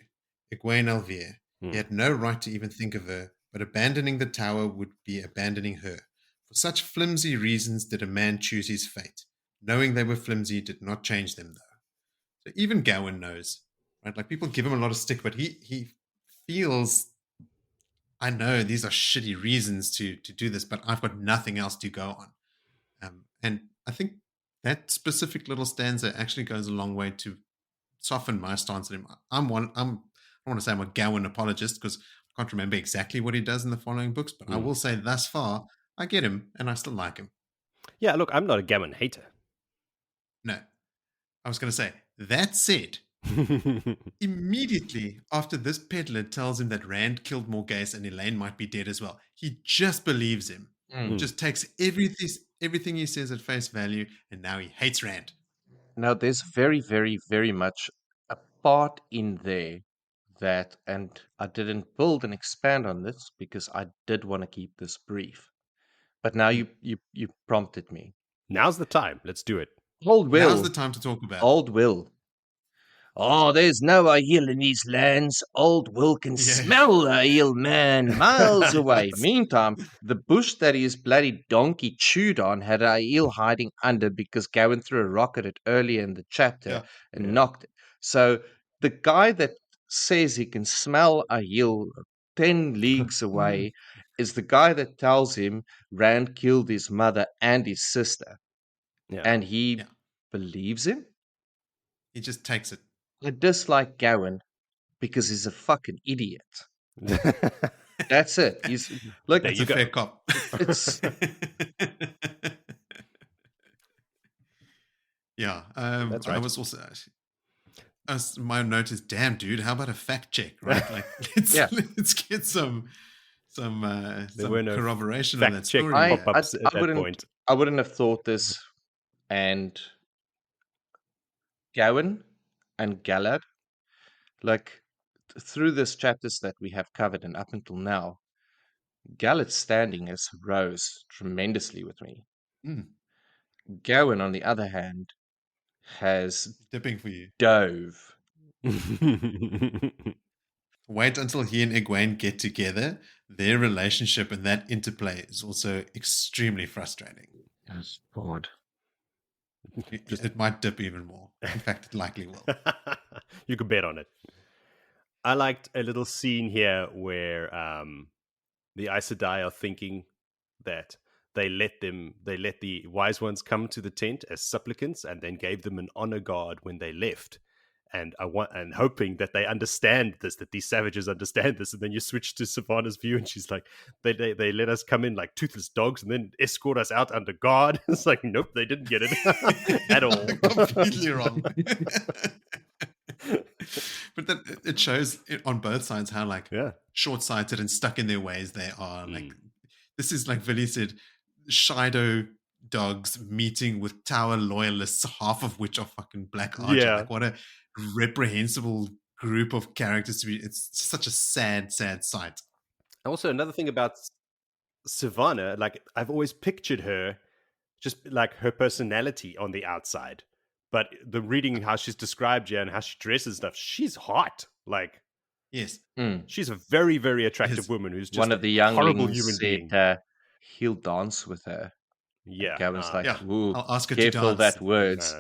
Egwene Alvear. He had no right to even think of her, but abandoning the Tower would be abandoning her. For such flimsy reasons did a man choose his fate. Knowing they were flimsy did not change them, though. So even Gawyn knows, right? Like, people give him a lot of stick, but he feels, I know these are shitty reasons to do this, but I've got nothing else to go on. And I think that specific little stanza actually goes a long way to soften my stance on him. I don't want to say I'm a Gawyn apologist because I can't remember exactly what he does in the following books, but I will say thus far, I get him and I still like him. Yeah, look, I'm not a Gawyn hater. No. I was going to say, that said, immediately after this peddler tells him that Rand killed Morgase and Elayne might be dead as well, he just believes him. Just takes everything he says at face value, and now he hates Rand. Now, there's very, very, very much a part in there that, and I didn't build and expand on this because I did want to keep this brief. But now you prompted me. Now's the time. Let's do it. Old Will. Now's the time to talk about Old Will. Oh, there's no Aiel in these lands. Old Will can smell the Aiel man miles away. Meantime, the bush that his bloody donkey chewed on had Aiel hiding under because Gawyn threw a rock at it earlier in the chapter and knocked it. So the guy that says he can smell Aiel 10 leagues away is the guy that tells him Rand killed his mother and his sister. Yeah. And he believes him? He just takes it. I dislike Gawyn because he's a fucking idiot. That's it. He's look. That's a fair cop. It's yeah. That's right. I was also. My note is, damn, dude. How about a fact check, right? Like, let's get some corroboration on that story. I wouldn't have thought this, and Gawyn and Galad, like through this chapters that we have covered and up until now, Galad's standing has rose tremendously with me. Gawyn, on the other hand, has dipping for you. Dove. Wait until he and Egwene get together. Their relationship and that interplay is also extremely frustrating. Yes, God. It might dip even more. In fact, it likely will. You could bet on it. I liked a little scene here where the Aes Sedai are thinking that they let the wise ones come to the tent as supplicants and then gave them an honor guard when they left. and hoping that they understand this, that these savages understand this, and then you switch to Savannah's view, and she's like, they let us come in like toothless dogs, and then escort us out under guard. It's like, nope, they didn't get it at all. Completely wrong. But that it shows on both sides how like short-sighted and stuck in their ways they are. Like this is like Willie said, Shaido dogs meeting with Tower loyalists, half of which are fucking Black Archer. Yeah. Like what a reprehensible group of characters to be. It's such a sad sight. Also, another thing about Savannah, like I've always pictured her just like her personality on the outside, but the reading how she's described here and how she dresses and stuff, she's hot. Like, yes, she's a very, very attractive woman who's just one of the young horrible human being. He'll dance with her. Yeah, Gawyn's like, ooh, I'll ask her careful to dance. that words.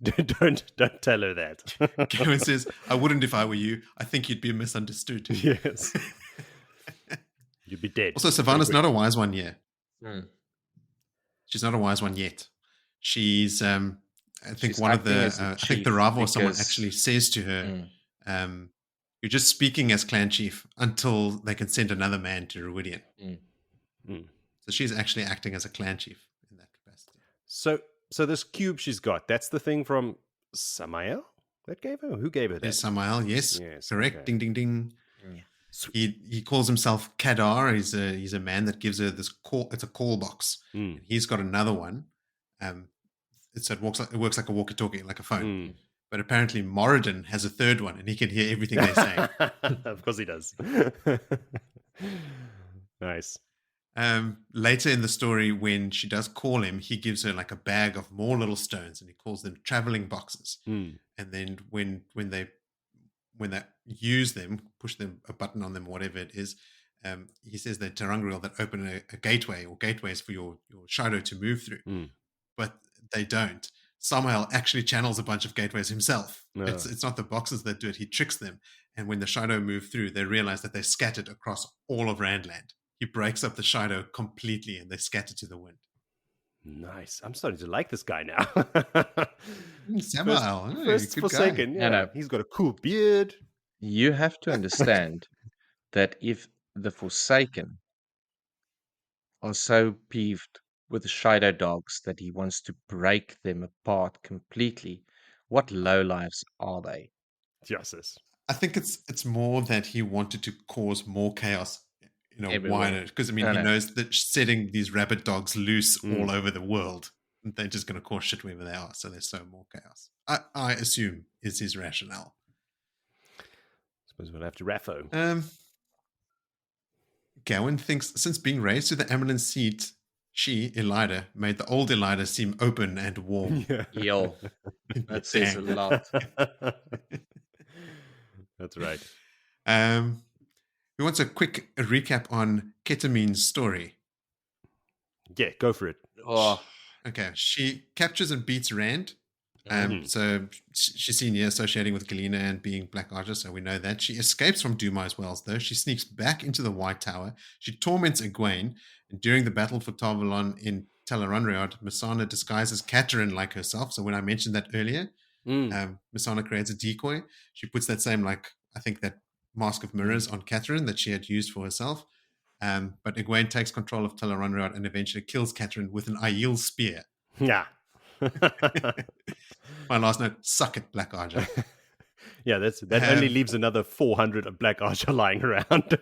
Don't tell her that. Gawyn says, I wouldn't if I were you. I think you'd be misunderstood. Yes. You'd be dead. Also, Savannah's not a wise one yet. She's not a wise one yet. She's, I think one of the, I think the Rav or someone actually says to her, you're just speaking as clan chief until they can send another man to Ruidian. So she's actually acting as a clan chief in that capacity. So this cube she's got, that's the thing from Samael that gave her? Who gave her that? Samael, yes. Correct. Okay. Ding, ding, ding. He calls himself Kadar. He's a man that gives her this call. It's a call box. He's got another one. So it works like a walkie-talkie, like a phone. But apparently Moradin has a third one, and he can hear everything they say. Of course he does. Nice. Later in the story, when she does call him, he gives her like a bag of more little stones, and he calls them traveling boxes. And then when they use them, push them a button on them, whatever it is, he says they're Terangriel that open a gateway or gateways for your Shaido to move through. But they don't. Samael actually channels a bunch of gateways himself. No. It's not the boxes that do it. He tricks them. And when the Shaido move through, they realize that they're scattered across all of Randland. He breaks up the Shaido completely and they scatter to the wind. Nice. I'm starting to like this guy now. Samael. First Forsaken. Yeah. No. He's got a cool beard. You have to understand that if the Forsaken are so peeved with the Shaido dogs that he wants to break them apart completely, what lowlives are they? Justice. I think it's more that he wanted to cause more chaos, wider, because he knows that setting these rabid dogs loose all over the world, they're just going to cause shit wherever they are. So there's so more chaos. I assume is his rationale. Suppose we'll have to Raffo. Gawyn thinks since being raised to the Amelin seat, she, Elida, made the old Elida seem open and warm. Yo, that says a lot. That's right. We want a quick recap on Ketamine's story. Yeah, go for it. Oh. Okay, she captures and beats Rand. So she's seen here associating with Galena and being Black Archer, so we know that. She escapes from Dumai's Wells, though. She sneaks back into the White Tower. She torments Gawyn, and during the battle for Tarvalon in Tel Aran'gar, Mesaana disguises Katerin like herself. So when I mentioned that earlier, Mesaana creates a decoy. She puts that same, I think that mask of mirrors on Katerin that she had used for herself. But Gawyn takes control of Tel Aran'gar and eventually kills Katerin with an Aiel spear. Yeah. My last note, suck it, Black Archer. Yeah, that only leaves another 400 of Black Archer lying around.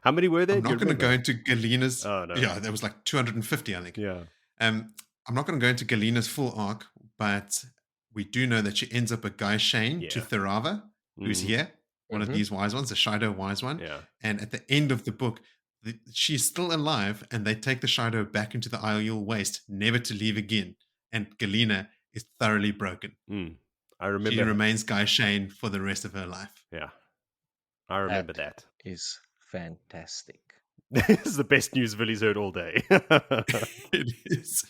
How many were there? I'm not going to go into Galena's. Oh, no. Yeah, there was like 250, I think. Yeah. I'm not going to go into Galena's full arc, but we do know that she ends up a Guy Shane to Tharava, who's here, one of these wise ones, the Shaido wise one. Yeah. And at the end of the book, she's still alive, and they take the Shaido back into the Aiel Waste, never to leave again. And Galena is thoroughly broken. I remember. She remains Guy Shane for the rest of her life. Yeah, I remember that. Is fantastic. This is the best news Willie's heard all day. It is.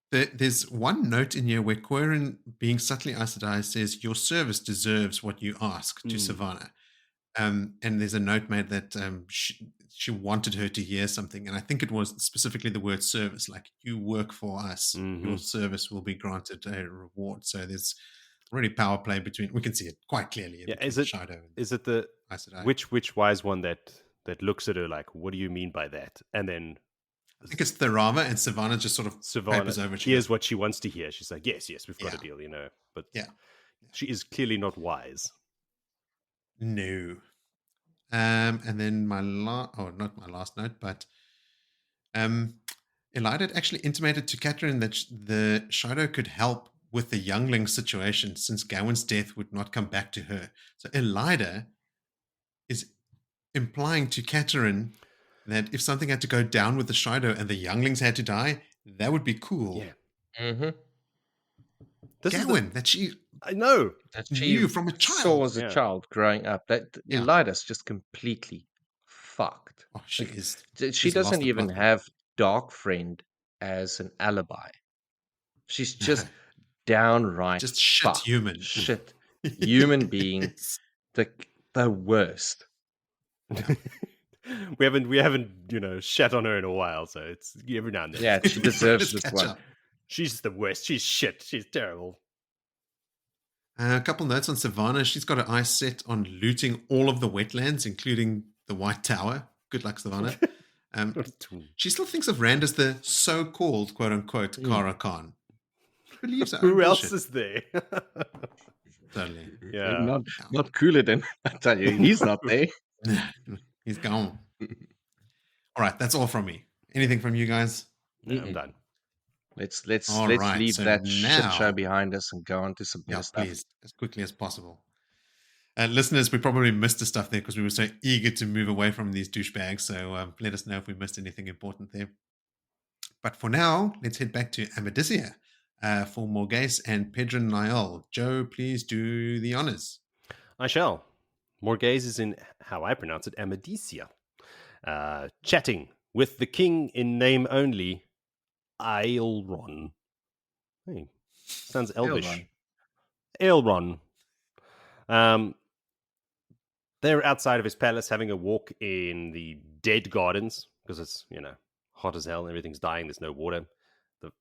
There's one note in here where Quirrin, being subtly Aes Sedai, says, your service deserves what you ask to Savannah. And there's a note made that she wanted her to hear something. And I think it was specifically the word service, like you work for us, your service will be granted a reward. So there's already power play between. We can see it quite clearly. Yeah, between Shaido and is it the Sedai. which wise one that looks at her like, what do you mean by that? And then I think it's Tharava, and Savannah just sort of papers over. Here's what she wants to hear. She's like, yes, we've got a deal, But yeah, she is clearly not wise. No. And then not my last note, but Elayne had actually intimated to Catherine that the Shaido could help with the youngling situation since Gawyn's death would not come back to her. So Elayne is implying to Catherine that if something had to go down with the Shaido and the younglings had to die, that would be cool. Yeah. Mm-hmm. Gawyn, that she I know that knew from a child. Saw as a child growing up. That Elayne's just completely fucked. Oh, she is. She doesn't even have Dark Friend as an alibi. She's just downright just shit human. Shit human being. The worst. we haven't shat on her in a while, so it's every now and then. Yeah, she deserves this one. Up. She's the worst. She's shit. She's terrible. A couple notes on Savannah. She's got her eyes set on looting all of the wetlands, including the White Tower. Good luck, Savannah. She still thinks of Rand as the so-called quote-unquote Kara Khan. Believes her Who own else bullshit. is there? Totally. Yeah. Not cooler than I tell you. He's not there. He's gone. All right, that's all from me. Anything from you guys? No, I'm done. Let's leave that shit show behind us and go on to some better stuff. Please, as quickly as possible. Listeners, we probably missed the stuff there because we were so eager to move away from these douchebags. So let us know if we missed anything important there. But for now, let's head back to Amadisia for Morgase and Pedron Niall. Joe, please do the honors. I shall. Morgase is in, how I pronounce it, Amadisia, chatting with the king in name only, Ailron. Hey, sounds elvish. Ailron. They're outside of his palace having a walk in the dead gardens because it's, hot as hell and everything's dying. There's no water. The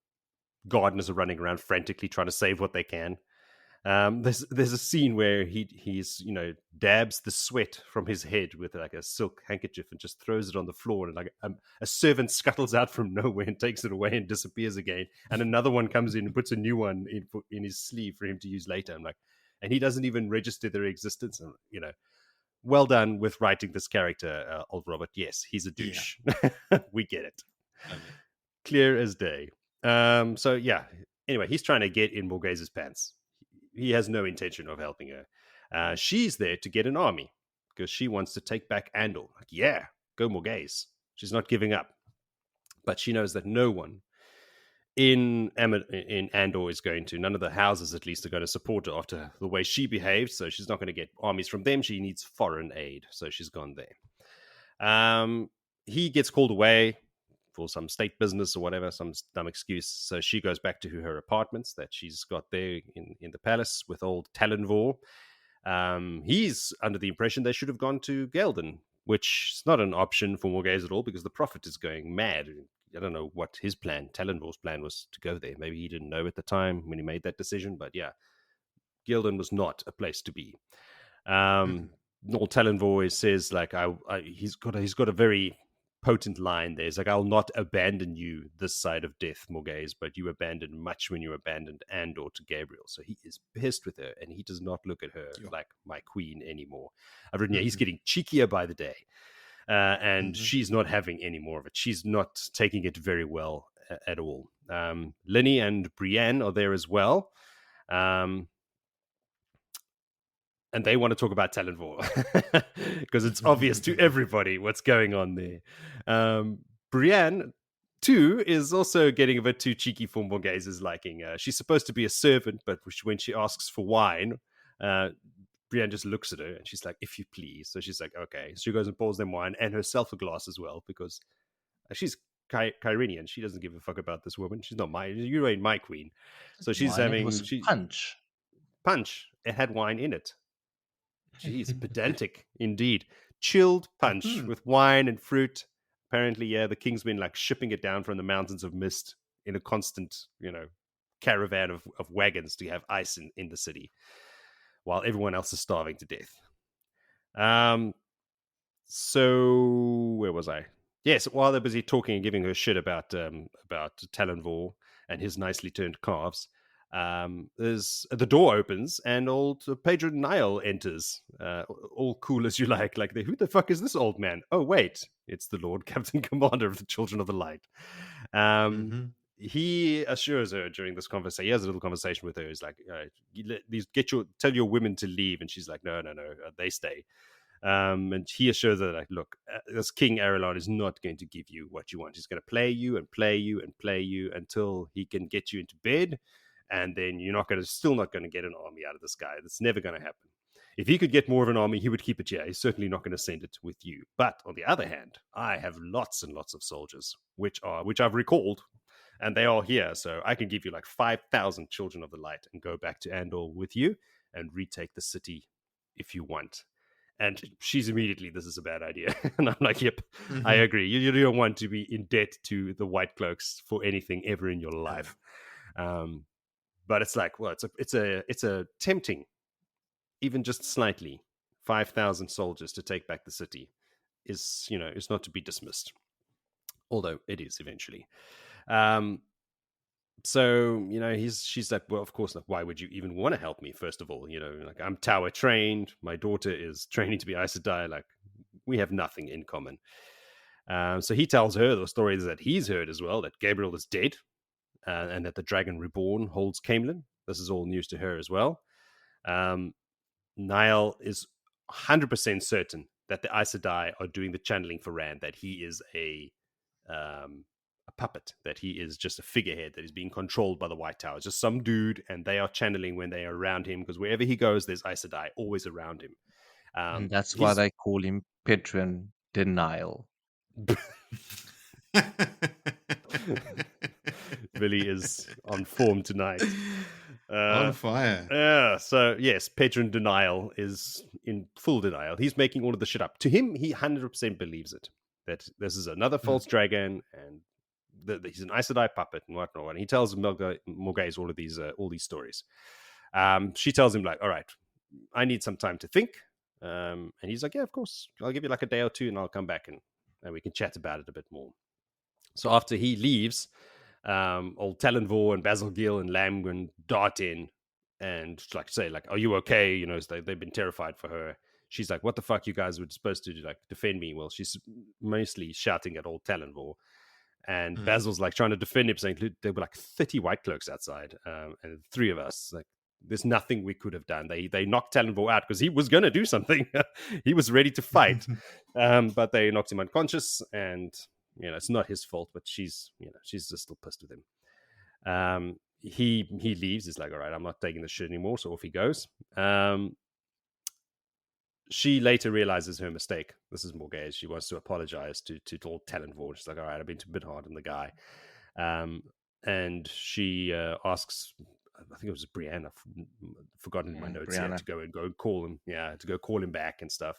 gardeners are running around frantically trying to save what they can. There's a scene where he's dabs the sweat from his head with like a silk handkerchief and just throws it on the floor, and like a servant scuttles out from nowhere and takes it away and disappears again, and another one comes in and puts a new one in his sleeve for him to use later. I'm like, and he doesn't even register their existence. And well done with writing this character, old Robert. Yes, he's a douche. Yeah. We get it. Clear as day. So yeah. Anyway, he's trying to get in Morgase's pants. He has no intention of helping her. She's there to get an army because she wants to take back Andor. Like, yeah, go Morgase. She's not giving up. But she knows that no one in Andor is going to, none of the houses at least are going to support her after the way she behaved. So she's not going to get armies from them. She needs foreign aid. So she's gone there. He gets called away for some state business or whatever, some dumb excuse. So she goes back to her apartments that she's got there in the palace with old Talonvor. He's under the impression they should have gone to Gelden, which is not an option for Morgase at all because the prophet is going mad. I don't know what his plan, Talonvor's plan, was to go there. Maybe he didn't know at the time when he made that decision, but yeah, Gelden was not a place to be. Old Talonvor says like, he's got a very potent line there. It's like, I'll not abandon you this side of death, Morgase, but you abandoned much when you abandoned Andor to Gabriel. So he is pissed with her, and he does not look at her like my queen anymore. I've written, he's getting cheekier by the day, and she's not having any more of it. She's not taking it very well at all. Lenny and Brienne are there as well. And they want to talk about Talonvor because it's obvious to everybody what's going on there. Brienne, too, is also getting a bit too cheeky for Morgase's liking. She's supposed to be a servant, but when she asks for wine, Brienne just looks at her and she's like, if you please. So she's like, okay. So she goes and pours them wine and herself a glass as well because she's Kyrenian. She doesn't give a fuck about this woman. She's not you ain't my queen. So she's having punch. It had wine in it. Jeez, pedantic indeed. Chilled punch with wine and fruit. Apparently, yeah, the king's been like shipping it down from the mountains of mist in a constant, caravan of wagons to have ice in the city, while everyone else is starving to death. So where was I? Yes, while they're busy talking and giving her shit about Talonvor and his nicely turned calves, there's the door opens and old Pedron Niall enters, all cool as you like. Like, who the fuck is this old man? Oh wait, it's the Lord Captain Commander of the Children of the Light. He assures her during this conversation. He has a little conversation with her. He's like, tell your women to leave, and she's like, no, they stay. And he assures her, like, look, this King Aralon is not going to give you what you want. He's going to play you and play you and play you until he can get you into bed, and then you're still not going to get an army out of this guy. That's never going to happen. If he could get more of an army, he would keep it here. He's certainly not going to send it with you. But on the other hand, I have lots and lots of soldiers, which I've recalled, and they are here. So I can give you like 5,000 Children of the Light and go back to Andor with you and retake the city if you want. And she's immediately, this is a bad idea. And I'm like, yep, I agree. You don't want to be in debt to the White Cloaks for anything ever in your life. But it's like, well, it's a tempting, even just slightly, 5,000 soldiers to take back the city is not to be dismissed. Although it is eventually. So, she's like, well, of course, like, why would you even want to help me? First of all, like, I'm tower trained. My daughter is training to be Aes Sedai. Like, we have nothing in common. So he tells her the stories that he's heard as well, that Gabriel is dead and that the Dragon Reborn holds Caemlyn. This is all news to her as well. Niall is 100% certain that the Aes Sedai are doing the channeling for Rand, that he is a puppet, that he is just a figurehead, that is being controlled by the White Tower. It's just some dude, and they are channeling when they are around him, because wherever he goes, there's Aes Sedai always around him. And that's why they call him Pedron Niall. Willie is on form tonight. On fire. Yeah, so yes, Pedron Niall is in full denial. He's making all of the shit up. To him, he 100% believes it, that this is another false dragon, and he's an Aes Sedai puppet and whatnot. And he tells Morgase all these stories. She tells him, like, all right, I need some time to think. And he's like, yeah, of course. I'll give you like a day or two and I'll come back and we can chat about it a bit more. So after he leaves, old Talonvor and Basilgil and Lamgren dart in and like say, like, are you okay? They've been terrified for her. She's like, what the fuck, you guys were supposed to do, like, defend me? Well, she's mostly shouting at old Talonvor. And Basil's like trying to defend him, saying there were like 30 White Cloaks outside, and 3 of us. Like, there's nothing we could have done. They knocked Talonvor out because he was going to do something. He was ready to fight, but they knocked him unconscious. And it's not his fault, but she's just still pissed with him. He leaves. He's like, all right, I'm not taking this shit anymore. So off he goes. She later realizes her mistake. This is Morgase. She wants to apologize to old Talonvor. She's like, all right, I've been a bit hard on the guy. And she asks, I think it was Brienne, I've forgotten my notes here, to go and call him. Yeah, to go call him back and stuff.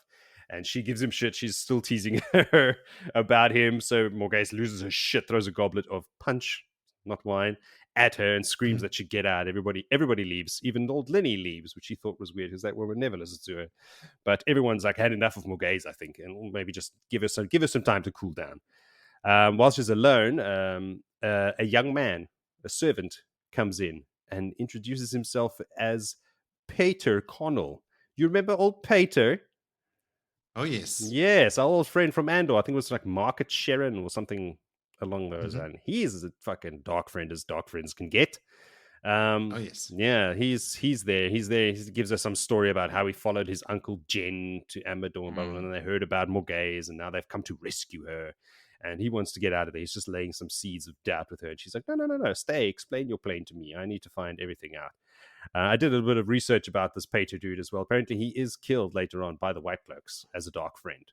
And she gives him shit. She's still teasing her about him. So Morgase loses her shit, throws a goblet of punch, not wine, at her and screams that she get out. Everybody leaves. Even old Lenny leaves, which he thought was weird because they would never listen to her. But everyone's like had enough of Morgase, I think, and maybe just give her some time to cool down. While she's alone, a young man, a servant, comes in and introduces himself as Pater Connell. You remember old Pater? Oh, yes. Yes, our old friend from Andor. I think it was like Market Sharon or something along those lines. He is a fucking dark friend as dark friends can get. Oh, yes. Yeah, he's there. He gives us some story about how he followed his uncle Jen to Amador, and they heard about Morgase, and now they've come to rescue her. And he wants to get out of there. He's just laying some seeds of doubt with her. And she's like, no, stay. Explain your plan to me. I need to find everything out. I did a bit of research about this Pater dude as well. Apparently, he is killed later on by the White Cloaks as a dark friend.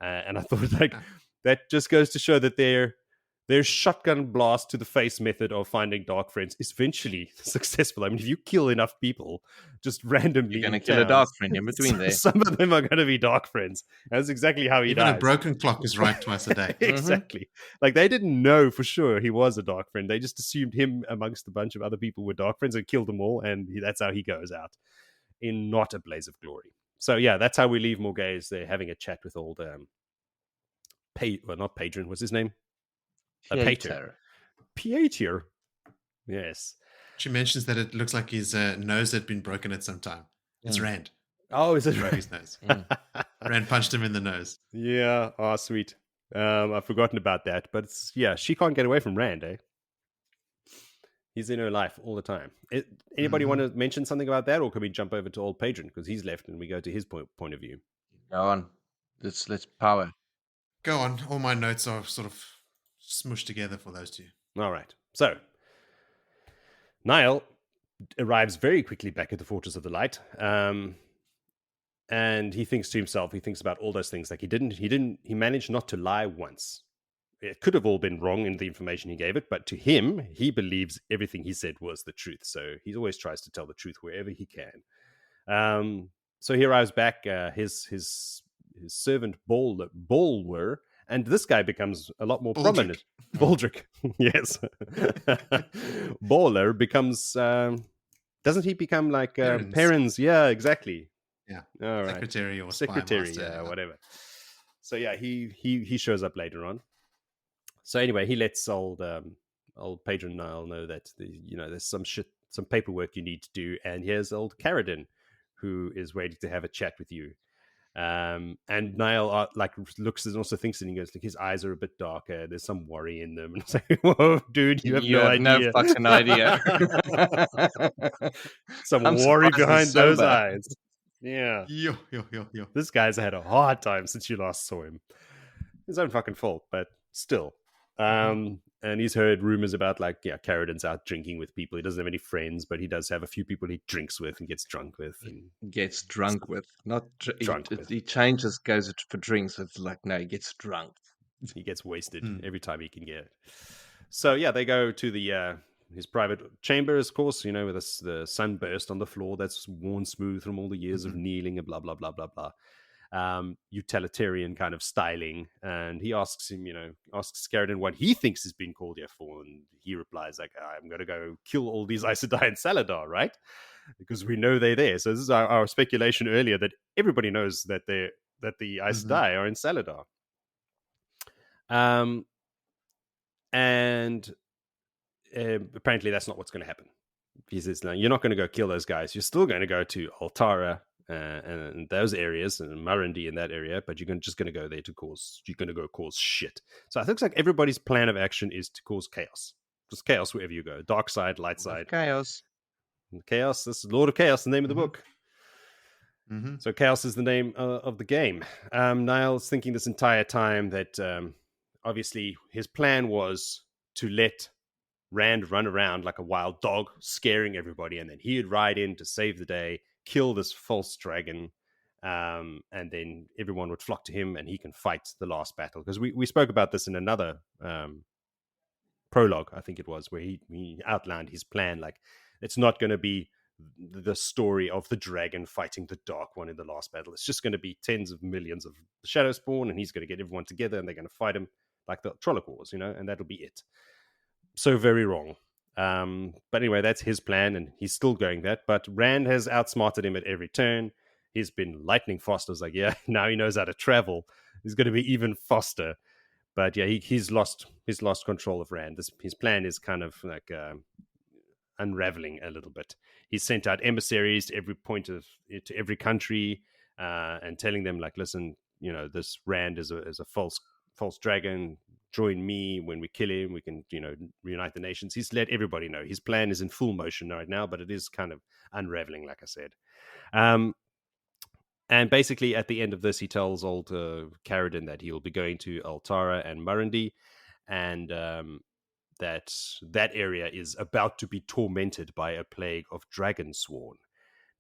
And I thought, like, that just goes to show that they're Their shotgun blast to the face method of finding dark friends is eventually successful. I mean, if you kill enough people just randomly, you're going to kill a dark friend in between there. Some of them are going to be dark friends. That's exactly how he Even dies. a broken clock is right twice a day. Exactly. Like, they didn't know for sure he was a dark friend. They just assumed him amongst a bunch of other people were dark friends and killed them all, and that's how he goes out in not a blaze of glory. So yeah, that's how we leave Morgase. They're having a chat with old not Pedron, what's his name? Pieter. Pieter. Yes. She mentions that it looks like his nose had been broken at some time. It's Rand. Oh, is it Broke his nose. Rand punched him in the nose. Yeah. Oh, sweet. I've forgotten about that. But she can't get away from Rand, eh? He's in her life all the time. Anybody want to mention something about that, or can we jump over to old Pedron because he's left and we go to his point of view? Go on. Let's power. Go on. All my notes are sort of smushed together for those two. All right. So, Niall arrives very quickly back at the Fortress of the Light, and he thinks to himself, he thinks about all those things. Like he managed not to lie once. It could have all been wrong in the information he gave it, but to him, he believes everything he said was the truth. So he always tries to tell the truth wherever he can. So he arrives back, his servant Bolwer, and this guy becomes a lot more prominent. Baldric, yes. Baller becomes, doesn't he become like Perrin's? Yeah, exactly. Yeah, all right. Secretary or Secretary, whatever. So yeah, he shows up later on. So anyway, he lets old Pedron Niall know that there's some paperwork you need to do, and here's old Caradon, who is waiting to have a chat with you. And Niall looks and also thinks, and he goes, like, his eyes are a bit darker. There's some worry in them. And it's like, whoa, dude, you have no idea. No fucking idea. Some worry behind those sober. eyes. Yeah. Yo. This guy's had a hard time since you last saw him. His own fucking fault, but still. And he's heard rumors about Caradon's out drinking with people. He doesn't have any friends, but he does have a few people he drinks with and gets drunk with. Gets drunk with, not drunk with. He changes, goes for drinks. It's like, no, he gets drunk. He gets wasted every time he can get it. So yeah, they go to his private chamber, of course, with the sunburst on the floor that's worn smooth from all the years of kneeling and blah blah blah blah blah. Utilitarian kind of styling, and he asks Caradon what he thinks has been called here for, and he replies like, I'm going to go kill all these Aes Sedai in Saladar, right? Because we know they're there. So this is our speculation earlier that everybody knows that the Aes Sedai are in Saladar. And apparently that's not what's going to happen. He says, no, you're not going to go kill those guys. You're still going to go to Altara and those areas, and Marandi in that area, but you're just going to go there to cause shit. So I think it's like everybody's plan of action is to cause chaos. Just chaos wherever you go. Dark side, light side. Chaos. Chaos. This is Lord of Chaos, the name of the book. So chaos is the name of the game. Niall's thinking this entire time that obviously his plan was to let Rand run around like a wild dog, scaring everybody, and then he'd ride in to save the day, kill this false dragon, and then everyone would flock to him and he can fight the last battle. Because we spoke about this in another prologue, I think it was, where he outlined his plan. Like, it's not going to be the story of the dragon fighting the Dark One in the last battle. It's just going to be tens of millions of the Shadowspawn, and he's going to get everyone together and they're going to fight him like the Trolloc Wars, and that'll be it. So very wrong. But anyway, that's his plan, and he's still going that. But Rand has outsmarted him at every turn. He's been lightning fast. I was like, yeah, now he knows how to travel. He's going to be even faster. But yeah, he's lost control of Rand. His plan is kind of like unraveling a little bit. He's sent out emissaries to every country, and telling them, like, listen, this Rand is a false dragon. Join me. When we kill him, we can, reunite the nations. He's let everybody know. His plan is in full motion right now, but it is kind of unraveling, like I said. And basically, at the end of this, he tells old Caradon that he'll be going to Altara and Marandi, and that area is about to be tormented by a plague of Dragonsworn.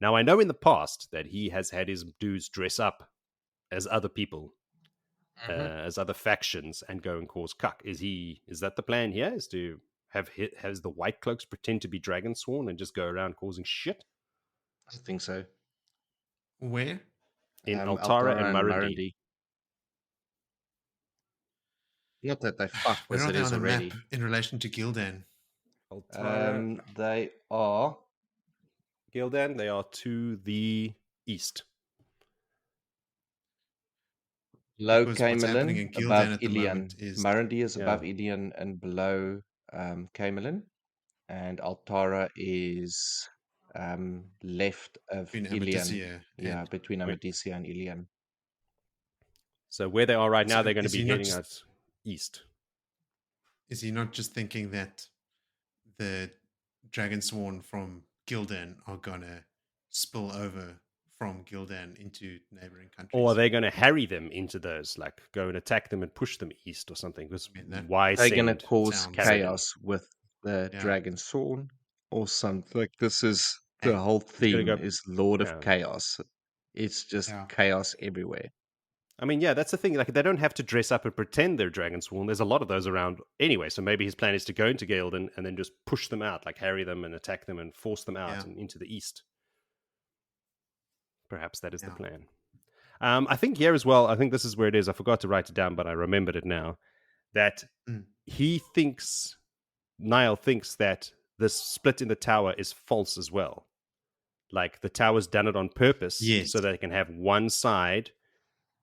Now, I know in the past that he has had his dudes dress up as other people as other factions and go and cause cuck. Is that the plan here? Is to has the White Cloaks pretend to be dragon sworn and just go around causing shit? I think so. Where? In Altara and Murundi. Not that they fucked Where as are it they is on the already. map in relation to Gildan? They are Gildan. They are to the east. Low Because what's happening in Camelin, Gildan above at the Ilian. moment is Murundi is above Ilian and below Camelin. And Altara is left of between Ilian. Amadisia. Yeah, between Amadisia and Ilian. So where they are right now, they're going to be heading out east. Is he not just thinking that the dragon sworn from Gildan are going to spill over from Gildan into neighboring countries? Or are they going to harry them into those, like go and attack them and push them east or something? Because why they're going to send cause Caledon? chaos with the dragon sworn or something. Like this is the whole theme is Lord of Chaos. It's just chaos everywhere. I mean, yeah, that's the thing. Like, they don't have to dress up and pretend they're dragon sworn. There's a lot of those around anyway. So maybe his plan is to go into Gildan and then just push them out, like harry them and attack them and force them out and into the east. Perhaps that is the plan. I think here as well, I think this is where it is. I forgot to write it down, but I remembered it now. That Niall thinks that this split in the tower is false as well. Like, the tower's done it on purpose so that they can have one side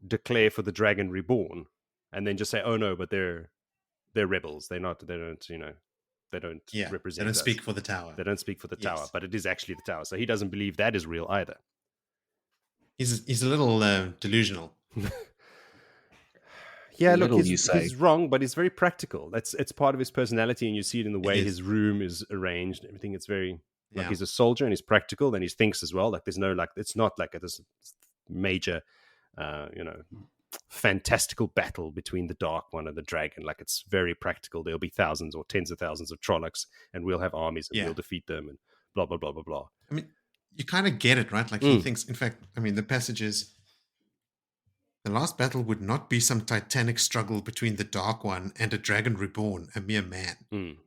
declare for the Dragon Reborn and then just say, oh no, but they're rebels. They don't represent They don't us. speak for the tower. They don't speak for the tower, but it is actually the tower. So he doesn't believe that is real either. He's a little delusional. Yeah, look, he's wrong, but he's very practical. It's part of his personality, and you see it in the way his room is arranged. Everything, it's very like he's a soldier and he's practical, and he thinks as well. Like there's no it's not like this major, fantastical battle between the Dark One and the Dragon. Like it's very practical. There'll be thousands or tens of thousands of Trollocs, and we'll have armies and we'll defeat them, and blah blah blah blah blah. I mean, you kind of get it, right? Like he thinks. In fact, I mean, the passage is. The last battle would not be some titanic struggle between the Dark One and a dragon reborn, a mere man.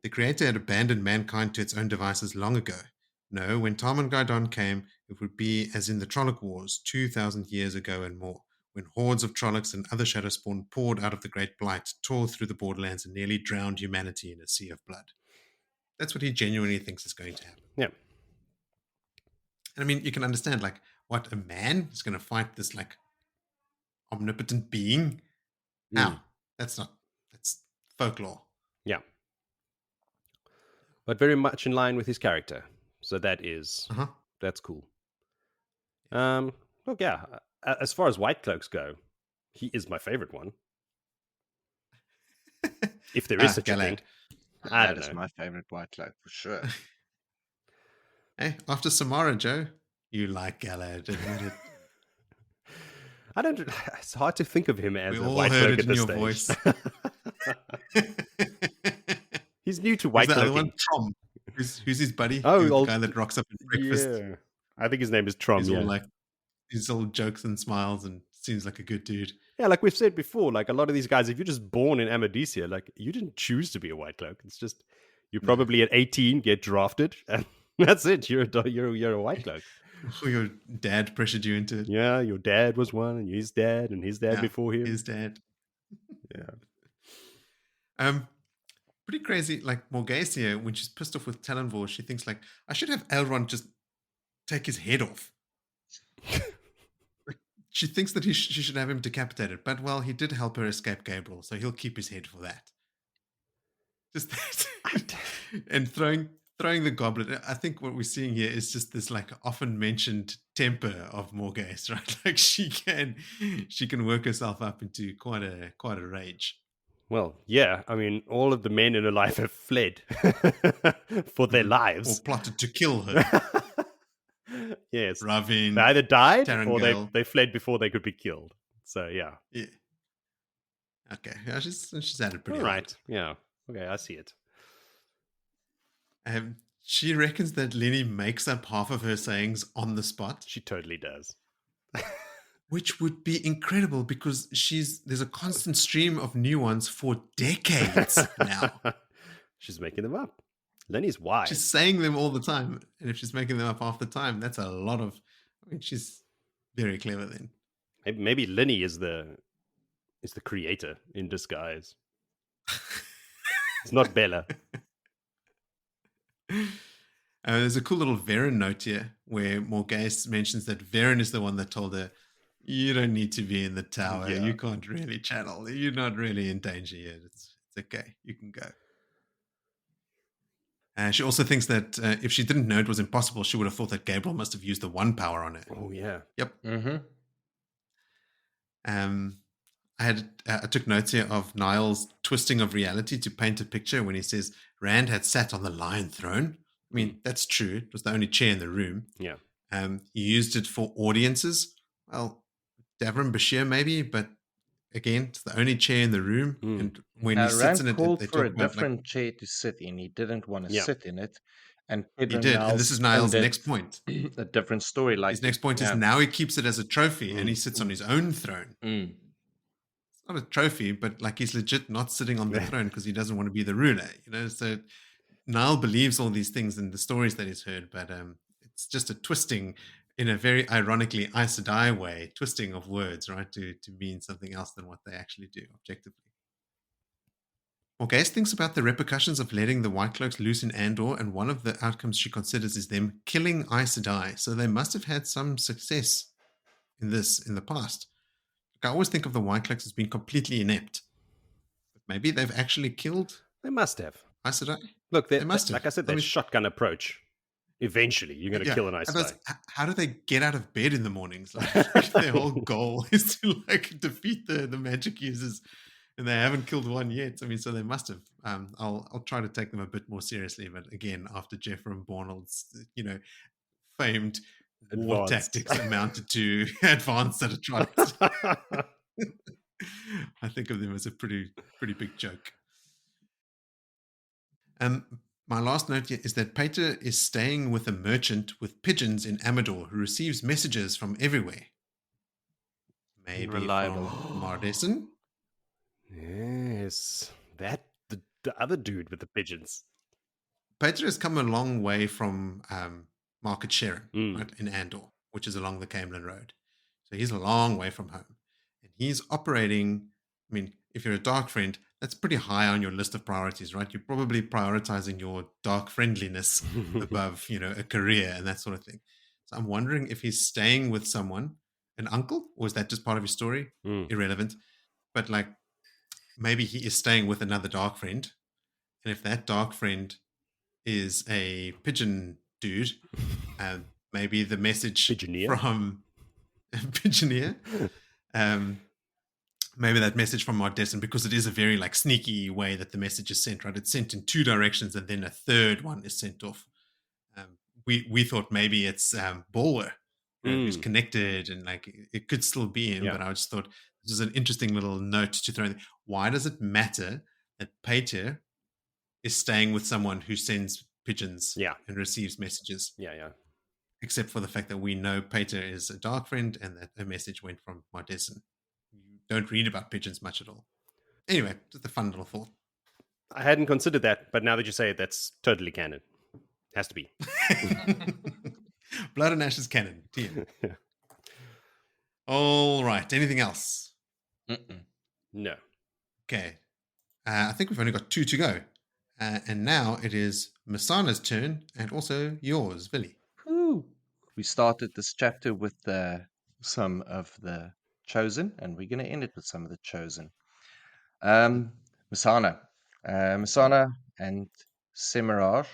The Creator had abandoned mankind to its own devices long ago. No, when Tarmon came, it would be as in the Trolloc Wars 2,000 years ago and more, when hordes of Trollocs and other Shadowspawn poured out of the Great Blight, tore through the borderlands, and nearly drowned humanity in a sea of blood. That's what he genuinely thinks is going to happen. Yeah. And I mean, you can understand, like, what, a man is going to fight this, like, omnipotent being? Now, that's folklore. Yeah. But very much in line with his character. So that is, that's cool. Look, yeah, as far as White Cloaks go, he is my favorite one. If there is such a thing. I don't know. That is my favorite White Cloak for sure. Hey, after Samara, Joe, you like Galad, didn't it? I don't. It's hard to think of him as we a all White heard Cloak it at in this your stage. voice. He's new to White Cloaking. Cloaking. The other one, Trom. Who's his buddy? Oh, the guy that rocks up at breakfast. Yeah. I think his name is Trom. He's all jokes and smiles and seems like a good dude. Yeah, like we've said before, like a lot of these guys, if you're just born in Amadisia, like you didn't choose to be a White Cloak. It's just you probably at 18 get drafted, and that's it. You're a White Cloak. Or your dad pressured you into it. Yeah, your dad was one, and his dad before him. His dad. Yeah. Pretty crazy. Like Morgase here, when she's pissed off with Talonvor, she thinks like, I should have Elrond just take his head off. She thinks that she should have him decapitated, but well, he did help her escape Gabriel, so he'll keep his head for that. Just that. And throwing the goblet. I think what we're seeing here is just this like often mentioned temper of Morgase, right? Like she can work herself up into quite a rage. Well, yeah. I mean, all of the men in her life have fled for their lives, or plotted to kill her. Yes, Ravin, they either died Tarangale. or they fled before they could be killed. So yeah. Okay, yeah, she's at it pretty all hard. Right. Yeah. Okay, I see it. She reckons that Lenny makes up half of her sayings on the spot. She totally does. Which would be incredible because there's a constant stream of new ones for decades now. She's making them up. Lenny's wise. She's saying them all the time. And if she's making them up half the time, that's a lot of... she's very clever then. Maybe Lenny is the creator in disguise. It's not Bella. There's a cool little Varen note here where Morgase mentions that Varen is the one that told her, you don't need to be in the tower. Yeah. You can't really channel. You're not really in danger yet. It's okay. You can go. She also thinks that if she didn't know it was impossible, she would have thought that Gabriel must have used the one power on her. Oh, yeah. Yep. Mm-hmm. I took notes here of Niall's twisting of reality to paint a picture when he says Rand had sat on the lion throne. I mean, that's true. It was the only chair in the room. Yeah. He used it for audiences. Well, Davram Bashir maybe, but again, it's the only chair in the room. And when he sits in it, called they for talk a about different chair to sit in. He didn't want to Yeah. sit in it. And he Pedron did. And this is Niall's next point. A different story. Like his next point is now he keeps it as a trophy and he sits on his own throne. It's not a trophy, but like he's legit not sitting on the throne because he doesn't want to be the ruler, So Niall believes all these things in the stories that he's heard, but it's just a twisting in a very ironically Aes Sedai way, twisting of words, right, to mean something else than what they actually do objectively. Morgase thinks about the repercussions of letting the White Cloaks loose in Andor, and one of the outcomes she considers is them killing Aes Sedai. So they must have had some success in the past. I always think of the White Cloaks as being completely inept. But maybe they've actually killed... They must have. Aes Sedai? Look, they must have. Like I said, that shotgun approach. Eventually, you're going to kill an Aes Sedai. How do they get out of bed in the mornings? Like, if their whole goal is to defeat the magic users, and they haven't killed one yet. I mean, so they must have. I'll try to take them a bit more seriously, but again, after Jeffrey Bornald's, famed war tactics amounted to advanced at a trot. I think of them as a pretty big joke. My last note here is that Pater is staying with a merchant with pigeons in Amador who receives messages from everywhere. Maybe Reliable. From Mardeson? Yes. That, the other dude with the pigeons. Pater has come a long way from Market Sharon, right, in Andor, which is along the Camelin Road. So he's a long way from home. And he's operating, I mean, if you're a dark friend, that's pretty high on your list of priorities, right? You're probably prioritizing your dark friendliness above, a career and that sort of thing. So I'm wondering if he's staying with someone, an uncle, or is that just part of his story? Irrelevant. But maybe he is staying with another dark friend. And if that dark friend is a pigeon dude, maybe the message Pigeoneer. from Pigeoneer, maybe that message from Mardeson, because it is a very sneaky way that the message is sent, right? It's sent in two directions and then a third one is sent off. We thought maybe it's Bulwer, who's connected, and it could still be him, but I just thought this is an interesting little note to throw in. Why does it matter that Pater is staying with someone who sends pigeons and receives messages? Yeah. Except for the fact that we know Pater is a dark friend and that a message went from Mardeson. You don't read about pigeons much at all. Anyway, just a fun little thought. I hadn't considered that, but now that you say it, that's totally canon. Has to be. Blood and Ashes canon. TM. All right. Anything else? No. Okay. I think we've only got 2 to go. And now it is Mesaana's turn and also yours, Willie. We started this chapter with some of the Chosen, and we're going to end it with some of the Chosen. Mesaana and Semirhage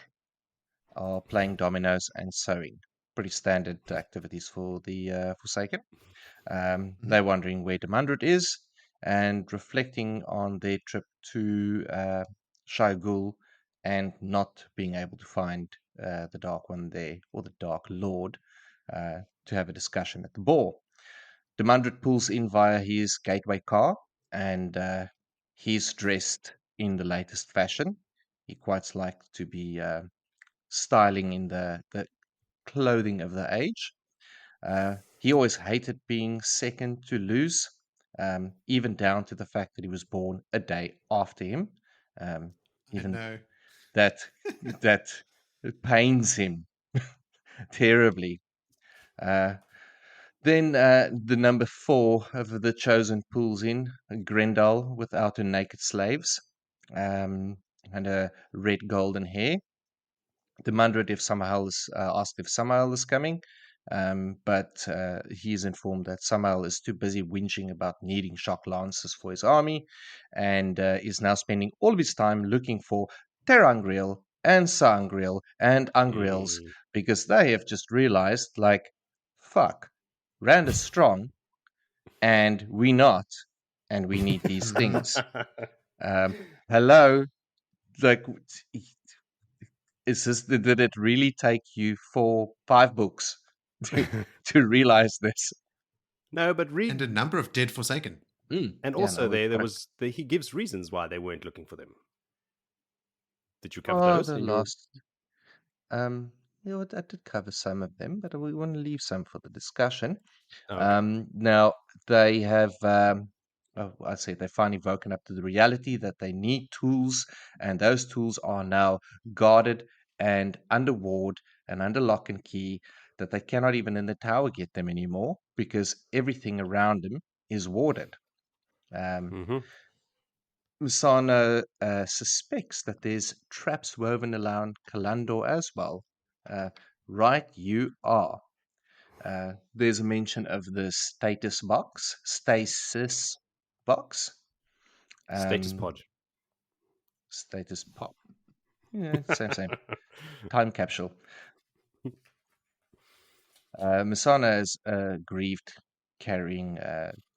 are playing dominoes and sewing. Pretty standard activities for the Forsaken. They're wondering where Demandred is and reflecting on their trip to Shaido and not being able to find the Dark One there, or the Dark Lord, to have a discussion at the ball. Demandred pulls in via his gateway car, and he's dressed in the latest fashion. He quite likes to be styling in the clothing of the age. He always hated being second to lose, even down to the fact that he was born a day after him. Even that pains him terribly. Then the number 4 of the chosen pulls in Grendel without her naked slaves and her red golden hair. Demandred if Samael is asked if Samael is coming, but he's informed that Samael is too busy whinging about needing shock lances for his army, and is now spending all of his time looking for Terangriel and Sangriel and Angriels because they have just realized, like, fuck, Rand is strong, and we not, and we need these things. Hello, like. Did it really take you 4-5 books to realize this? No, but read and a number of dead Forsaken. And also, he gives reasons why they weren't looking for them. Did you cover those? The last, I did cover some of them, but we want to leave some for the discussion. Okay. Now they have. I'd say they've finally woken up to the reality that they need tools, and those tools are now guarded and under ward and under lock and key, that they cannot even in the tower get them anymore because everything around them is warded. Mesaana suspects that there's traps woven around Kalandor as well. Right, you are. There's a mention of the stasis box. Stasis pod. Status pop. Yeah, same. Time capsule. Mesaana is grieved, carrying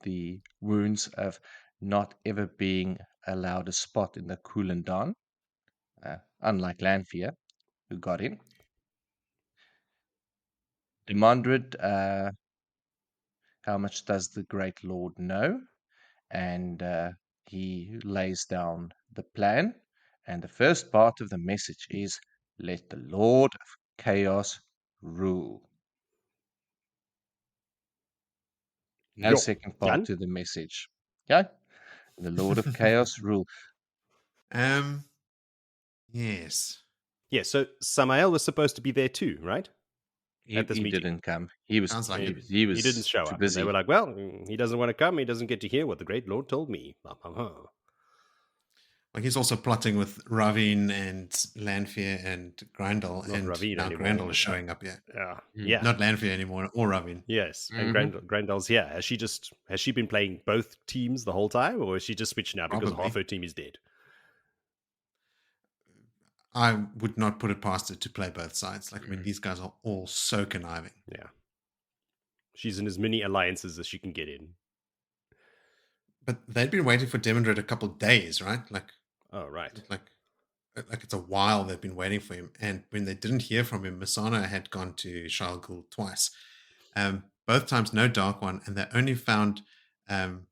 the wounds of not ever being allowed a spot in the Kulandan, unlike Lanfear, who got in. Demandred, how much does the Great Lord know? And he lays down the plan. And the first part of the message is, let the Lord of Chaos rule. No second part to the message. Okay? The Lord of Chaos rule. Yes. Yeah, so Samael was supposed to be there too, right? At this meeting. Didn't come. He was he didn't show up. Busy. They were like, well, he doesn't want to come. He doesn't get to hear what the Great Lord told me. Like he's also plotting with Ravine and Lanfear and Grendel, and Ravine now anymore. Grendel is showing up. Yeah. Not Lanfear anymore, or Ravine. Yes, and Grendel's here. Has she been playing both teams the whole time, or is she just switching out because half her team is dead? I would not put it past her to play both sides. Like, I mean, these guys are all so conniving. Yeah. She's in as many alliances as she can get in. But they'd been waiting for Demandred a couple of days, right? Like, oh, right. Like it's a while they've been waiting for him. And when they didn't hear from him, Mesaana had gone to Shaido twice. Both times, no Dark One. And they only found an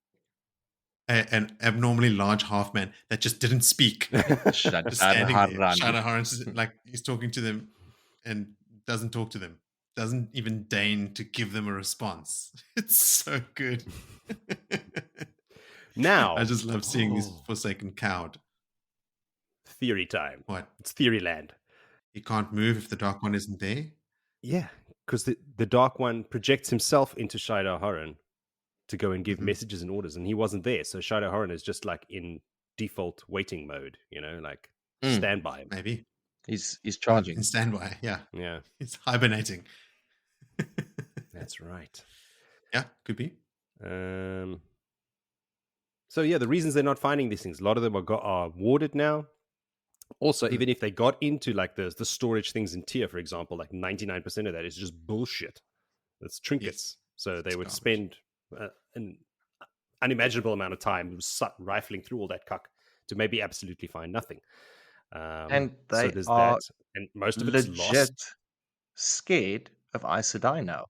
abnormally large half man that just didn't speak. Just standing there. Shaido Haran's like, he's talking to them and doesn't talk to them. Doesn't even deign to give them a response. It's so good. Now I just love seeing these Forsaken cowed. Theory time. What? It's theory land. He can't move if the Dark One isn't there? Yeah, because the Dark One projects himself into Shaido Haran to go and give messages and orders, and he wasn't there. So Shaido Haran is just like in default waiting mode, like standby. Maybe. He's charging. In standby, yeah. Yeah. He's hibernating. That's right. Yeah, could be. So yeah, the reasons they're not finding these things, a lot of them are warded now. Also, even if they got into like the storage things in tier, for example, like 99% of that is just bullshit. It's trinkets. Yes. So they would spend an unimaginable amount of time rifling through all that cuck to maybe absolutely find nothing. And they are that. And most of it's lost. Scared of Aes Sedai now.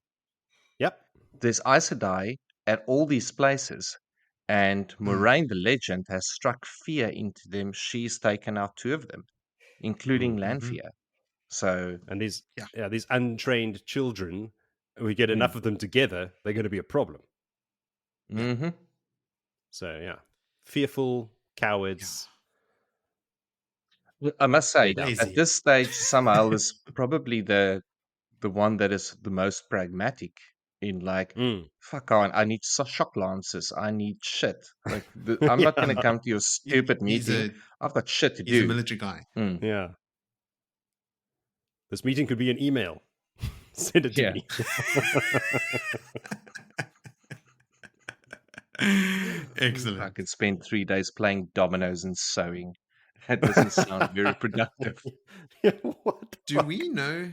Yep. There's Aes Sedai at all these places. And Moraine the Legend has struck fear into them. She's taken out 2 of them, including Lanfear. So, and these untrained children we get enough of them together, they're going to be a problem. Mm-hmm. So, yeah. Fearful cowards. I must say, Lazy. at this stage, Samael is probably the one that is the most pragmatic in like, fuck on, I need shock lances, I need shit. Like, I'm not going to come to your stupid meeting. I've got shit to do. He's a military guy. Yeah. This meeting could be an email. Send it to me. Excellent. I could spend 3 days playing dominoes and sewing. That doesn't sound very productive. What do we know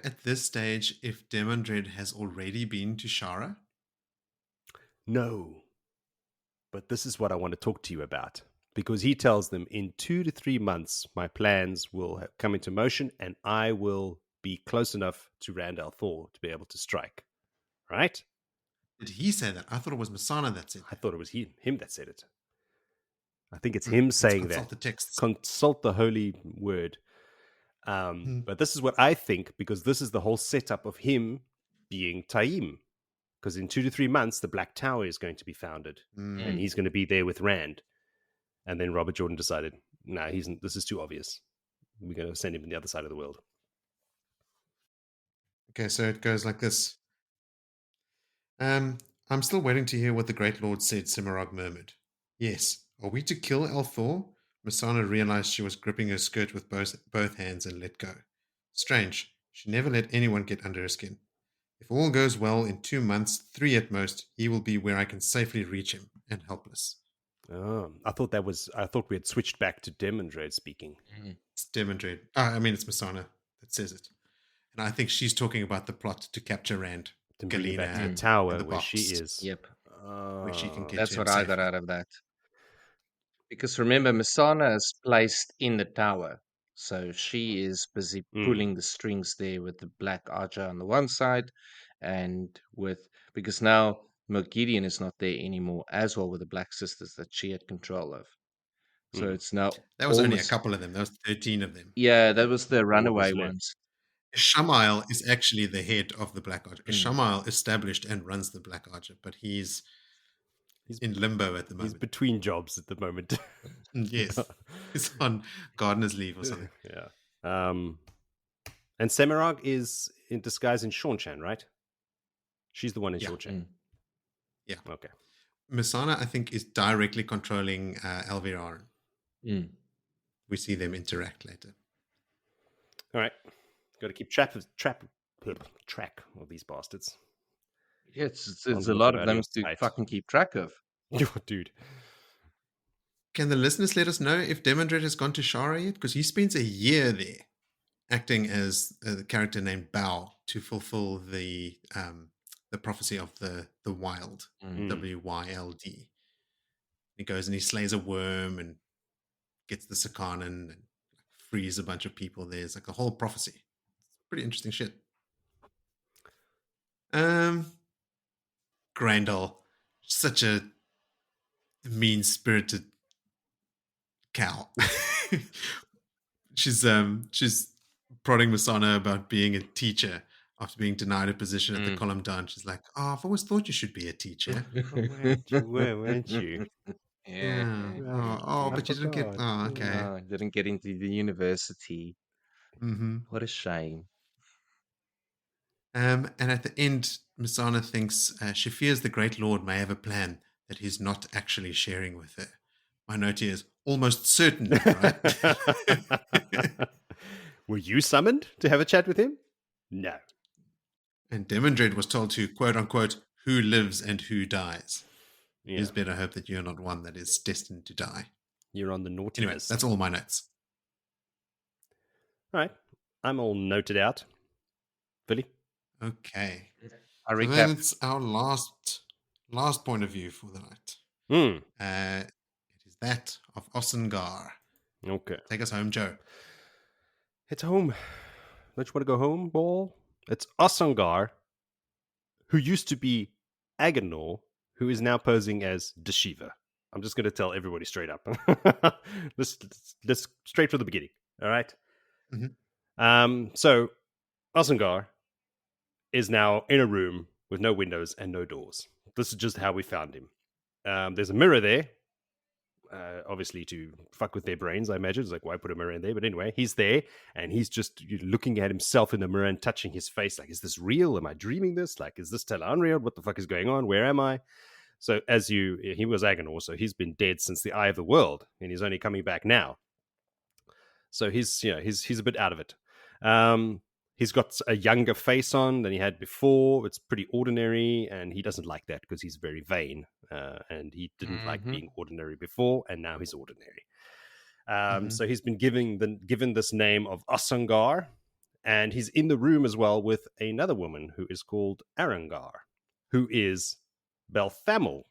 at this stage if Demandred has already been to Shara? No. But this is what I want to talk to you about. Because he tells them in 2 to 3 months, my plans will come into motion and I will be close enough to Rand al'Thor to be able to strike. Right? Did he say that? I thought it was Mesaana that said that. I thought it was him that said it. I think it's him saying consult that. The texts. Consult the holy word. But this is what I think, because this is the whole setup of him being Taim. Because in 2 to 3 months, the Black Tower is going to be founded. And he's going to be there with Rand. And then Robert Jordan decided, no, this is too obvious. We're going to send him to the other side of the world. Okay, so it goes like this. I'm still waiting to hear what the Great Lord said, Semirhage murmured. Yes, are we to kill al'Thor? Mesaana realized she was gripping her skirt with both hands and let go. Strange, she never let anyone get under her skin. If all goes well, in 2 months, 3 at most, he will be where I can safely reach him, and helpless. Oh, I thought we had switched back to Demandred speaking. It's Demandred. It's Mesaana that says it. And I think she's talking about the plot to capture Rand. To bring Galena back to the tower the where box. she is. Yep. Where she can get That's to what him I safely. got out of that. Because remember, Mesaana is placed in the tower. So she is busy pulling the strings there with the Black Archer on the one side, and because now Morgideon is not there anymore, as well with the Black Sisters that she had control of. So it's now that was only a couple of them. There was 13 of them. Yeah, that was the runaway ones. Ishamael is actually the head of the Black Archer. Ishamael established and runs the Black Archer, but he's in limbo at the moment. He's between jobs at the moment. Yes. He's on gardener's leave or something. Yeah. And Semirhage is in disguise in Seanchan, right? She's the one in Seanchan. Yeah. Okay. Mesaana, I think, is directly controlling Elvira. We see them interact later. All right. Got to keep track of these bastards. Yeah, it's a lot of them to fucking keep track of. Dude. Can the listeners let us know if Demandred has gone to Shara yet? Because he spends a year there acting as the character named Bao to fulfill the prophecy of the Wild, W-Y-L-D. He goes and he slays a worm and gets the Sakanan and frees a bunch of people. There's like a whole prophecy. It's pretty interesting shit. Grandal, such a mean-spirited cow. she's prodding Mesaana about being a teacher after being denied a position at the Commandant. She's like, I've always thought you should be a teacher. weren't you? Yeah. But you didn't get. Oh, okay. No, didn't get into the university. What a shame. And at the end, Mesaana thinks she fears the Great Lord may have a plan that he's not actually sharing with her. My note here is almost certain, right? Were you summoned to have a chat with him? No. And Demandred was told to, quote unquote, who lives and who dies. Yeah. It's better hope that you're not one that is destined to die. You're on the naughty Anyway, list. that's all my notes. All right. I'm all noted out. Billy? Okay. I recap. So that's our last point of view for the night. It is that of Osan'gar. Okay. Take us home, Joe. It's home. Don't you want to go home, Ball? It's Osan'gar, who used to be Aganor, who is now posing as Deshiva. I'm just going to tell everybody straight up. Let's straight from the beginning. All right? So, Osan'gar is now in a room with no windows and no doors. This is just how we found him. There's a mirror there, obviously to fuck with their brains, I imagine. It's like, why put a mirror in there? But anyway, he's there, and he's just looking at himself in the mirror and touching his face. Like, is this real? Am I dreaming this? Like, is this unreal? What the fuck is going on? Where am I? So he was Agonor, so he's been dead since the Eye of the World, and he's only coming back now. So he's a bit out of it. He's got a younger face on than he had before. It's pretty ordinary, and he doesn't like that because he's very vain, and he didn't like being ordinary before, and now he's ordinary. So he's been given this name of Osan'gar, and he's in the room as well with another woman who is called Aran'gar, who is Belthamel,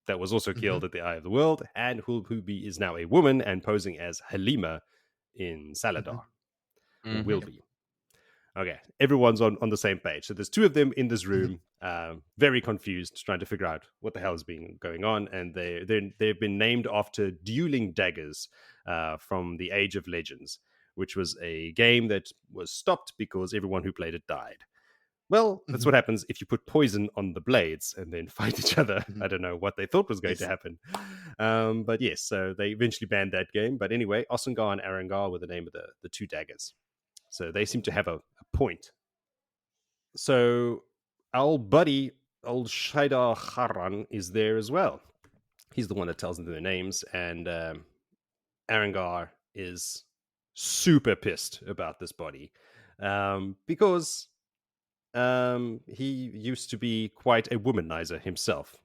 that was also killed at the Eye of the World, and who is now a woman and posing as Halima in Saladar, or will be. Okay, everyone's on the same page. So there's two of them in this room, very confused, trying to figure out what the hell is going on, and they've been named after dueling daggers from the Age of Legends, which was a game that was stopped because everyone who played it died. Well, that's what happens if you put poison on the blades and then fight each other. I don't know what they thought was going to happen. But yes, so they eventually banned that game. But anyway, Osan'gar and Aran'gar were the name of the two daggers. So they seem to have a point. So our buddy, old Shaido Haran, is there as well. He's the one that tells them their names. And Aran'gar is super pissed about this body. Because... he used to be quite a womanizer himself,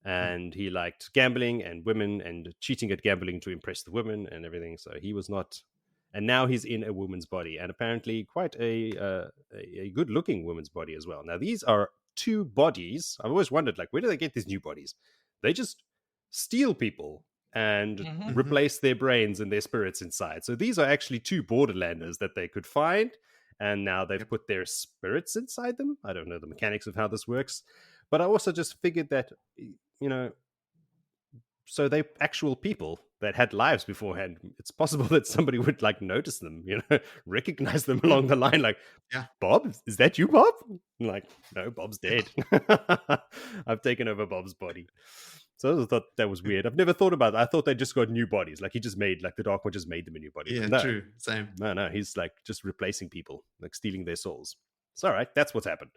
and he liked gambling and women and cheating at gambling to impress the women and everything. So he was not, and now he's in a woman's body, and apparently quite a good-looking woman's body as well. Now these are two bodies. I've always wondered, like, where do they get these new bodies? They just steal people and replace their brains and their spirits inside. So these are actually two Borderlanders that they could find. And now they've put their spirits inside them. I don't know the mechanics of how this works. But I also just figured that, so they actual people that had lives beforehand. It's possible that somebody would notice them, recognize them along the line. Like, Bob, is that you, Bob? I'm like, no, Bob's dead. I've taken over Bob's body. So I thought that was weird. I've never thought about that. I thought they just got new bodies. Like, he just made, the Dark One just made them a new body. Yeah, no, true. Same. No, he's just replacing people, stealing their souls. It's all right. That's what's happened.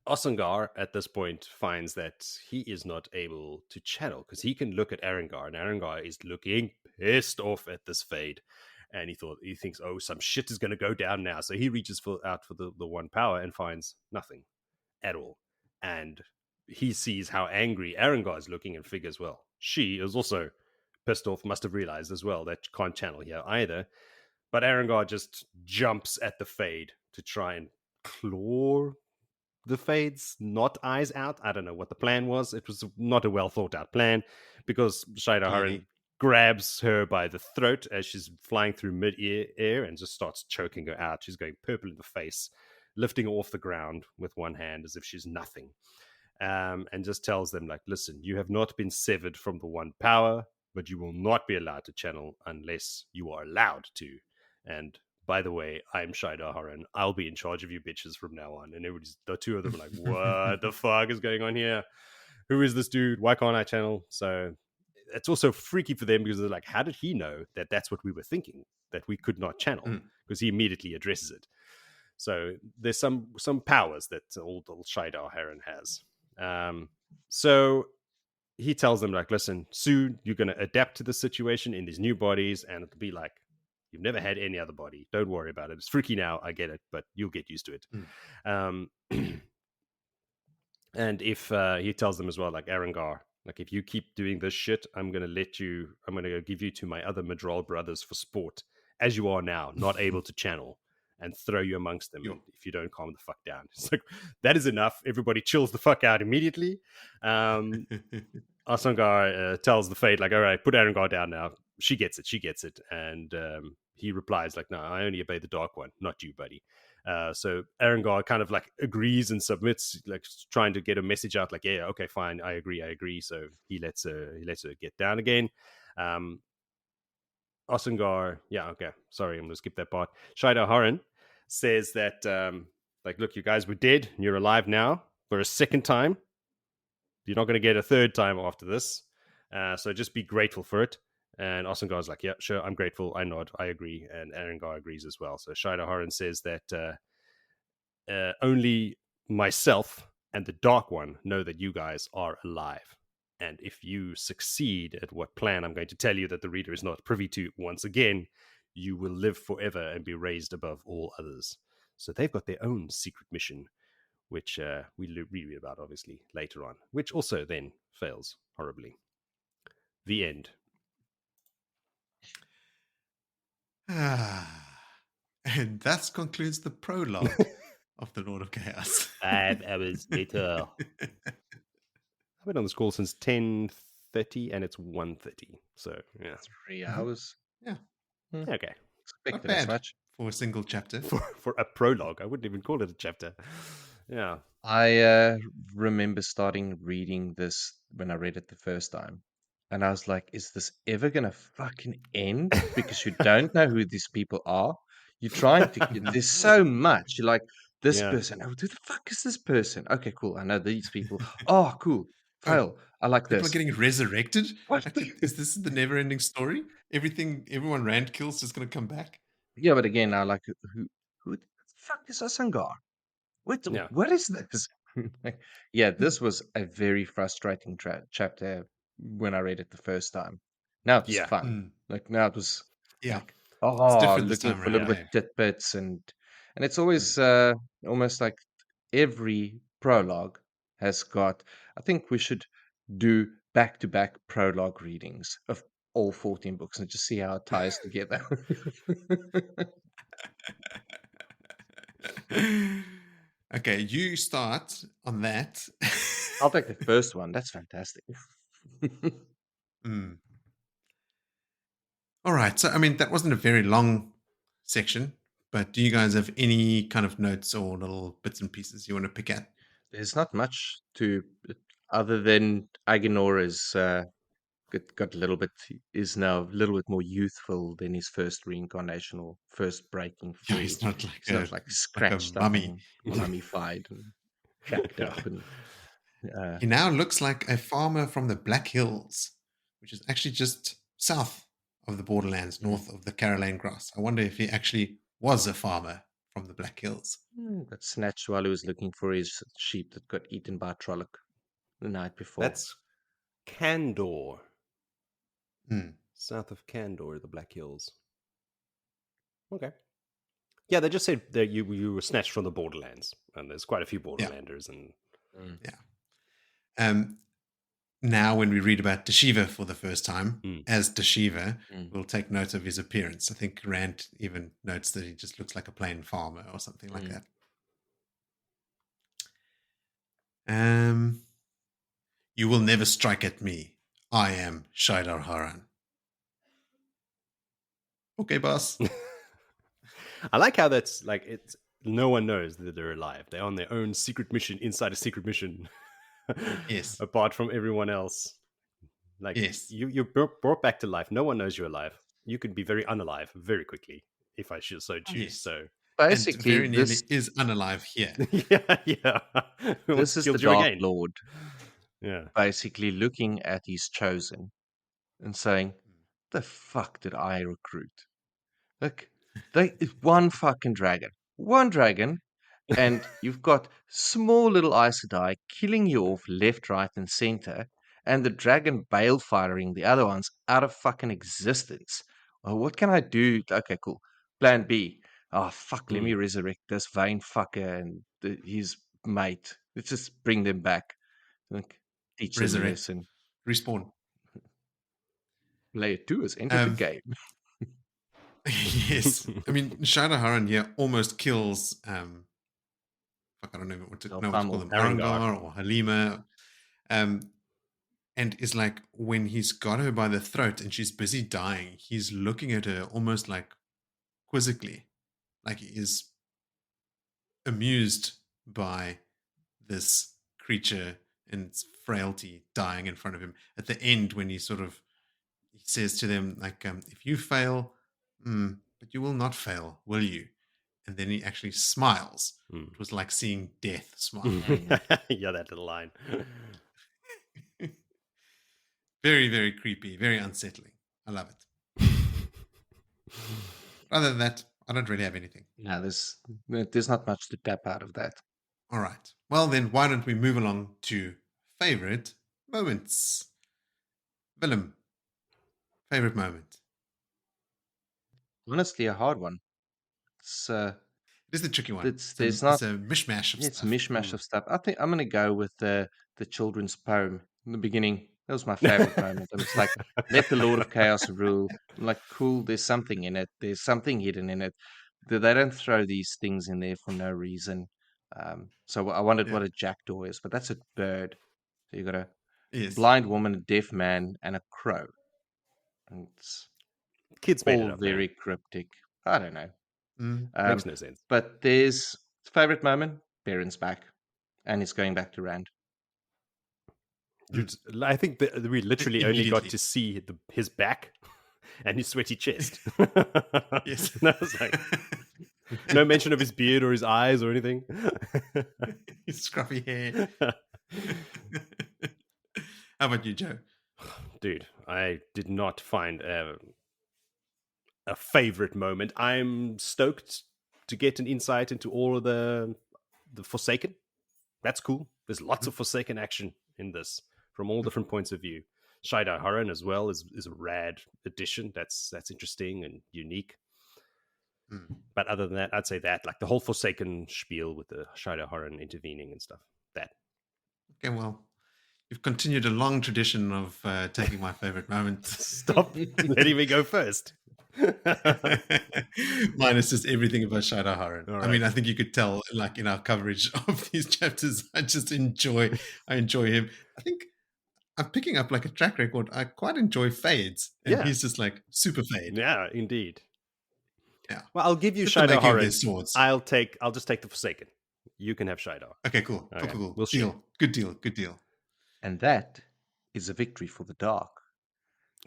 Osan'gar at this point finds that he is not able to channel because he can look at Aran'gar, and Aran'gar is looking pissed off at this fade. And he thinks, oh, some shit is going to go down now. So he reaches out for the one power and finds nothing at all. And he sees how angry Aran'gar is looking and figures, well, she is also pissed off, must have realized as well that can't channel here either. But Aran'gar just jumps at the fade to try and claw the fade's not eyes out. I don't know what the plan was. It was not a well thought out plan because Shaido Haran grabs her by the throat as she's flying through mid-air and just starts choking her out. She's going purple in the face, lifting her off the ground with one hand as if she's nothing. And just tells them, listen, you have not been severed from the one power, but you will not be allowed to channel unless you are allowed to. And by the way, I'm Shaido Haran. I'll be in charge of you bitches from now on. And the two of them are like, what the fuck is going on here? Who is this dude? Why can't I channel? So it's also freaky for them because they're like, how did he know that that's what we were thinking, that we could not channel? Because he immediately addresses it. So there's some powers that old Shaido Haran has. So he tells them, listen, soon you're going to adapt to the situation in these new bodies, and it'll be like you've never had any other body. Don't worry about it. It's freaky now, I get it, but you'll get used to it. And if he tells them as well, Aran'gar, if you keep doing this shit, I'm going to give you to my other Madral brothers for sport, as you are now, not able to channel, and throw you amongst them if you don't calm the fuck down. It's that is enough. Everybody chills the fuck out immediately. Osan'gar tells the Fade, all right, put Aran'gar down now. She gets it. And he replies, no, I only obey the Dark One, not you, buddy. So Aran'gar kind of agrees and submits, trying to get a message out, yeah, okay, fine, I agree. So he lets her get down again. Osan'gar, yeah, okay, sorry, I'm going to skip that part. Shaido Haran says that, look, you guys were dead, and you're alive now for a second time. You're not going to get a third time after this. So just be grateful for it. And Osan'gar's like, yeah, sure, I'm grateful. I nod. I agree. And Aran'gar agrees as well. So Shaido Horan says that only myself and the Dark One know that you guys are alive. And if you succeed at what plan I'm going to tell you that the reader is not privy to once again, you will live forever and be raised above all others. So they've got their own secret mission, which we read about, obviously, later on, which also then fails horribly. The end. And that concludes the prologue of The Lord of Chaos. 5 hours later. I've been on this call since 10:30, and it's 1:30. So, yeah. 3 hours. Yeah. Okay. Expected as much. For a single chapter. For a prologue. I wouldn't even call it a chapter. Yeah. I remember starting reading this when I read it the first time. And I was like, is this ever going to fucking end? Because you don't know who these people are. You're trying to, there's so much. You're like, this person. Oh, who the fuck is this person? Okay, cool. I know these people. Oh, cool. Fail. I like People this. are getting resurrected? What? Is this the never-ending story? Everyone Rand kills is going to come back? Yeah, but again, I like, who the fuck is Osan'gar? What is this? Yeah, this was a very frustrating chapter when I read it the first time. Now it was fun. Like now it was like, looking for little bit tidbits, and it's always almost like every prologue has got. I think we should do back-to-back prologue readings of all 14 books and just see how it ties together. Okay, you start on that. I'll take the first one. That's fantastic. All right. So, I mean, that wasn't a very long section, but do you guys have any kind of notes or little bits and pieces you want to pick at? There's not much to other than Agenor is got a little bit, is now a little bit more youthful than his first reincarnation or first breaking free. Yeah, he's not like scratched like a mummy. up and mummified and cracked up. And he now looks like a farmer from the Black Hills, which is actually just south of the borderlands, north of the Caroline grass. I wonder if he actually was a farmer from the Black Hills. Got snatched while he was looking for his sheep that got eaten by a Trolloc the night before. That's Candor. South of Candor, the Black Hills. Okay. Yeah, they just said that you were snatched from the borderlands, and there's quite a few borderlanders. Now, when we read about Deshiva for the first time, as Deshiva, we'll take note of his appearance. I think Rand even notes that he just looks like a plain farmer or something like that. You will never strike at me. I am Shaido Haran. Okay, boss. I like how that's like it's. No one knows that they're alive. They're on their own secret mission inside a secret mission. Yes. Apart from everyone else. Like, you're brought back to life. No one knows you're alive. You could be very unalive very quickly, if I should so choose. Yes. So basically, and very nearly is unalive here. Yeah. This is the Dark Lord. Yeah. Basically looking at his chosen and saying, the fuck did I recruit? Look, one fucking dragon. One dragon, and you've got small little Aes Sedai killing you off left, right, and center, and the dragon balefiring the other ones out of fucking existence. Well, what can I do? Okay, cool. Plan B. Oh, fuck, let me resurrect this vain fucker and his mate. Let's just bring them back. Like, teach them a lesson. Respawn. Player 2 has entered the game. Yes. I mean, Shaido Haran here almost kills I don't know what to call them, Aran'gar or Halima. And is like, when he's got her by the throat and she's busy dying, he's looking at her almost like quizzically, like he is amused by this creature and its frailty dying in front of him. At the end, when he says to them, like, if you fail, but you will not fail, will you? and then he actually smiles. It was like seeing death smile. Yeah, that little line. Very, very creepy, very unsettling. I love it. Other than that, I don't really have anything. No, there's not much to tap out of that. All right. Well, then, why don't we move along to favorite moments? Willem, favorite moment? Honestly, a hard one. It's It is the tricky one. it's It's not a mishmash of it's a stuff. mishmash of stuff. I think I'm gonna go with the children's poem in the beginning. That was my favorite moment. I was like, "Let the Lord of Chaos rule." I'm like, cool. There's something in it. There's something hidden in it. They don't throw these things in there for no reason. So I wondered what a jackdaw is, but that's a bird. So you got a blind woman, a deaf man, and a crow. And it's Kids made it all up, very man. cryptic. I don't know. Makes no sense. But there's favorite moment. Perrin's back, and he's going back to Rand. I think that we literally only got Immediately. to see his back and his sweaty chest. Yes. And I was like, no mention of his beard or his eyes or anything. His scruffy hair. How about you, Joe? Dude, I did not find a favorite moment. I'm stoked to get an insight into all of the Forsaken. That's cool. There's lots of Forsaken action in this from all different points of view. Shaido Haran as well is a rad addition. That's interesting and unique. But other than that, I'd say that, like the whole Forsaken spiel with the Shaido Haran intervening and stuff. That. Okay, well, you've continued a long tradition of taking my favorite moment. Stop letting me go first. Mine is just everything about Shaido Haran. All I mean, right. I think you could tell, like in our coverage of these chapters, I enjoy him. I think I'm picking up like a track record. I quite enjoy fades, and Yeah. he's just like super fade. Yeah, indeed. Yeah. Well, I'll give you Just the Shaido making of Haran. their swords. I'll just take the Forsaken. You can have Shaido. Okay, cool. Okay, Cool. we'll share. Deal. Good deal. And that is a victory for the dark.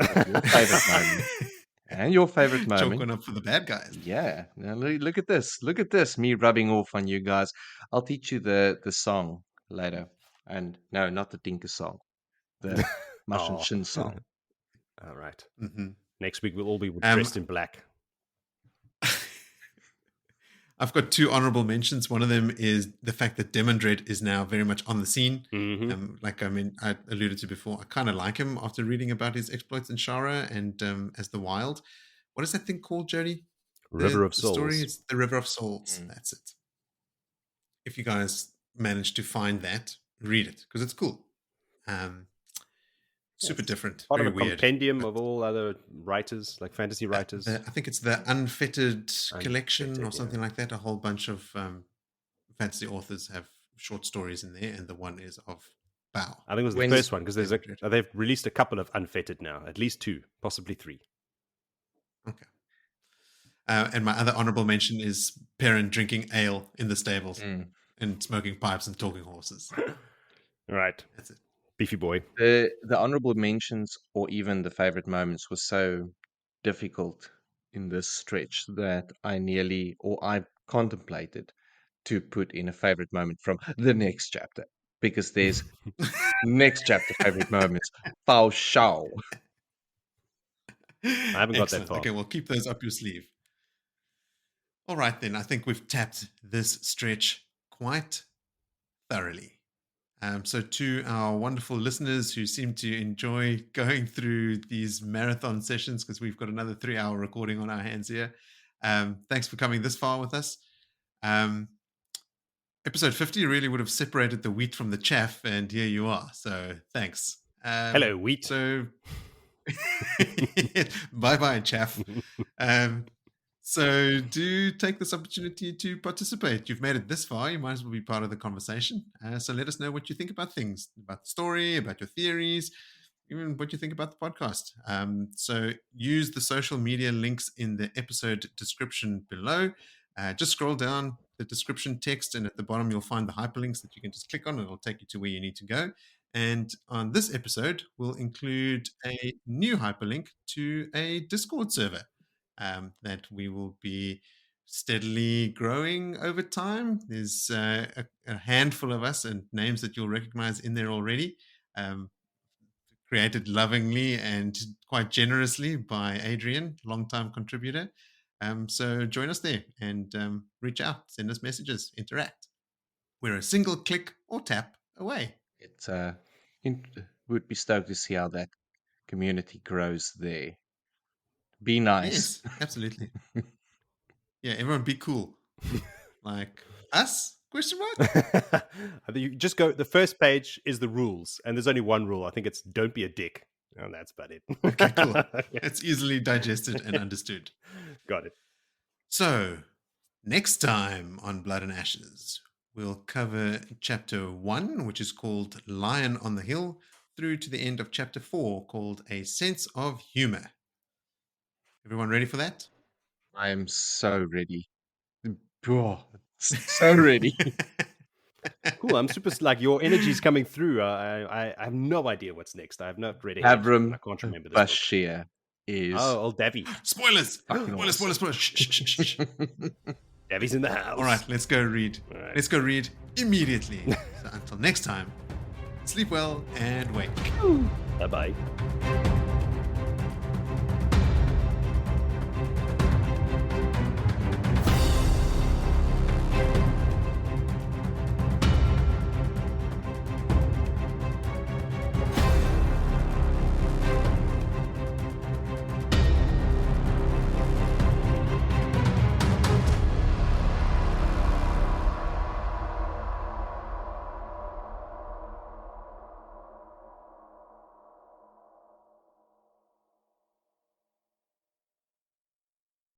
Your favorite moment. And your favorite moment. Chalk one up for the bad guys. Yeah. Now look at this. Look at this. Me rubbing off on you guys. I'll teach you the song later. And no, not the Dinka song. The Mushroom Shin song. All right. Mm-hmm. Next week we'll all be dressed in black. I've got two honorable mentions. One of them is the fact that Demandred is now very much on the scene. Like I alluded to before, I kind of like him after reading about his exploits in Shara and as the Wild. What is that thing called, Jody? River of Souls. The story is the River of Souls. That's it. If you guys manage to find that, read it because it's cool. Super different. Part very of a weird, compendium of all other writers, like fantasy writers. I think it's the Unfettered collection or something like that. A whole bunch of fantasy authors have short stories in there, and the one is of Bao. I think it was the first one because they've released a couple of Unfettered now, at least 2, possibly 3. Okay. And my other honorable mention is Perrin drinking ale in the stables and smoking pipes and talking horses. All right. That's it. Beefy boy. The honorable mentions or even the favorite moments were so difficult in this stretch that I contemplated to put in a favorite moment from the next chapter because there's next chapter favorite moments. Bao Shao. I haven't got that far. Okay, well, keep those up your sleeve. All right, then. I think we've tapped this stretch quite thoroughly. So to our wonderful listeners who seem to enjoy going through these marathon sessions, because we've got another 3-hour recording on our hands here. Thanks for coming this far with us. Episode 50 really would have separated the wheat from the chaff, and here you are. So thanks. Hello, wheat. So bye-bye, chaff. So do take this opportunity to participate. You've made it this far. You might as well be part of the conversation. So let us know what you think about things, about the story, about your theories, even what you think about the podcast. So use the social media links in the episode description below. Just scroll down the description text, and at the bottom you'll find the hyperlinks that you can just click on, and it'll take you to where you need to go. And on this episode, we'll include a new hyperlink to a Discord server that we will be steadily growing over time. There's a handful of us and names that you'll recognize in there already, created lovingly and quite generously by Adrian, longtime contributor. So join us there and reach out, send us messages, interact. We're a single click or tap away. It would be stoked to see how that community grows there. Be nice. Yes, absolutely. Yeah, everyone be cool. Like us? Question mark? I think you just go. The first page is the rules, and there's only one rule. I think it's don't be a dick, and that's about it. Okay, cool. It's easily digested and understood. Got it. So, next time on Blood and Ashes, we'll cover chapter 1, which is called Lion on the Hill, through to the end of chapter 4, called A Sense of Humor. Everyone ready for that? I am so ready. Oh, so ready. Cool. I'm super. Like your energy's coming through. I have no idea what's next. I have not read it. Avram I can't remember this. Bashir is. Oh, old Davy. Spoilers! Fucking Spoilers! Shh. Davy's in the house. All right, let's go read. All right. Let's go read immediately. So until next time, sleep well and wake. Bye-bye.